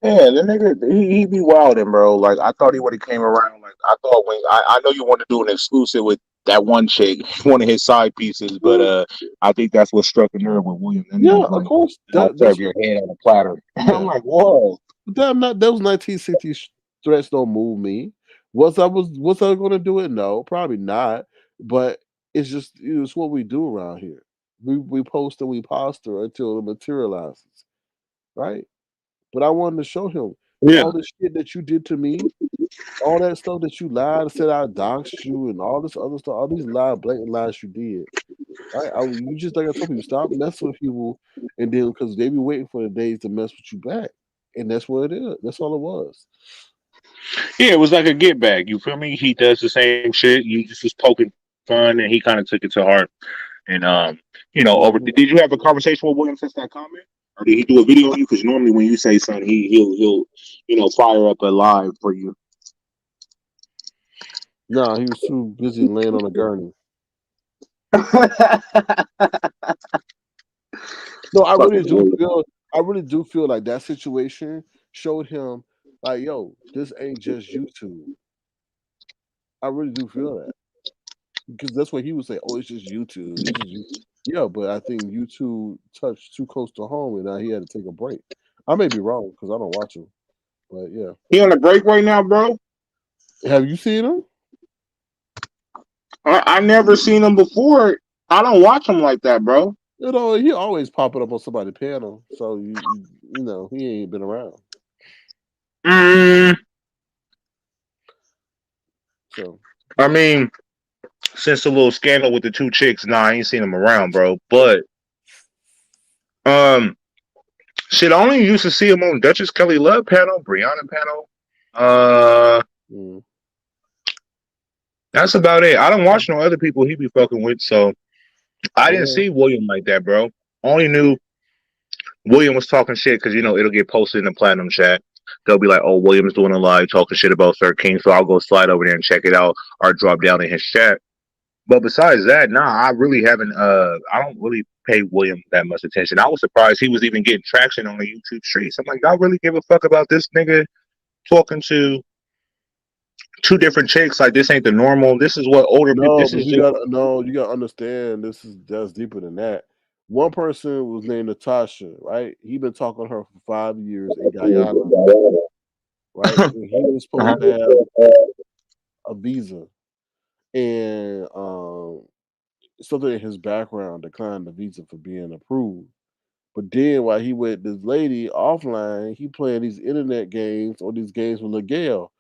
Yeah, the nigga, he be wilding, bro. Like I thought he would have came around. Like I thought when I know you want to do an exclusive with that one chick, one of his side pieces, but yeah, I think that's what struck a nerve with William. That yeah, nigga's of like, course I'll that's serve your head on a platter. I'm yeah. like, whoa. But that not those 1960s threats don't move me. Was I going to do it? No, probably not. But it's just it's what we do around here. We post and we posture until it materializes, right? But I wanted to show him Yeah. all the shit that you did to me, all that stuff that you lied, said I doxed you, and all this other stuff, all these blatant lies you did. Right? You just like I told people, stop messing with people, and then because they be waiting for the days to mess with you back, and that's what it is. That's all it was. Yeah, it was like a get back. You feel me? He does the same shit. You just was poking fun, and he kind of took it to heart. And over. Hmm. Did you have a conversation with William since that comment, or did he do a video on you? Because normally when you say something, he'll fire up a live for you. No, he was too busy laying on a gurney. No, I really Fucking do William. feel. I really do feel like that situation showed him, like, yo, this ain't just YouTube. I really do feel that. Because that's what he would say. Oh, it's just YouTube. It's just you. Yeah, but I think YouTube touched too close to home, and now he had to take a break. I may be wrong because I don't watch him, but yeah. He on a break right now, bro. Have you seen him? I never seen him before. I don't watch him like that, bro. He always popping up on somebody's panel, so you know he ain't been around. Mm, So I mean, since the little scandal with the two chicks, nah, I ain't seen him around, bro. But um, shit, I only used to see him on Duchess Kelly Love panel, Brianna panel. Uh, mm, that's about it. I don't watch no other people he be fucking with, so I didn't yeah, see William like that, bro. Only knew William was talking shit because it'll get posted in the platinum chat. They'll be like, "Oh, William's doing a live talking shit about Sir King," so I'll go slide over there and check it out or drop down in his chat. But besides that, nah, I really haven't. I don't really pay William that much attention. I was surprised he was even getting traction on the YouTube streets. I'm like, y'all really give a fuck about this nigga talking to two different chicks? Like, this ain't the normal. This is what older people. no, This but is just. you got to understand. That's deeper than that. One person was named Natasha, right? He been talking to her for 5 years in Guyana, right? And he was supposed to have a visa, and something in his background declined the visa for being approved. But then while he with this lady offline, he playing these internet games or these games with Miguel.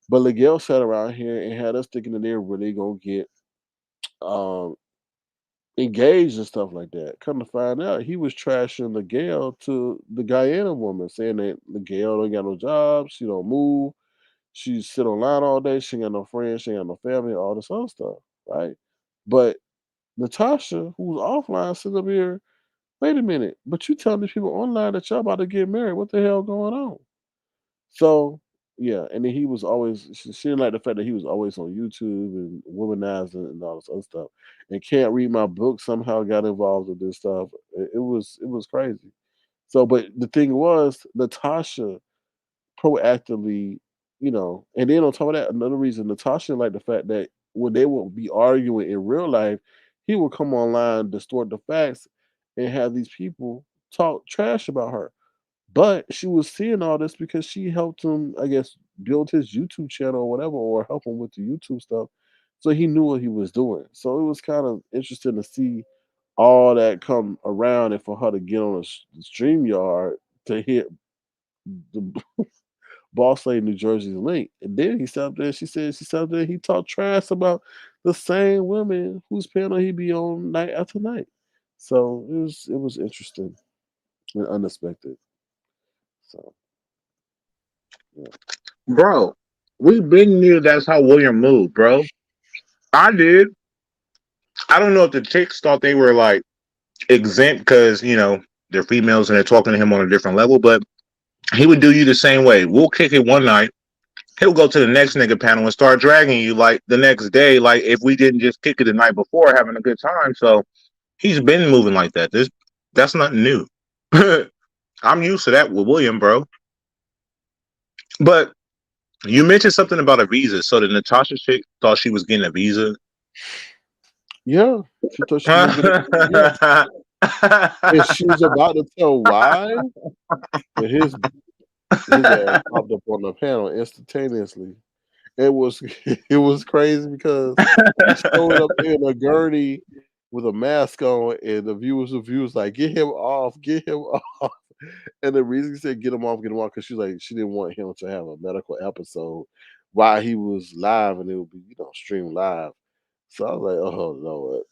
But Miguel sat around here and had us thinking that they're really gonna get um engaged and stuff like that. Come to find out, he was trashing Miguel to the Guyana woman, saying that Miguel don't got no job, she don't move, she sit online all day, she ain't got no friends, she ain't got no family, all this other stuff, right? But Natasha, who's offline, sits up here. Wait a minute, but you telling these people online that y'all about to get married? What the hell going on? So yeah, and then he was always she didn't like the fact that he was always on YouTube and womanizing and all this other stuff. And can't read my book somehow got involved with this stuff. It was crazy. So, but the thing was, Natasha proactively, and then on top of that, another reason Natasha liked the fact that when they would be arguing in real life, he would come online, distort the facts, and have these people talk trash about her. But she was seeing all this because she helped him, I guess, build his YouTube channel or whatever, or help him with the YouTube stuff. So he knew what he was doing. So it was kind of interesting to see all that come around and for her to get on the stream yard to hit the Boss Lady New Jersey's link. And then he sat up there, she said she sat up there, he talked trash about the same women whose panel he be on night after night. So it was interesting and unexpected. So yeah. Bro, we been knew that's how William moved, bro. I did. I don't know if the chicks thought they were like exempt because they're females and they're talking to him on a different level, but he would do you the same way. We'll kick it one night. He'll go to the next nigga panel and start dragging you like the next day, like if we didn't just kick it the night before having a good time. So he's been moving like that. That's nothing new. I'm used to that with William, bro. But you mentioned something about a visa. So the Natasha chick thought she was getting a visa. Yeah. She thought she was gonna get it. Yes. And she was about to tell why, but his ass popped up on the panel instantaneously. It was it was crazy because he showed up in a gurney with a mask on, and the viewers like, get him off. And the reason he said get him off, because she didn't want him to have a medical episode while he was live, and it would be streamed live. So I was like, oh Lord.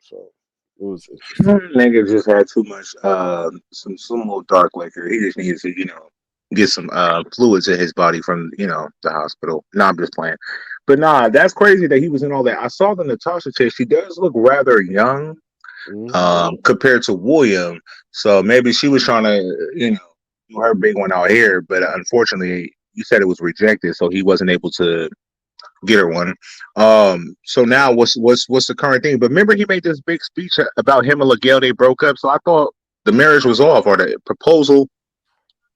So it was interesting. Nigga just had too much some more dark liquor. He just needed to, get some fluids in his body from, the hospital. Nah, I'm just playing. But nah, that's crazy that he was in all that. I saw the Natasha chick. She does look rather young Hmm. compared to William. So maybe she was trying to, do her big one out here, but unfortunately you said it was rejected, so he wasn't able to get her one. So now what's the current thing? But remember, he made this big speech about him and Miguel. They broke up, so I thought the marriage was off or the proposal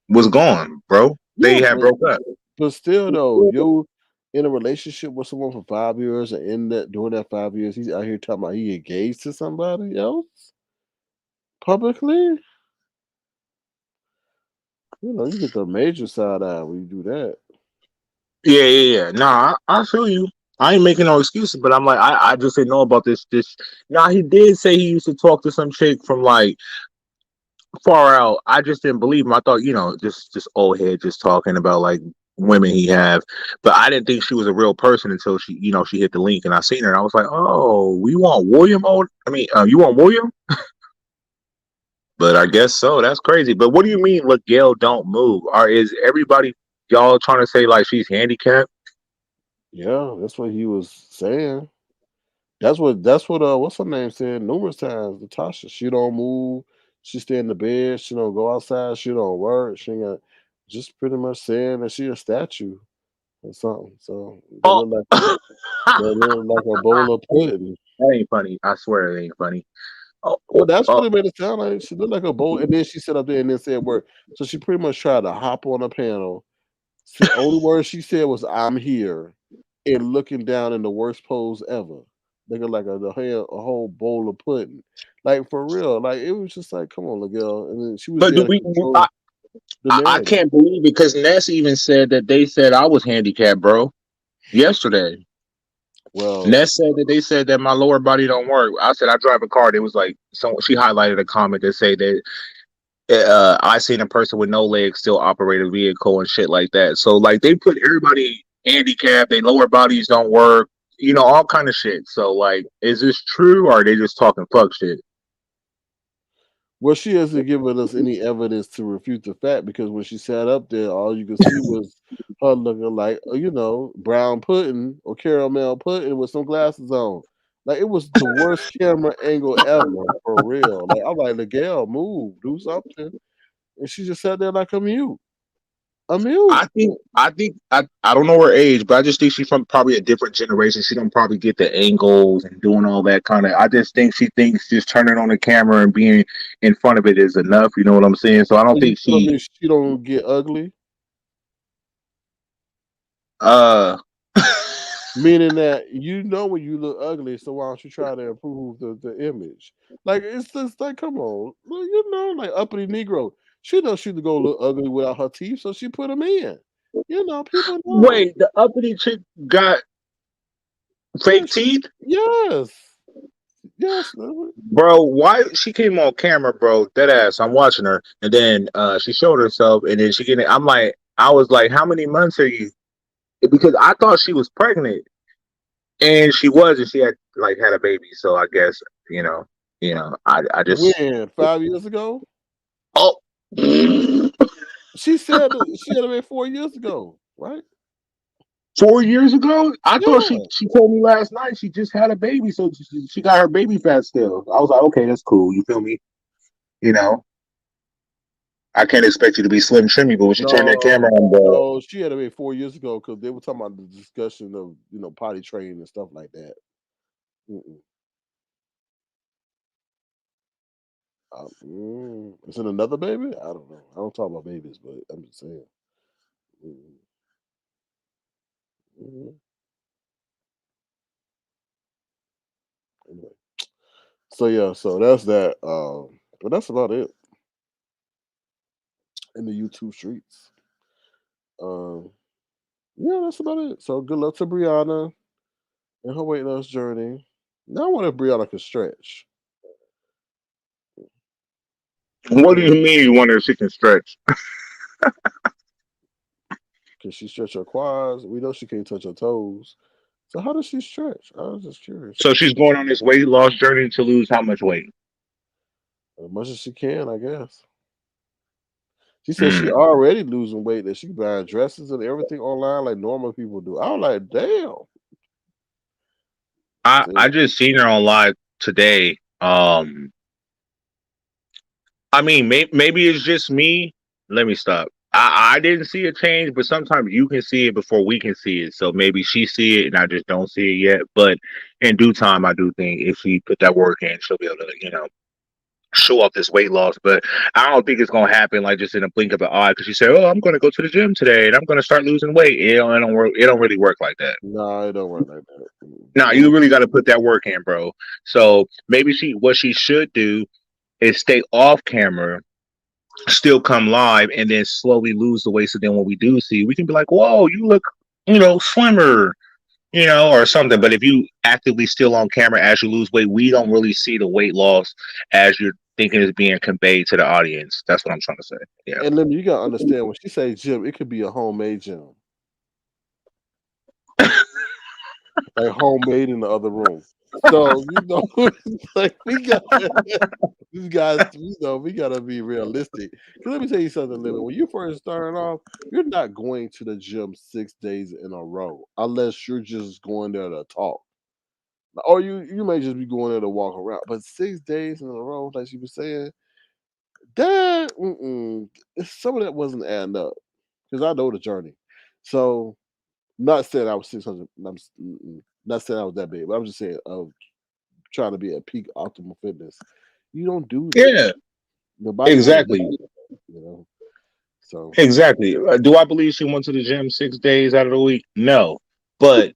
was gone, bro. Yeah, They had but broke up. still though, you in a relationship with someone for 5 years, and in that during that 5 years, he's out here talking about he engaged to somebody else publicly. You get the major side eye when you do that. Yeah. Nah, I feel you. I ain't making no excuses, but I'm like, I just didn't know about this. Nah, he did say he used to talk to some chick from like far out. I just didn't believe him. I thought, just old head just talking about like women he have. But I didn't think she was a real person until she hit the link and I seen her. And I was like, oh, we want William old. I mean, you want William? But I guess so. That's crazy. But what do you mean Gail don't move? Or is everybody y'all trying to say like she's handicapped? Yeah, that's what he was saying. That's what what's her name said numerous times. Natasha, she don't move. She stay in the bed. She don't go outside. She don't work. She ain't got, just pretty much saying that she a statue or something. So they Oh, look like that they look like a bowl of pudding. ain't funny. I swear it ain't funny. Oh, Well, oh, that's what oh. it made it sound like. She looked like a bowl, and then she sat up there and then said word. So she pretty much tried to hop on a panel. Only word she said was "I'm here," and looking down in the worst pose ever, looking like a whole bowl of pudding. Like for real, like it was just like, come on, girl. And then she was But there do to we? control the I narrative. can't believe it because Ness even said that they said I was handicapped, bro. Yesterday, Well, Ness said that they said that my lower body don't work. I said I drive a car. It was like she highlighted a comment that say that I seen a person with no legs still operate a vehicle and shit like that. So like they put everybody handicapped. Their lower bodies don't work. All kind of shit. So like, is this true or are they just talking fuck shit? well, she hasn't given us any evidence to refute the fact because when she sat up there, all you could see was her looking like brown pudding or caramel pudding with some glasses on. Like it was the worst camera angle ever for real. Like I'm like, Miguel, move, do something, and she just sat there like a mute. Amelia. I don't know her age, but I just think she's from probably a different generation. She don't probably get the angles and doing all that kind of. I just think she thinks just turning on the camera and being in front of it is enough. You know what I'm saying? So I don't So you think telling she me she don't get ugly? uh Meaning that you know when you look ugly, so why don't you try to improve the image? Like it's just like, come on, well, like uppity Negro. She knows she to go look ugly without her teeth, so she put them in. People know. wait, the uppity chick got Yeah, fake teeth? yes, yes. No. Bro, why she came on camera, bro? Dead ass. I'm watching her, and then she showed herself, and then she getting. I'm like, I was like, how many months are you? Because I thought she was pregnant, and she was, and she had like had a baby. So I guess I just When 5 years ago, oh she said that she had a baby 4 years ago, right? 4 years ago. I thought Yeah. she told me last night she just had a baby, so she got her baby fat still. I was like, okay, that's cool. You feel me? You know, I can't expect you to be slim trimmy, but when she turned that No, camera on, bro. no, she had a baby 4 years ago because they were talking about the discussion of potty training and stuff like that. Mm-mm. Is it another baby? I don't know. I don't talk about babies, but I'm just saying. Mm-mm. Mhm. Anyway, so yeah, so that's that. But that's about it in the YouTube streets. Um, yeah, that's about it. So good luck to Brianna and her weight loss journey. Now I wonder if Brianna can stretch. What do Can you mean you wonder if she can stretch? can she stretch her quads? We know she can't touch her toes. So how does she stretch? I was just curious. So she's going on this weight loss journey to lose how much weight? As much as she can, I guess. She said she Hmm. already losing weight, that she buying dresses and everything online like normal people do. I was like, damn. I See, just seen her on live today. I mean, maybe it's just me. Let me stop. I didn't see a change, but sometimes you can see it before we can see it. So maybe she see it and I just don't see it yet. But in due time, I do think if she put that work in, she'll be able to, show off this weight loss. But I don't think it's gonna happen like just in a blink of an eye. Because she said, "Oh, I'm gonna go to the gym today and I'm gonna start losing weight." It don't work. It don't really work like that. no, it don't work like that. Now No. you really got to put that work in, bro. So maybe what she should do is stay off camera, still come live, and then slowly lose the weight. So then when we do see, we can be like, "Whoa, you look, slimmer." Or something. But if you actively still on camera as you lose weight, we don't really see the weight loss as you're thinking is being conveyed to the audience. That's what I'm trying to say. Yeah. And then you gotta understand when she say gym, it could be a homemade gym, like homemade in the other room. So it's like we got these guys. We gotta be realistic. 'Cause let me tell you something, Lemon. When you first starting off, you're not going to the gym 6 days in a row unless you're just going there to talk. Or you may just be going there to walk around. But 6 days in a row, like she was saying, that some of that wasn't adding up. Because I know the journey. So not saying I was 600. Not saying I was that big, but I'm just saying of trying to be at peak optimal fitness. You don't do that. Yeah. Your body won't let Exactly. you. You know. So Exactly. Do I believe she went to the gym 6 days out of the week? No. But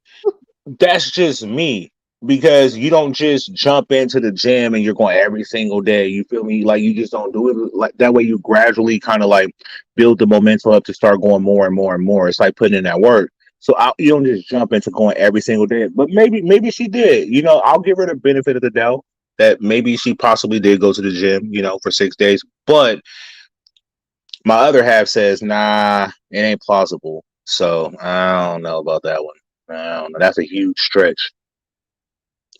that's just me because you don't just jump into the gym and you're going every single day. You feel me? Like you just don't do it like that way. You gradually kind of like build the momentum up to start going more and more and more. It's like putting in that work. So you don't just jump into going every single day. But maybe she did. I'll give her the benefit of the doubt that maybe she possibly did go to the gym, for 6 days. But my other half says, nah, it ain't plausible. So I don't know about that one. I don't know. That's a huge stretch.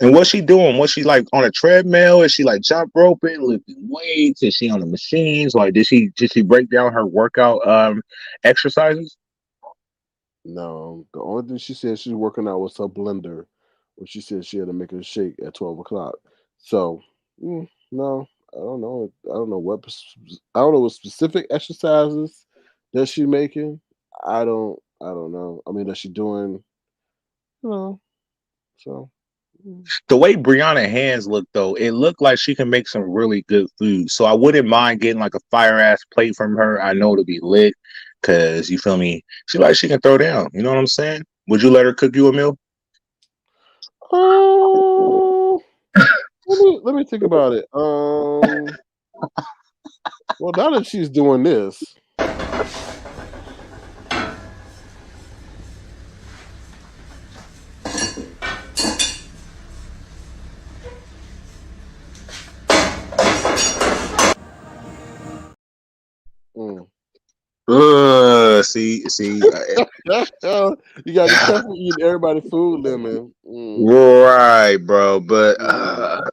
And what's she doing? Was she like on a treadmill? Is she like jump roping, lifting weights? Is she on the machines? Like did she break down her workout exercises? no, the only thing she said she's working out was her blender, when she said she had to make a shake at 12 o'clock. So no, I don't know. I don't know what specific exercises that she making. I don't know. I mean, is she doing? You know, so. Mm. The way Brianna hands look though, it looked like she can make some really good food. So I wouldn't mind getting like a fire ass plate from her. I know it'll be lit because you feel me. She can throw down. You know what I'm saying? Would you let her cook you a meal? Oh, let me think about it. Well, now that she's doing this, mm. See, You gotta be careful eating everybody food, Lemon. right, bro. But Mm.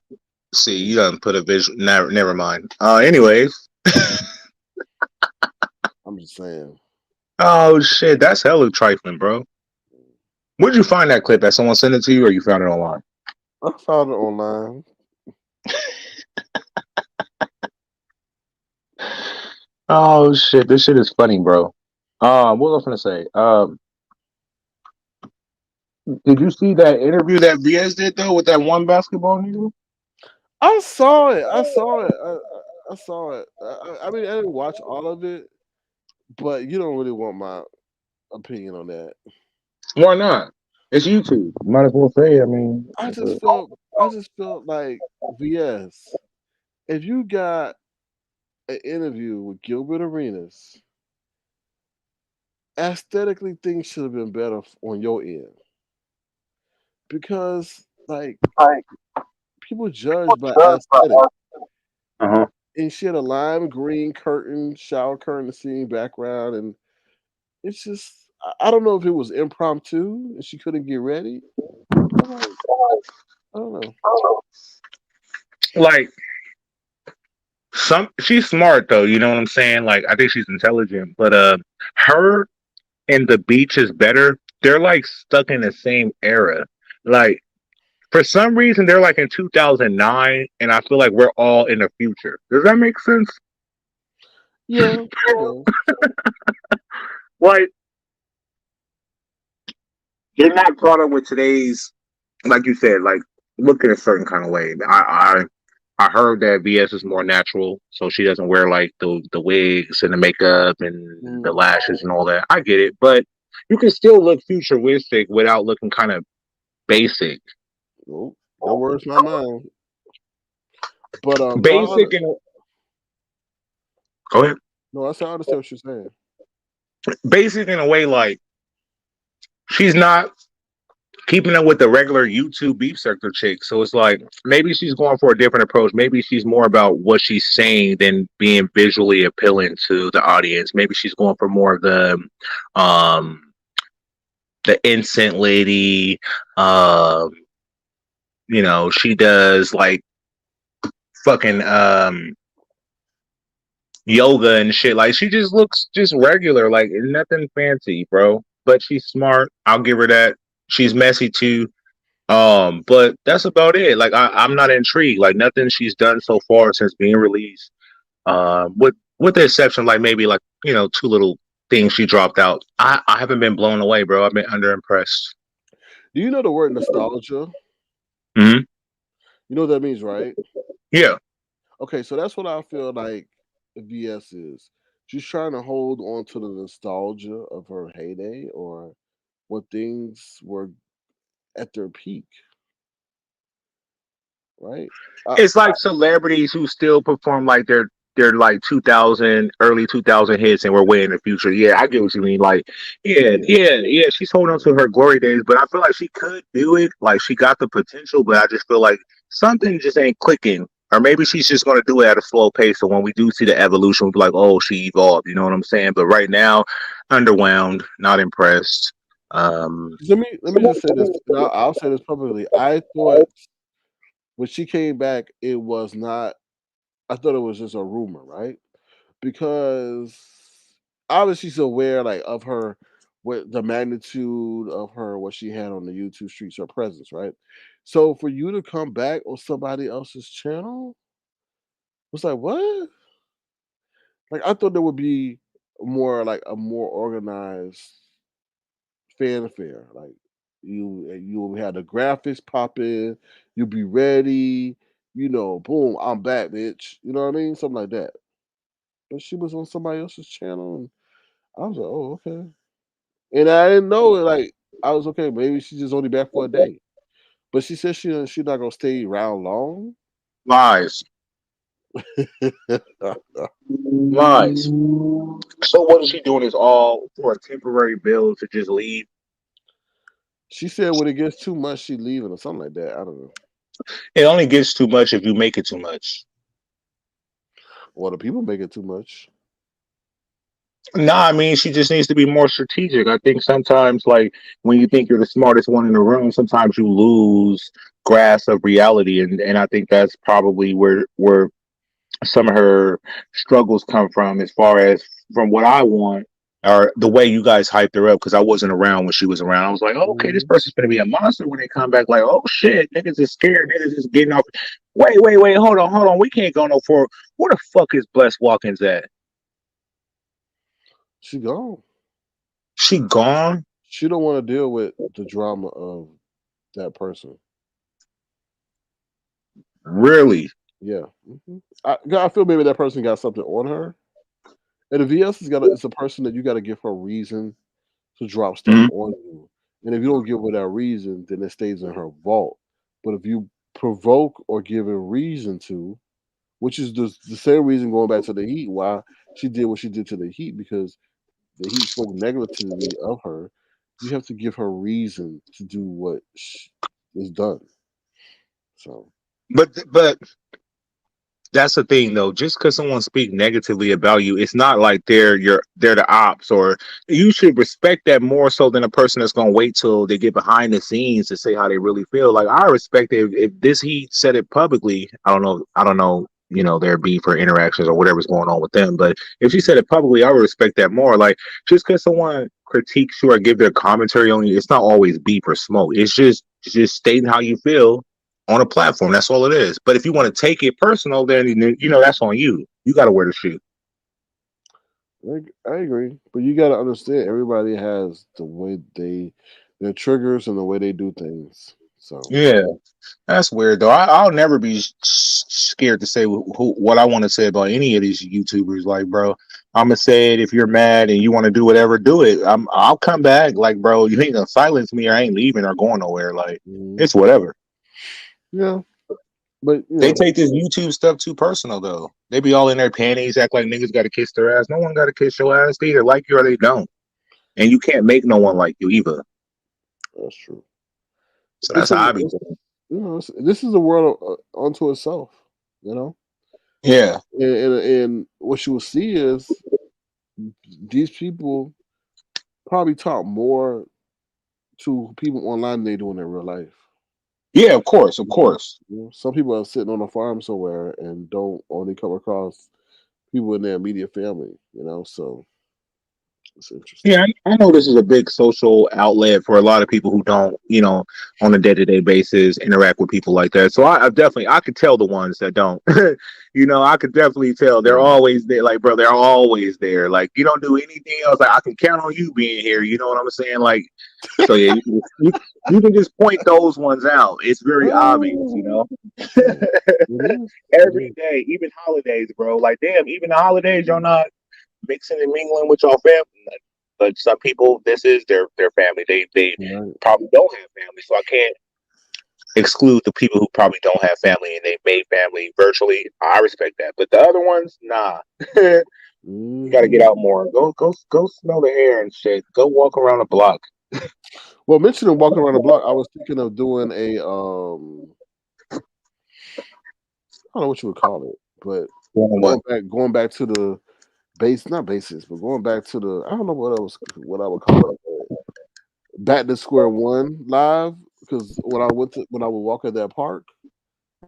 see, you done put a visual. Never mind. Anyways, I'm just saying. oh shit, that's hella trifling, bro. Where'd you find that clip? That someone sent it to you, or you found it online? I found it online. Oh shit, this shit is funny, bro. What was I gonna say? Did you see that interview that VS did though with that one basketball nigga? I saw it. I saw it. I saw it. I mean, I didn't watch all of it, but you don't really want my opinion on that. Why not? It's YouTube. Might as well say. I mean, I just felt like VS. If you got an interview with Gilbert Arenas, aesthetically things should have been better on your end because like people judge by aesthetic. uh-huh. And she had a lime green curtain, shower curtain scene background, and it's just I don't know if it was impromptu and she couldn't get ready. I'm like, I don't know. Like she's smart though. You know what I'm saying? Like I think she's intelligent, but her and the beach is better. They're like stuck in the same era. Like for some reason, they're like in 2009, and I feel like we're all in the future. Does that make sense? Yeah, it does. Like they're not caught up with today's, like you said, like looking a certain kind of way. I heard that VS is more natural, so she doesn't wear like the wigs and the makeup and the Mm, lashes and all that. I get it, but you can still look futuristic without looking kind of basic. nope, your words, not mine. But no, Basic and go ahead. no, I understand what you're saying. Basic in a way like she's not keeping up with the regular YouTube beef sector chick. So it's like maybe she's going for a different approach. Maybe she's more about what she's saying than being visually appealing to the audience. Maybe she's going for more of um the instant lady. Um, she does like fucking yoga and shit. Like she just looks just regular, like nothing fancy, bro. But she's smart. I'll give her that. She's messy too. But that's about it. Like I'm not intrigued. Like nothing she's done so far since being released. With the exception, like maybe like two little things she dropped out. I haven't been blown away, bro. I've been underimpressed. Do you know the word nostalgia? Hmm. You know what that means, right? Yeah. Okay, so that's what I feel like VS is. She's trying to hold on to the nostalgia of her heyday or when things were at their peak, right? It's like celebrities who still perform like they're like 2000 early 2000 hits and we're way in the future. Yeah, I get what you mean. Like Yeah. yeah, she's holding on to her glory days, but I feel like she could do it. Like she got the potential, but I just feel like something just ain't clicking. Or maybe she's just going to do it at a slow pace, so when we do see the evolution we'll be like, oh, she evolved, you know what I'm saying? But right now, underwhelmed, not impressed. um Let me just say this. And I'll say this publicly. I thought when she came back, it was not. I thought it was just a rumor, right? Because obviously she's aware, like of her, what the magnitude of her, what she had on the YouTube streets, her presence, right? So for you to come back on somebody else's channel was like what? Like I thought there would be more like a more organized fanfare. Like you have the graphics pop in, you'll be ready. Boom, I'm back, bitch. You know what I mean? Something like that. But she was on somebody else's channel, and I was like, oh, okay. And I didn't know it. Like I was okay. Maybe she's just only back for a day. But she said she not gonna stay around long. Lies. Lies. So what is she doing is all for a temporary bill to just leave? She said when it gets too much, she leaving or something like that. I don't know. It only gets too much if you make it too much. Or the people make it too much. No, I mean she just needs to be more strategic. I think sometimes, like when you think you're the smartest one in the room, sometimes you lose grasp of reality, and I think that's probably where some of her struggles come from, as far as from what I want or the way you guys hyped her up. Because I wasn't around when she was around. I was like, oh, okay, this Mhm. person's gonna be a monster when they come back. Like, oh shit, niggas is scared. Niggas is getting off. Wait, hold on. We can't go no for. Where the fuck is Bless Watkins at? She gone. She gone? She don't want to deal with the drama of that person. Really? Yeah. I feel maybe that person got something on her. And the VS it's a person that you got to give her reason to drop stuff Mhm. on you. And if you don't give her that reason, then it stays in her vault. But if you provoke or give a reason to, which is the same reason going back to the Heat, why she did what she did to the Heat, because the Heat spoke negatively of her. You have to give her reason to do what is done. So, But that's the thing though. Just because someone speak negatively about you, it's not like they're the ops, or you should respect that more so than a person that's gonna wait till they get behind the scenes to say how they really feel. Like I respect it if this he said it publicly. I don't know, their beef or interactions or whatever's going on with them. But if she said it publicly, I would respect that more. Like just because someone critiques you or give their commentary on you, it's not always beef or smoke. It's just stating how you feel on a platform. That's all it is. But if you want to take it personal, then that's on you. You got to wear the shoe. I agree, but you got to understand everybody has their triggers and the way they do things. So, Yeah, that's weird though. I'll never be scared to say what I want to say about any of these YouTubers. Like, bro, I'm gonna say it. If you're mad and you want to do whatever, do it. I'll come back. Like, bro, you ain't gonna silence me. Or I ain't leaving or going nowhere. Like, mhm. it's whatever. Yeah, but They take this YouTube stuff too personal though. They be all in their panties, act like niggas got to kiss their ass. No one got to kiss your ass. They either like you or they don't. And you can't make no one like you either. that's true. So It's that's a how I be it's, doing. this is a world unto itself, you know. Yeah. And what you will see is these people probably talk more to people online than they do in their real life. Yeah, of course, of course. Some people are sitting on a farm somewhere and don't only come across people in their immediate family. So it's interesting. Yeah, I know this is a big social outlet for a lot of people who don't, on a day-to-day basis interact with people like that. So I could tell the ones that don't. I could definitely tell they're Yeah. always there. Like, bro, they're always there. Like, you don't do anything else. Like, I can count on you being here. You know what I'm saying? Like, so yeah, you can just point those ones out. It's very obvious. Yeah. It is. It Every is. day, even holidays, bro. Like, damn, even the holidays, you're not mixing and mingling with your family. But some people, this is their family. They Right. probably don't have family, so I can't exclude the people who probably don't have family and they made family virtually. I respect that, but the other ones, nah. You got to get Hmm. out more. Go smell the air and shit. Go walk around the block. Well, mentioning walking around the block, I was thinking of doing I don't know what you would call it, but Doing what? going back to the base, not basis, but going back to the, I don't know what I would call it, but back to square one live, because when I would walk at that park,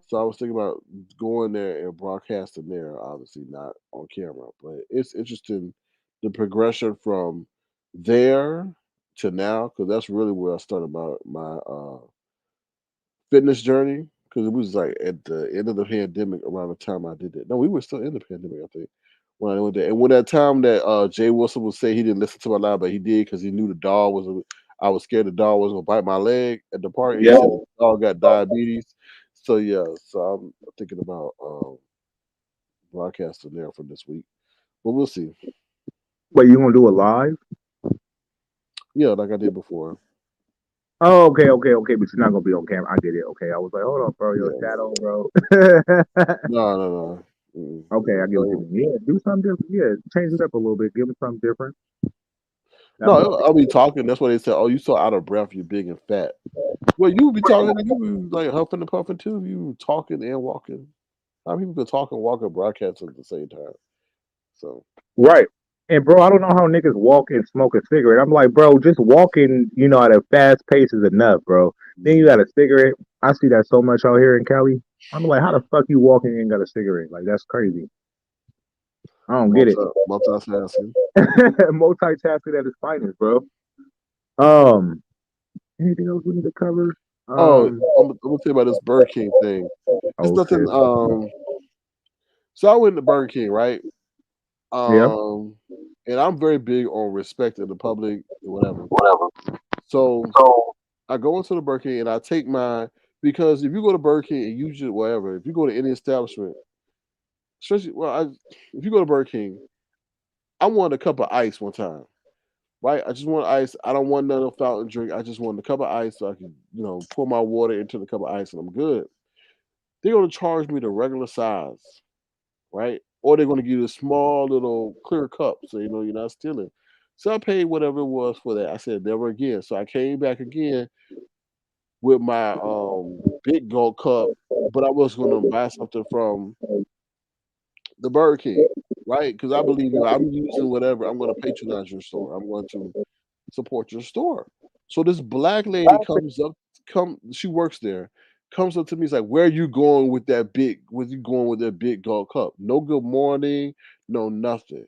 so I was thinking about going there and broadcasting there. Obviously not on camera, but it's interesting the progression from there to now, because that's really where I started my fitness journey. Because it was like at the end of the pandemic, around the time I did it. No, we were still in the pandemic, I think, when I went there. And when that time that Jay Wilson would say he didn't listen to my line, but he did because he knew the dog was. I was scared the dog was gonna bite my leg at the park. And he Yeah. said the dog got diabetes. So yeah, so I'm thinking about broadcasting there for this week, but we'll see. Wait, you gonna do it live? Yeah, like I did before. Oh, okay. But you're not gonna be on camera. I get it. Okay, I was like, hold on, bro, you're a Yeah, shadow, bro. no. Mm-mm. Okay, I get what you So, mean. Yeah, do something different. Yeah, change it up a little bit. Give it something different. That no, part. I'll be talking. That's why they said, "Oh, you so out of breath. You're big and fat." Well, you would be talking. You would be like huffing and puffing too. You talking and walking. How many people can talk and walk and broadcast at the same time? So Right. And bro, I don't know how niggas walk and smoke a cigarette. I'm like, bro, just walking, at a fast pace is enough, bro. Then you got a cigarette. I see that so much out here in Cali. I'm like, how the fuck you walking and got a cigarette? Like that's crazy. I don't get it. multitasking. Multitasking at its finest, bro. Um, anything else we need to cover? Oh, Um, I'm gonna tell you about this Burger King thing. It's oh nothing. shit. So I went to Burger King, right? Yeah. Um, and I'm very big on respecting the public and whatever. So I go into the Burger King and I take my because if you go to Burger King and you just whatever, if you go to any establishment, especially if you go to Burger King, I wanted a cup of ice one time, right? I just want ice. I don't want none of fountain drink. I just want a cup of ice so I can, pour my water into the cup of ice and I'm good. They're gonna charge me the regular size, right? Or they're gonna give you a small little clear cup so you know you're not stealing. So I paid whatever it was for that. I said never again. So I came back again with my big gold cup, but I was gonna buy something from the Burger King, right? Because I believe I'm using whatever. I'm gonna patronize your store. I'm going to support your store. So this black lady comes up, she works there, comes up to me, is like, where are you going with that big, where you going with that big gold cup? No good morning, no nothing.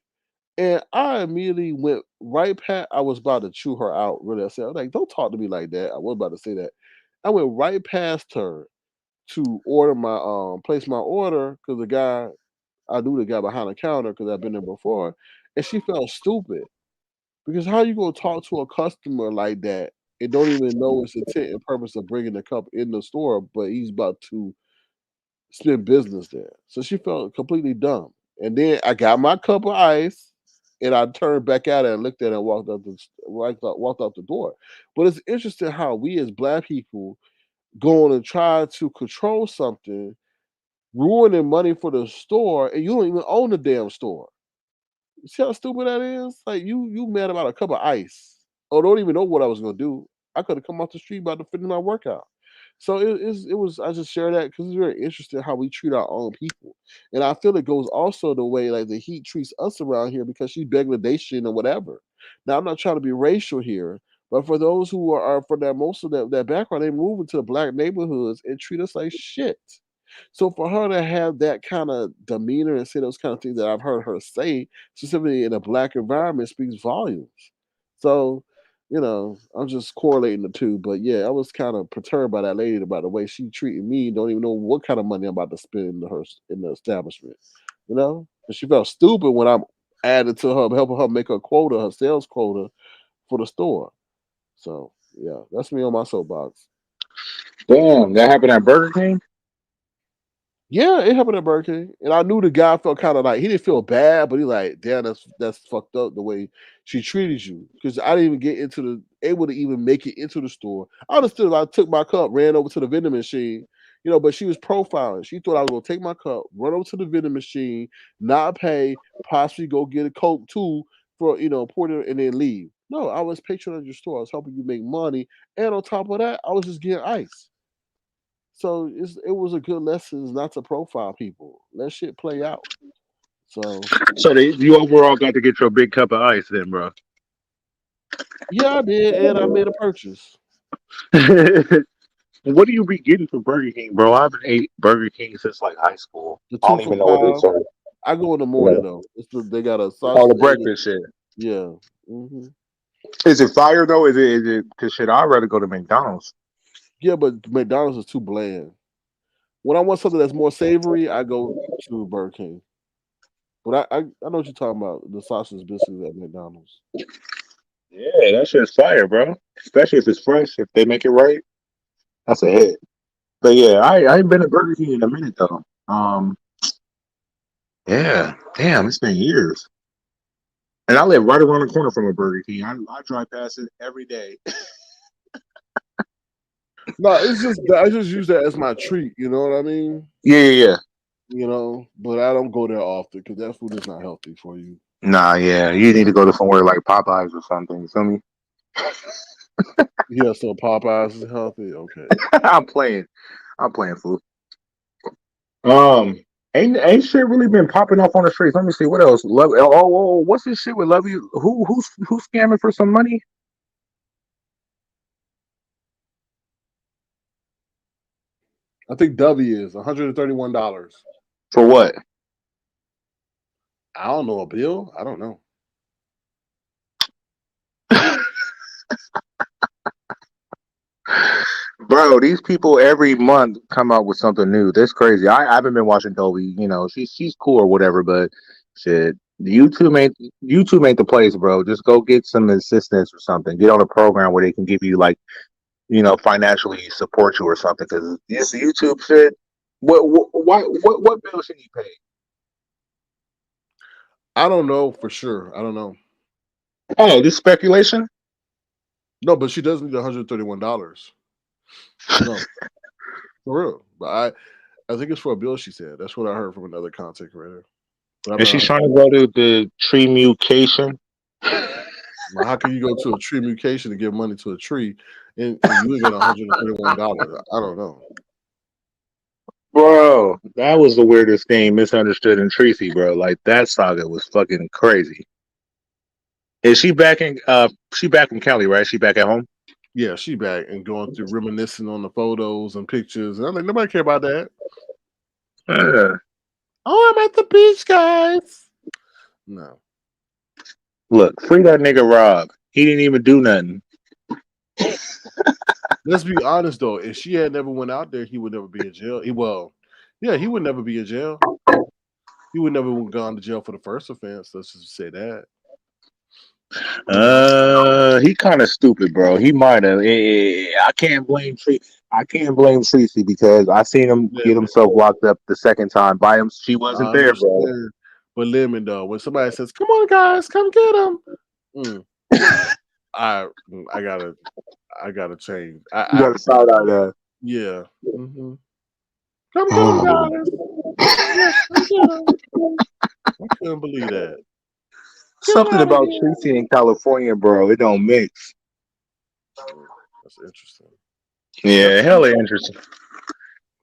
And I immediately went right past, I was about to chew her out, really. I said, like, don't talk to me like that. I was about to say that. I went right past her to order my place my order because I knew the guy behind the counter because I've been there before, and she felt stupid. Because how you gonna talk to a customer like that and don't even know its intent and purpose of bringing the cup in the store, but he's about to spend business there. So she felt completely dumb. And then I got my cup of ice and I turned back at her and looked at her and walked out the door. But it's interesting how we as black people go on and try to control something, ruining money for the store, and you don't even own the damn store. See how stupid that is? Like you mad about a cup of ice. Oh, don't even know what I was gonna do. I could have come off the street about to finish my workout. So it was I just share that because it's very interesting how we treat our own people. And I feel it goes also the way like the heat treats us around here because she's Bangladeshian or whatever. Now I'm not trying to be racial here, but for those who are for that most of that background, they move into the black neighborhoods and treat us like shit. So for her to have that kind of demeanor and say those kind of things that I've heard her say, specifically in a black environment, speaks volumes. So, I'm just correlating the two. But yeah, I was kind of perturbed by that lady about the way she treated me. Don't even know what kind of money I'm about to spend in the establishment. And she felt stupid when I'm added to her, helping her make her quota, her sales quota for the store. So yeah, that's me on my soapbox. Damn, that happened at Burger King. Yeah, it happened at Burger King, and I knew the guy felt kind of like he didn't feel bad, but he like, damn, that's fucked up the way she treated you. Because I didn't even get able to even make it into the store. I understood if I took my cup, ran over to the vending machine, but she was profiling. She thought I was gonna take my cup, run over to the vending machine, not pay, possibly go get a Coke too for pour it and then leave. No, I was patronizing your store. I was helping you make money, and on top of that, I was just getting ice. So it was a good lesson not to profile people. Let shit play out. So So you overall got to get your big cup of ice then, bro. yeah, I did, and I made a purchase. What do you be getting from Burger King, bro? I haven't ate Burger King since like high school. The I two don't for even know what it's five. on. I go in the Yeah. morning though. They got a All sausage the egg. breakfast shit. Yeah. hmm Is it fire though? Is it? Cause shit, I'd rather go to McDonald's. Yeah, but McDonald's is too bland. When I want something that's more savory, I go to Burger King. But I know what you're talking about. The sausage biscuits at McDonald's. Yeah, that shit's fire, bro. Especially if it's fresh. If they make it right, that's a hit. But yeah, I ain't been to Burger King in a minute though. Yeah, damn, it's been years. And I live right around the corner from a Burger King. I drive past it every day. No, it's just that I just use that as my treat. You know what I mean? Yeah. But I don't go there often because that food is not healthy for you. Nah, yeah. You need to go to somewhere like Popeyes or something. You feel me? Yeah, so Popeyes is healthy. Okay. I'm playing. I'm playing food. Um, ain't shit really been popping off on the streets. Let me see what else. Love. What's this shit with Love You? Who's scamming for some money? I think W is $131. For what? I don't know, a bill? I don't know. Bro, these people every month come out with something new. That's crazy. I haven't been watching Dolby. You know, she's cool or whatever, but shit, YouTube ain't the place, bro. Just go get some assistance or something. Get on a program where they can give you like, financially support you or something. Because this YouTube shit, what bill should he pay? I don't know for sure. I don't know. Oh, this speculation. No, but she does need $131. No, for real. But I think it's for a bill. She said that's what I heard from another content creator. But I'm And she's not. trying to go to the tree mutation. How can you go to a tree mutation to give money to a tree, and you ain't got $131? I don't know. Bro, that was the weirdest thing, misunderstood in Tracy, bro. Like that saga was fucking crazy. Is she back from Cali, right? She back at home? Yeah, she back and going through reminiscing on the photos and pictures. And I'm like, nobody care about that. Yeah. Oh, I'm at the beach, guys. No. Look, free that nigga Rob. He didn't even do nothing. Let's be honest though. If she had never went out there, he would never be in jail. He would never be in jail. He would never have gone to jail for the first offense. Let's just say that. He kind of stupid, bro. He might have. I can't blame Tracy because I seen him get Lemon. himself locked up the second time by him. She I wasn't there, bro. understand. But Lemon though, when somebody says, "Come on, guys, come get him," I gotta change. You got a side eye there. Yeah. Mm-hmm. Come get him, guys. Yes, come get him. I couldn't believe that. Something about Tracy in California, bro. It don't mix. That's interesting. Yeah, hella interesting.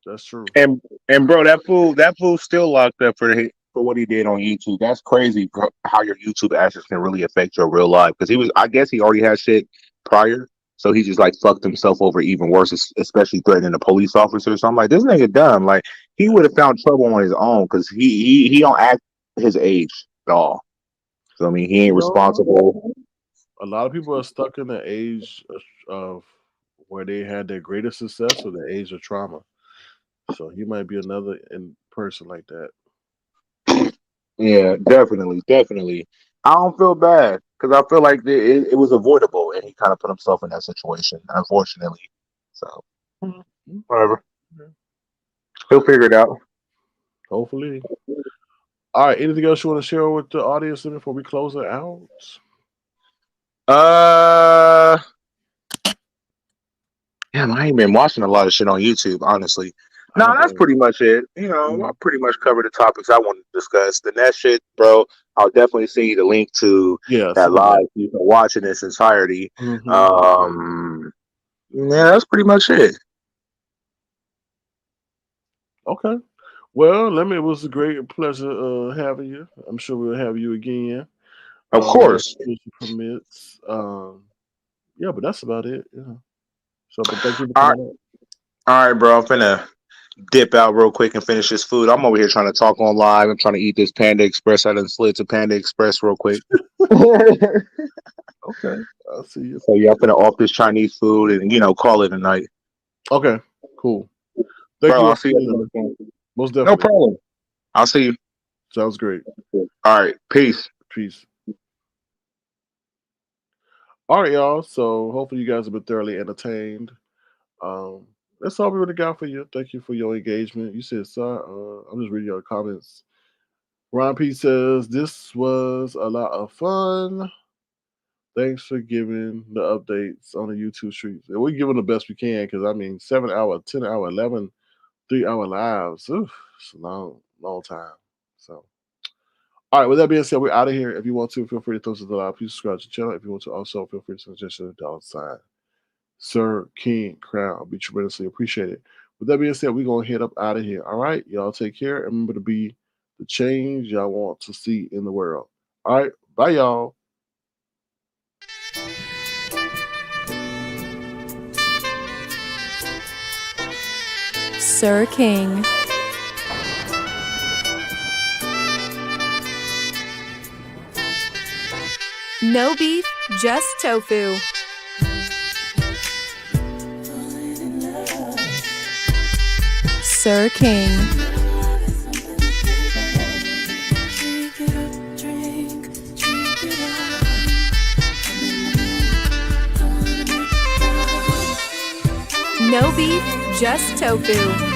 That's true. And bro, that fool still locked up for what he did on YouTube. That's crazy, bro, how your YouTube actions can really affect your real life. Because I guess he already had shit prior, so he just like fucked himself over even worse, especially threatening a police officer. So I'm like, this nigga dumb. Like he would have found trouble on his own because he don't act his age at all. So I mean, he ain't responsible. A lot of people are stuck in the age of where they had their greatest success or the age of trauma. So he might be another person like that. Yeah, definitely. I don't feel bad because I feel like it was avoidable, and he kind of put himself in that situation, unfortunately. So whatever, he'll figure it out. Hopefully. All right. Anything else you want to share with the audience before we close it out? Yeah, I ain't been watching a lot of shit on YouTube, honestly. No, that's pretty much it. I pretty much covered the topics I wanted to discuss. The Ness shit, bro, I'll definitely send you the link to that live. You can watch it in its entirety. Yeah, that's pretty much it. Okay. Well, it was a great pleasure having you. I'm sure we'll have you again. Of course. Permits. Yeah, but that's about it. Yeah. So, but thank you for All coming right. All right, bro. I'm finna dip out real quick and finish this food. I'm over here trying to talk on live. I'm trying to eat this Panda Express. I done slid to Panda Express real quick. Okay. I'll see you. So yeah, I'm finna off this Chinese food and call it a night. Okay. Cool. Thank Bro, you. I'll see you. Most definitely. No problem. I'll see you. Sounds great. All right, peace. Peace. All right, y'all. So hopefully you guys have been thoroughly entertained. Um, that's all we really got for you. Thank you for your engagement. You said, sir, I'm just reading your comments. Ron P says, this was a lot of fun. Thanks for giving the updates on the YouTube streets. And we're giving the best we can because, I mean, 7 hour, 10 hour, 11, 3 hour lives. Oof, it's a long, long time. So, all right, with that being said, we're out of here. If you want to, feel free to throw us a dollar. Please subscribe to the channel. If you want to, also feel free to suggest a $. Sir King Crown. Be tremendously appreciated. With that being said, we're going to head up out of here. All right, y'all take care. And remember to be the change y'all want to see in the world. All right, bye, y'all. Sir King. No beef, just tofu. Sir King. No beef, just tofu.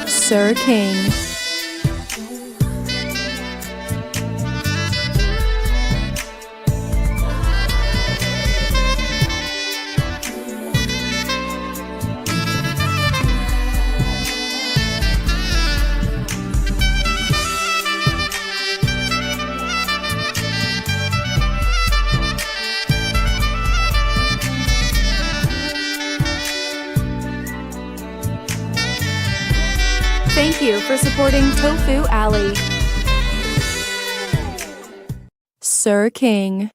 Sir King. Thank you for supporting Tofu Alley. Sir King.